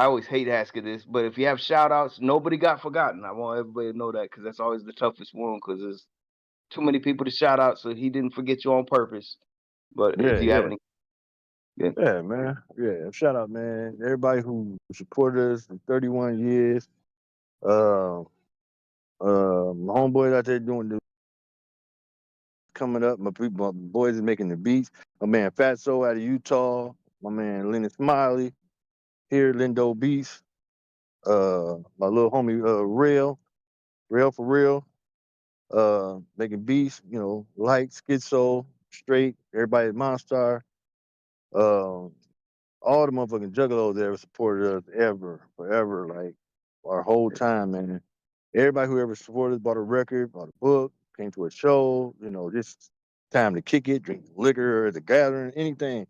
always hate asking this, but if you have shout outs, nobody got forgotten. I want everybody to know that because that's always the toughest one because there's too many people to shout out, so he didn't forget you on purpose. But if you have any, yeah, man. Yeah, shout out, man. Everybody who supported us for 31 years. My homeboys out there doing the coming up. My boys is making the beats. My man Fatso out of Utah. My man Lenny Smiley here, Lindo Beats. My little homie Rail for real. Making beats. Light, Schizo, Straight. Everybody at Monstar. All the motherfucking juggalos that ever supported us forever, like our whole time, man. Everybody who ever supported us bought a record, bought a book, came to a show, just time to kick it, drink liquor at the gathering, anything.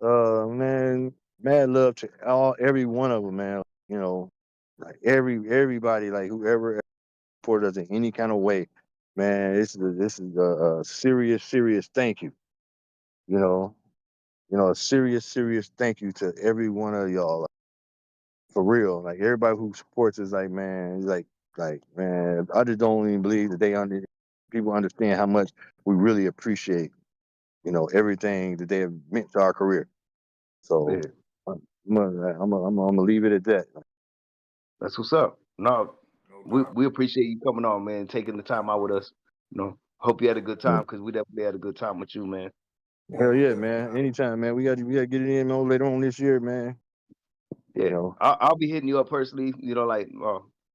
Man, mad love to every one of them, man. Like everybody, like whoever supported us in any kind of way, man. This is a serious thank you. A serious thank you to every one of y'all. For real. Like everybody who supports us, like man, man, I just don't even believe that people understand how much we really appreciate, everything that they have meant to our career. So I'm gonna leave it at that. that's what's up. No, No we appreciate you coming on, man, taking the time out with us. Hope you had a good time because we definitely had a good time with you, man. Hell yeah, man. Anytime, man. We got to get it in later on this year, man. Yeah, I'll be hitting you up personally.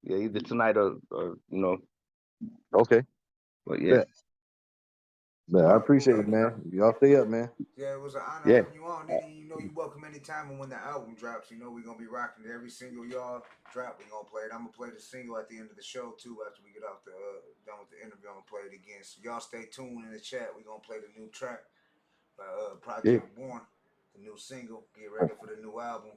Either tonight or Okay. But yeah. But I appreciate it, man. Y'all stay up, man. Yeah, it was an honor Yeah. having you on. Nitty, you welcome anytime. And when the album drops, we're gonna be rocking it. Every single y'all drop, we gonna play it. I'm gonna play the single at the end of the show too. After we get off done with the interview, I'm gonna play it again. So y'all stay tuned in the chat. We're gonna play the new track by Project Born, the new single. Get ready for the new album.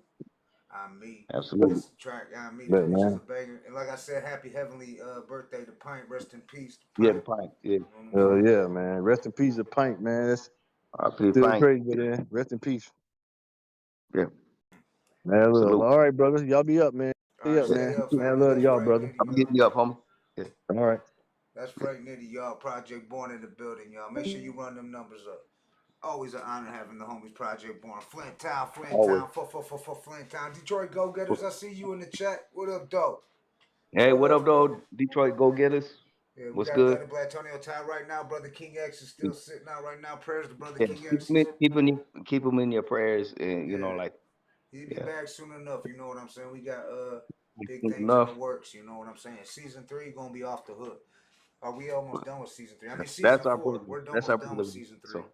I'm me. Absolutely. That's the track. I'm me. This But bitch is a man, banger. And like I said, happy heavenly birthday to Pint. Rest in peace to Yeah, Pint. the Pint. Yeah. oh yeah, man. Rest in peace, of Pint, man. That's R.I.P. still Pint. crazy, man. Rest in peace, Yeah. man. Look, Salute. all right, brother. Y'all be up, man. All Stay right, up, Yeah. stay man. up, Man, family. love to That's y'all, Frank brother. Nitty, I'm y'all. getting you up, homie. Yeah. All right. That's Frank Nitty, y'all. Project Born in the building, y'all. Make sure you run them numbers up. Always an honor having the homies Project Born. Flint Town, Always. Flint Town. Detroit Go Getters, I see you in the chat. What up, dope? Hey, What what up, up, man? though? Detroit Go Getters. Yeah, we What's got good? the Blatonio Todd right now. Brother King X is still sitting out right now. Prayers to Brother Yeah. King Keep X. them, keep 'em in your prayers, and Yeah, like, he'll be yeah, back soon enough. You know what I'm saying? We got big soon things in the enough. works. You know what I'm saying? Season 3 gonna be off the hook. Are we almost done with season 3? I mean, season That's our 4. brother. We're That's our almost done with brother. season 3. So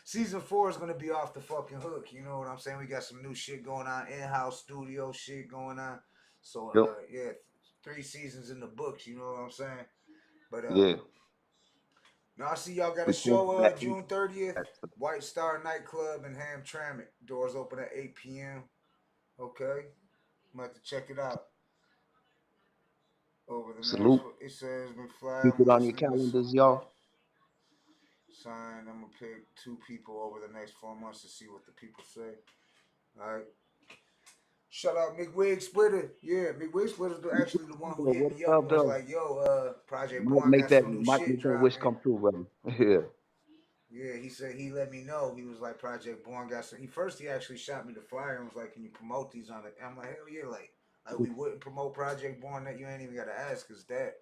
Season 4 is gonna be off the fucking hook. You know what I'm saying? We got some new shit going on, in-house studio shit going on. So yep. yeah, 3 seasons in the books. You know what I'm saying? But Yeah. now I see y'all got a We pulled show back. June 30th, White Star Nightclub in Hamtramck. Doors open at 8 p.m. Okay, I'm about to check it out over the next. Salute. It says McFly. Keep I'm it on your listening to calendars, some y'all. sign. I'm gonna pick 2 people over the next 4 months to see what the people say. All right. Shout out McWig Splitter. Yeah, McWig Splitter's actually the one who hit What me up and up, was though? like, "Yo, Project Might Born make got that some new might shit make that wish dropping." come true, brother. Yeah. Yeah, he said he let me know. He was like, Project Born got some. He actually shot me the flyer and was like, "Can you promote these on it?" I'm like, "Hell yeah!" Like we wouldn't promote Project Born. That you ain't even gotta ask us that.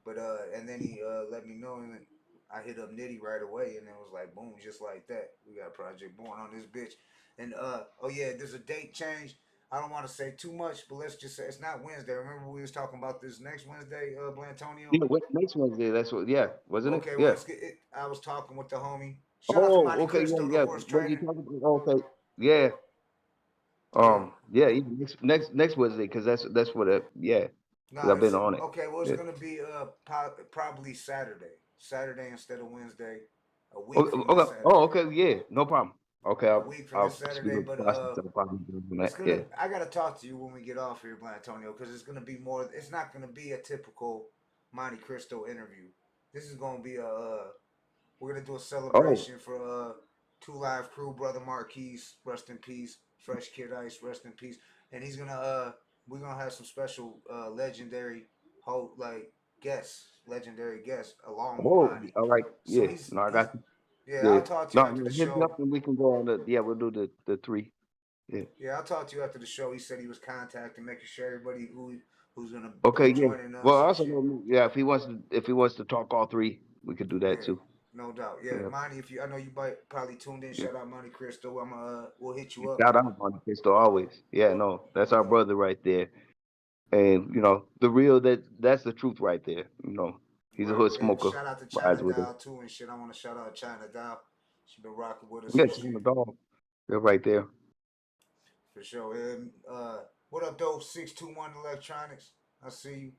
But and then he let me know, and then I hit up Nitty right away, and it was like, boom, just like that. We got Project Born on this bitch. And oh yeah, there's a date change. I don't want to say too much, but let's just say it's not Wednesday. Remember we was talking about this next Wednesday, Blatonio? Yeah. Next Wednesday? That's what. Yeah. Wasn't it? Okay, well, Yeah. let's get it. I was talking with the homie. Shout out to Oh, Monte okay. Yeah. Cristo, the Yeah. horse What are you trainer. talking about? Okay. Yeah. Yeah. Yeah. Even next Wednesday, because that's what. Yeah. Because Nah, I've been on it. okay. Well, it's Yeah. gonna be probably Saturday. Saturday instead of Wednesday. A week Okay. from this Okay. Oh, Saturday. okay. Yeah. No problem. Okay. A week from this I'll speed Saturday, up the but process. I'll probably do it's that. gonna. Yeah. I gotta talk to you when we get off here, Blatonio, because it's gonna be more. It's not gonna be a typical Monte Cristo interview. This is gonna be we're gonna do a Oh. celebration for 2 Live Crew, brother Marquise, rest in peace. Fresh Kid Ice, rest in peace. And he's gonna we're gonna have some special legendary legendary guests along with Oh. Monty. All right. So Yeah. No, I got you. yeah, Yeah. I'll talk to you No, after no, the hit me show. up and we can go on the. Yeah, we'll do the 3. Yeah. Yeah, I'll talk to you after the show. He said he was contacting, making sure everybody who's gonna Okay. be Yeah. joining Well, us and also, shit. yeah, if he wants to talk all 3, we could do that Yeah, too. no doubt. Yeah, Yeah. Monty, if you I know you probably tuned in. Yeah. Shout out Monty Crystal. I'm we'll hit you up. Shout out on Pistol always. Yeah, no, that's No our doubt. brother right there. And the real that's the truth right there. He's a Right. hood And smoker. shout out to Rides China with us. Doll too and shit. I want to shout out China Doll. She been rocking with us Yeah, and she's on the shit. dog. They're right there. For sure. And what up though? 621 Electronics. I see you.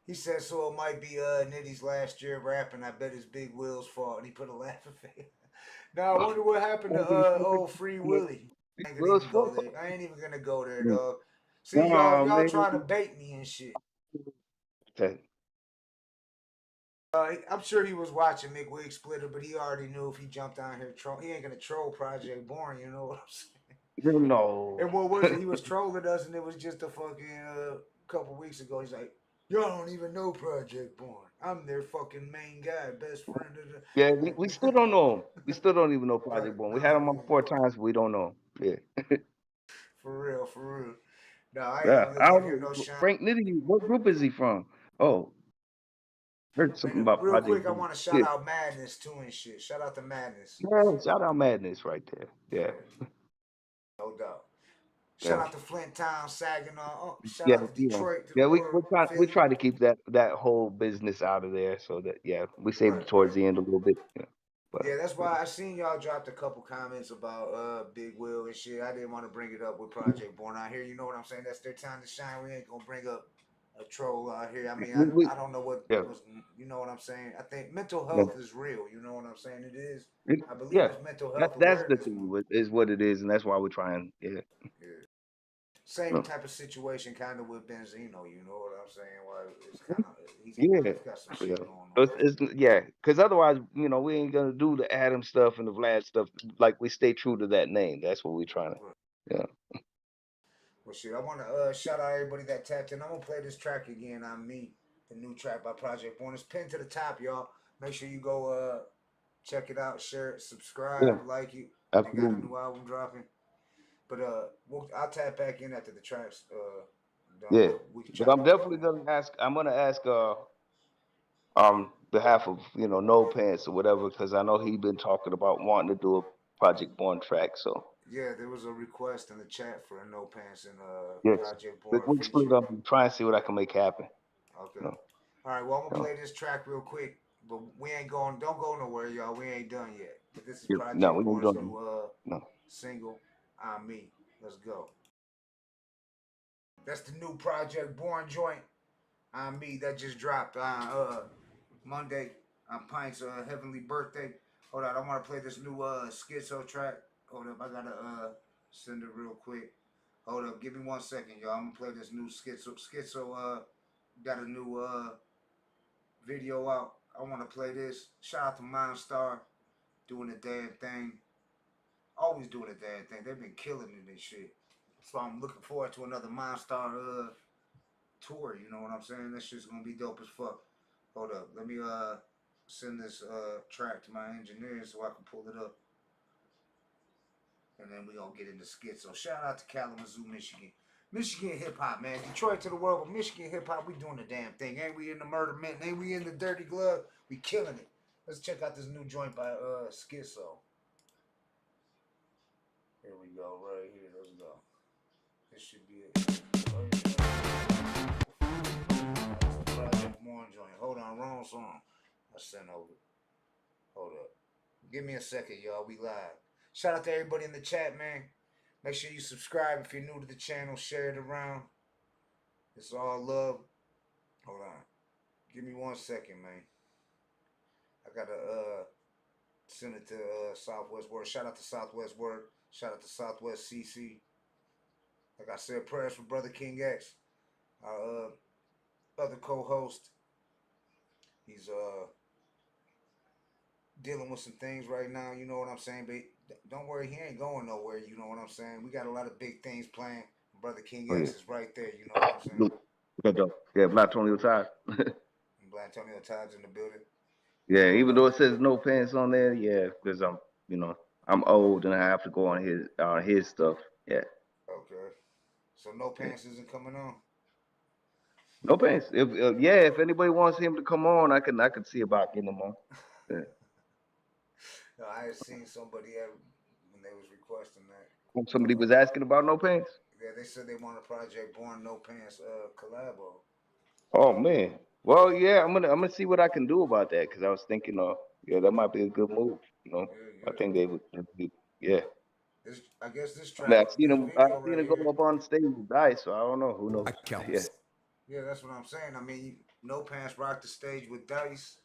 He said so it might be Nitty's last year rapping. I bet his big Will's fault. And he put a laughing face. Now I wonder what happened to old Free Willy. I ain't gonna Will's even go fault. there. I ain't even gonna go there, Yeah. dog. See No, y'all man. trying to bait me and shit. Okay. I'm sure he was watching McWig Splitter, but he already knew if he jumped down here troll, he ain't gonna troll Project Born. You know what I'm saying? No. And what was it? He was trolling us, and it was just a fucking couple weeks ago. He's like, "Y'all don't even know Project Born. I'm their fucking main guy, best friend of the." Yeah, we still don't know him. We still don't even know Right? Project Born. We Nah, had him we on ain't 4 know. times, but we don't know him. Yeah. For real, for real. No, I ain't Yeah. even I gonna give don't him no know. shine. Frank Nitty, what group is he from? Oh, heard something Man, about real Project quick, I Born. want to shout Yeah. out Madness too and shit. Shout out to Madness. Yeah, shout out Madness right there. Yeah. Yeah, no doubt. Shout Yeah. out to Flint Town, Saginaw. Oh, shout Yeah, out to Detroit, to the yeah. We world, we Philly. try to keep that whole business out of there, so that we saved Right, it towards right. the end a little bit. Yeah, but Yeah, that's why I seen y'all dropped a couple comments about Big Will and shit. I didn't want to bring it up with Project Born out here. You know what I'm saying? That's their time to shine. We ain't gonna bring up a troll out here. I mean, we I don't know what yeah was. You know what I'm saying? I think mental yeah health is real. You know what I'm saying? It is. it, I believe yeah. it's Mental That's Health that's the Awareness thing Month. is what it is, and that's why we're trying. Yeah, Yeah. Same type of situation, kind of with Benzino. You know what I'm saying? Well, it's kind of he's got some shit going on. Because otherwise, we ain't gonna do the Adam stuff and the Vlad stuff. Like we stay true to that name. That's what we're trying to. Yeah. Well, shit, I want to shout out everybody that tapped in. I'm gonna play this track again. On Me, the new track by Project Born. It's pinned to the top, y'all. Make sure you go check it out, share it, subscribe, like it. They got a new album dropping. But I'll tap back in after the tracks. Yeah, but I'm definitely gonna ask. I'm gonna ask behalf of No Pants or whatever, because I know he been talking about wanting to do a Project Born track. So yeah, there was a request in the chat for a No Pants and yes, Project Born we split up and try and see what I can make happen. Okay. All right. Well, I'm gonna play this track real quick, but we ain't going. Don't go nowhere, y'all. We ain't done yet. But this is Project Born's new single, On Me. Let's go. That's the new Project Born joint, On Me, that just dropped on Monday on Pint's heavenly birthday. Hold on, I want to play this new Schizo track. Hold up, I gotta send it real quick. Hold up, give me 1 second, y'all. I'm gonna play this new Schizo. Schizo got a new video out. I want to play this. Shout out to Mindstar, doing the damn thing. Always doing the damn thing. They've been killing it and shit. So I'm looking forward to another Mindstar tour. You know what I'm saying? That shit's gonna be dope as fuck. Hold up, let me send this track to my engineer so I can pull it up, and then we gonna get into skits. So shout out to Kalamazoo, Michigan. Michigan hip hop, man. Detroit to the world, but Michigan hip hop, we doing the damn thing. Ain't we in the Murder Mint? Ain't we in the Dirty Glove? We killing it. Let's check out this new joint by Schizo. Here we go, right here. Let's go. This should be it. Project Born joint. Hold on, wrong song. I sent over. Hold up. Give me a second, y'all. We live. Shout out to everybody in the chat, man. Make sure you subscribe if you're new to the channel. Share it around. It's all love. Hold on. Give me 1 second, man. I gotta send it to Southwest Word. Shout out to Southwest Word. Shout out to Southwest CC. Like I said, prayers for Brother King X, our other co-host. He's dealing with some things right now, you know what I'm saying? But don't worry, he ain't going nowhere, you know what I'm saying? We got a lot of big things planned. Brother King X is right there, you know what I'm saying? Yeah, Blatonio Todd. Blatonio Todd's in the building. Yeah, even though it says No Pants on there, yeah, because I'm old and I have to go on his stuff. Yeah. Okay. So No Pants isn't coming on. No Pants. If anybody wants him to come on, I can see about getting him on. Yeah. No, I had seen somebody when they was requesting that. Somebody was asking about No Pants. Yeah, they said they want a Project Born No Pants collabo. Oh man. Well, yeah, I'm gonna see what I can do about that, because I was thinking, that might be a good move. Yeah. I think they would. Yeah. I guess this track. I've seen him go up on stage with Dice, so I don't know. Who knows? Yeah, that's what I'm saying. I mean, No Pants rocked the stage with Dice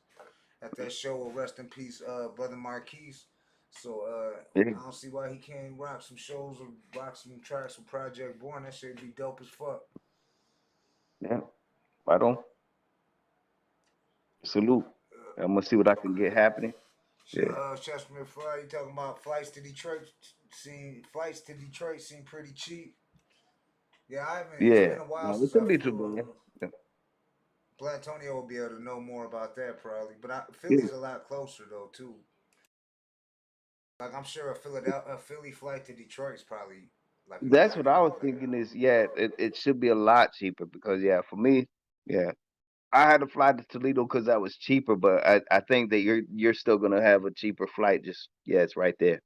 at that show of Rest in Peace, Brother Marquise. So I don't see why he can't rock some shows or rock some tracks with Project Born. That shit be dope as fuck. Yeah, I don't. Salute. I'm gonna see what I can get happening. Yeah. Chesterman Fly, you talking about flights to Detroit? Flights to Detroit seem pretty cheap. Yeah, I haven't. It's been a while since I flew. Blatonio will be able to know more about that probably, but Philly's a lot closer though too. Like I'm sure a Philly flight to Detroit is probably like. That's what I was thinking. It should be a lot cheaper, because for me, I had to fly to Toledo because that was cheaper, but I think that you're still gonna have a cheaper flight. Just it's right there.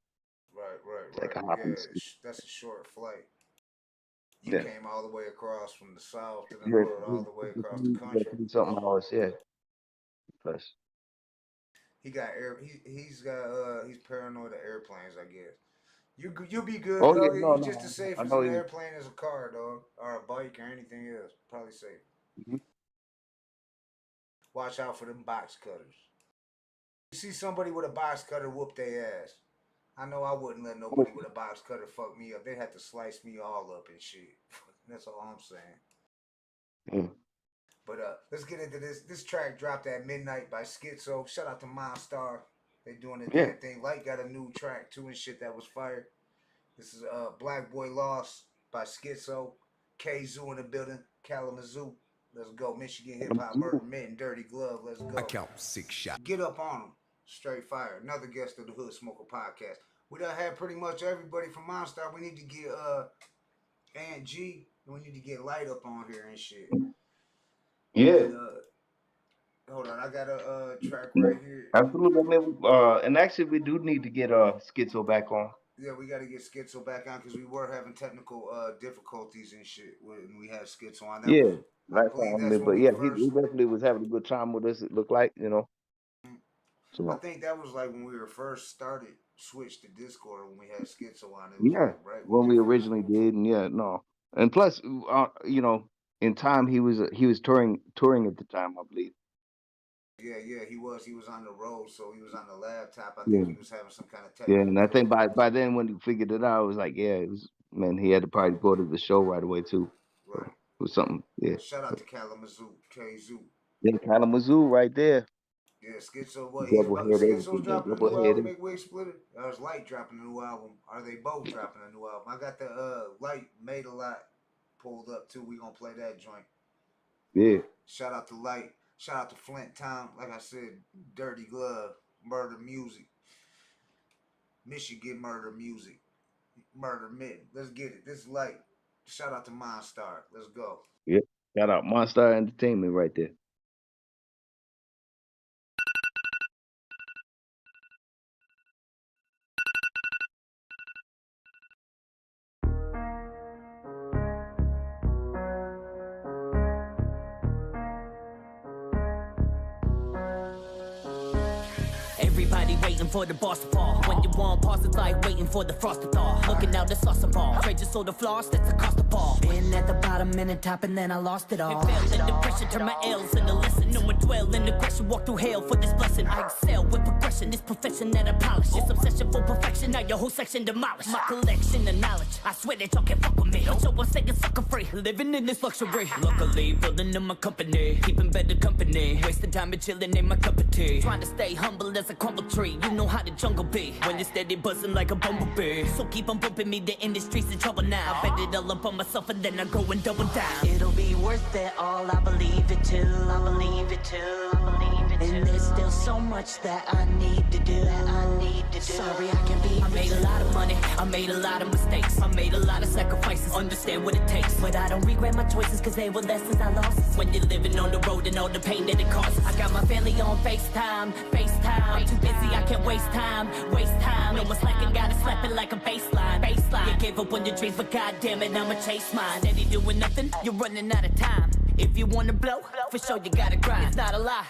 Right. Yeah, that's a short flight. You came all the way across from the south to the north, all the way across the country. Something hours, Plus, he's paranoid of airplanes, I guess. You'll be good. Oh, though. no, just as safe as an airplane as a car, dog, or a bike or anything else. Probably safe. Watch out for them box cutters. You see somebody with a box cutter, whoop their ass. I know I wouldn't let nobody with a box cutter fuck me up. They'd have to slice me all up and shit. That's all I'm saying. Mm. But let's get into this. This track dropped at midnight by Schizo. Shout out to Monstar. They doing the damn thing. Light got a new track too and shit that was fired. This is Black Boy Lost by Schizo. K-Zoo in the building. Kalamazoo. Let's go. Michigan Hip Hop Murder Mint and Dirty Glove. Let's go. I count 6 shots. Get up on them. Straight fire. Another guest of the Hood Smoker Podcast. We done had pretty much everybody from Monstar. We need to get Aunt G. And we need to get Light up on here and shit. Yeah. And, hold on. I got a track right here. Absolutely. I mean, and actually, we do need to get Schizo back on. Yeah, we got to get Schizo back on because we were having technical difficulties and shit when we had Schizo on. That was, Right. But yeah, he definitely was having a good time with us. It looked like, you know. So I think that was like when we were first started, switched to Discord when we had Schizo on. It was yeah, like, right when we originally did, and and plus, you know, in time he was touring at the time, I believe. Yeah, he was on the road, so he was on the laptop. I think he was having some kind of technical. Yeah, and I think by then when he figured it out, it was like, he had to probably go to the show right away too. Right. Or something. Yeah. Shout out to Kalamazoo, K-Zoo. Yeah, Kalamazoo right there. Yeah, Schizo. What? Schizo's dropping a new album. Big Wig Splitter. There's Light dropping a new album. Are they both dropping a new album? I got the Light Made a Lot pulled up too. We gonna play that joint. Yeah. Shout out to Light. Shout out to Flint Town. Like I said, Dirty Glove, Murder Music, Michigan Murder Music, Murder Mint. Let's get it. This is Light. Shout out to Monstar. Let's go. Yep. Shout out Monstar Entertainment right there. Everybody waiting for the boss to fall. When you want pause, it's like waiting for the frost to thaw. Looking out the sauce and ball. Trade your soul to floss, that's the cost of fall. Been at the bottom and the top and then I lost it all. It fell in depression, turn my L's into lesson. No more dwell in aggression, walk through hell for this blessing. I excel with progression, this profession that I polish. This obsession for perfection, now your whole section demolished. My collection of knowledge, I swear that y'all can't fuck with me. So I'm staying sucker free, living in this luxury. Luckily, building in my company, keeping better company. Wasting time and chilling in my cup of tea. Trying to stay humble as a crumble tree. You know how the jungle be when you're steady buzzing like a bumblebee. So keep on bumping me, the industry's in trouble now. I bet it all up on myself and then I go and double down. It'll be worth it all, I believe it too. I believe it too. I believe it too. And there's still so much that I need to do. Sorry, I can be. I made a lot of money, I made a lot of mistakes, I made a lot of sacrifices. Understand what it takes, but I don't regret my choices cause they were lessons I lost. When you're living on the road and all the pain that it costs. I got my family on FaceTime. I'm too busy, I can't waste time. No more slacking, gotta slap it like a baseline. You gave up on your dreams, but goddamn it, I'ma chase mine. Steady doing nothing, you're running out of time. If you wanna blow, for sure you gotta grind. It's not a lie.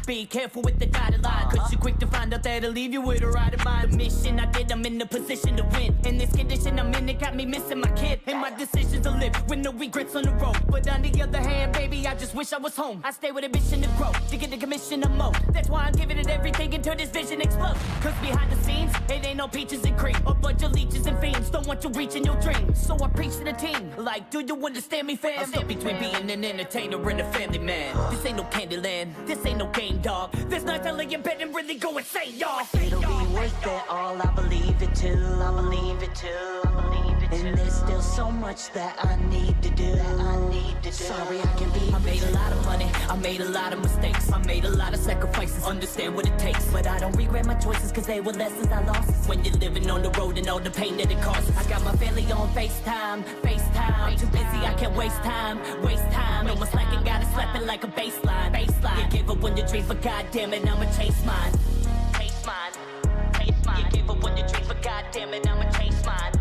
Be careful with the dotted line, cause you're quick to find out that'll leave you with a right of mind. The mission I did, I'm in the position to win. In this condition I'm in, it got me missing my kid. And my decisions to live with no regrets on the road. But on the other hand, baby, I just wish I was home. I stay with a mission to grow, to get the commission of mo. That's why I'm giving it everything until this vision explodes. Cause behind the scenes, it ain't no peaches and cream. A bunch of leeches and fiends don't want you reaching your dreams. So I preach to the team, like, do you understand me, fam? I'm stuck between being an entertainer and a family man. This ain't no Candyland, this ain't no game, dog. There's nights I lay in bed and really go insane, y'all. It'll be worth it all, I believe it too. I believe it too. And there's still so much that I need to do. Sorry, I can be. I made a lot of money, I made a lot of mistakes, I made a lot of sacrifices. Understand what it takes, but I don't regret my choices cause they were lessons I lost. When you're living on the road and all the pain that it costs. I got my family on FaceTime. I'm too busy, I can't waste time. No more slacking, gotta slap it like a baseline. You gave up on your dreams, but goddamn it, I'ma chase mine. You gave up on your dreams, but goddamn it, I'ma chase mine.